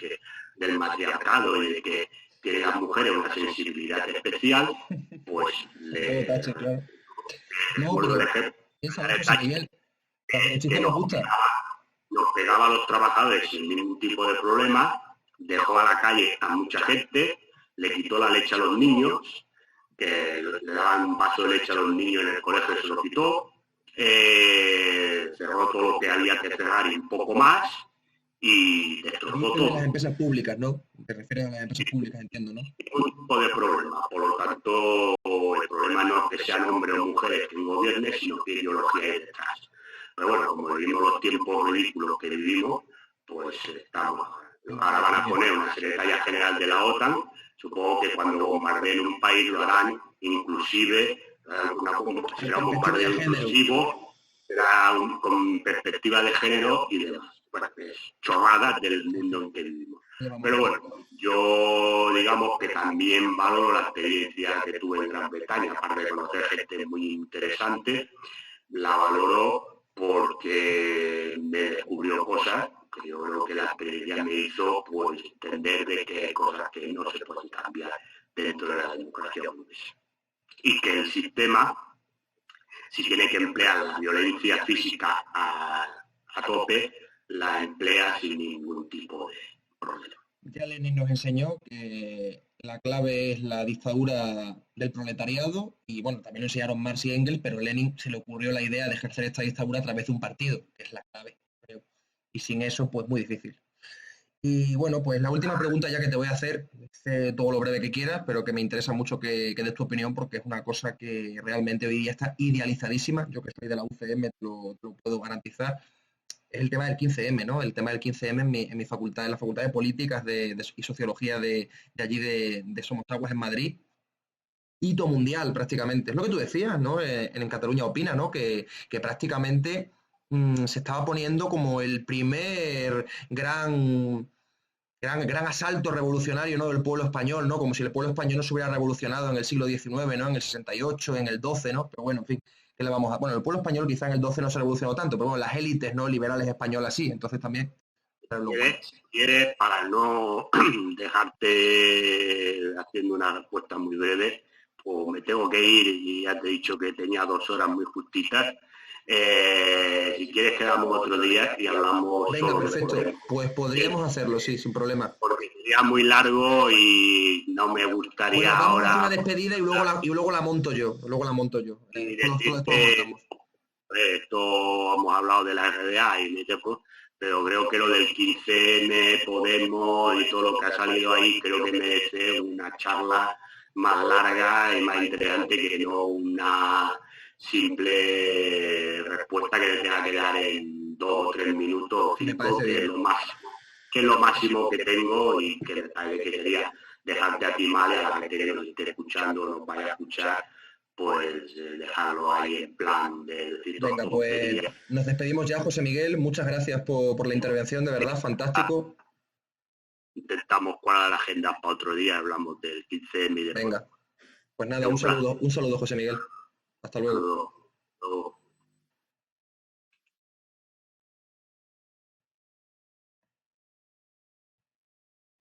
del matriarcado y de que tienen las mujeres una sensibilidad especial, pues Todo tache, claro. No, bueno, pero el ejemplo piénsalo, José Miguel, el chiste que nos gusta. nos pegaba a los trabajadores sin ningún tipo de problema, dejó a la calle a mucha gente, le quitó la leche a los niños, que le daban un vaso de leche a los niños en el colegio, se lo quitó, cerró todo lo que había que cerrar y un poco más, y destrozó De todo. las empresas públicas, ¿no? Te refieres a las empresas públicas, entiendo, ¿no? Ningún tipo de problema. Por lo tanto, el problema no es que sean hombres o mujeres quien gobierne, sino que ideología hay detrás. Pero bueno, como vivimos los tiempos ridículos que vivimos, pues estamos. Ahora van a poner una secretaria general de la OTAN. Supongo que cuando bombardeen un país lo harán, inclusive, será un bombardeo inclusivo, será con perspectiva de género y demás. Bueno, es chorradas del mundo en que vivimos. Pero bueno, yo digamos que también valoro la experiencia que tuve en Gran Bretaña, aparte de conocer gente muy interesante, la valoro porque me descubrió cosas que yo creo que la experiencia me hizo pues entender de que hay cosas que no se pueden cambiar dentro de la democracia burguesa. Y que el sistema, si tiene que emplear la violencia física a tope, la emplea sin ningún tipo de problema. Ya Lenin nos enseñó que la clave es la dictadura del proletariado y bueno, también lo enseñaron Marx y Engels, pero a Lenin se le ocurrió la idea de ejercer esta dictadura a través de un partido, que es la clave, creo. Y sin eso, pues muy difícil. Y bueno, pues la última pregunta ya que te voy a hacer, todo lo breve que quieras, pero que me interesa mucho que des tu opinión porque es una cosa que realmente hoy día está idealizadísima. Yo que soy de la UCM te lo puedo garantizar. Es el tema del 15M, ¿no? El tema del 15M en mi facultad, en la Facultad de Políticas y Sociología de allí de Somosaguas en Madrid. Hito mundial prácticamente. Es lo que tú decías, ¿no? En Cataluña Opina, ¿no? Que prácticamente se estaba poniendo como el primer gran asalto revolucionario, ¿no? Del pueblo español, ¿no? Como si el pueblo español no se hubiera revolucionado en el siglo XIX, ¿no? En el 68, en el 12, ¿no? Pero bueno, en fin, ¿qué le vamos a...? Bueno, el pueblo español quizá en el 12 no se revolucionó tanto, pero bueno, las élites, ¿no? Liberales españolas sí, entonces también... Si quieres, para no dejarte haciendo una respuesta muy breve, pues me tengo que ir y ya te he dicho que tenía 2 horas muy justitas. Si quieres quedamos otro día y hablamos. Venga, perfecto. Pues podríamos hacerlo, sí, sin problema. Porque sería muy largo y no me gustaría bueno, vamos ahora... a hacer una despedida y luego la monto yo. Esto hemos hablado de la RDA y pero creo que lo del 15M, Podemos y todo lo que ha salido ahí, creo que merece una charla más larga y más interesante que no una simple respuesta que le tenga que dar en 2 o 3 minutos o 5, que es lo máximo que tengo y que sería dejarte a ti mal y a la gente que nos esté escuchando o nos vaya a escuchar, pues dejarlo ahí en plan de decir... Venga, pues nos despedimos ya, José Miguel. Muchas gracias por la intervención, de verdad, fantástico. Intentamos cuadrar la agenda para otro día, hablamos del 15M y de... Venga, pues nada, un saludo, José Miguel. Hasta luego. Luego.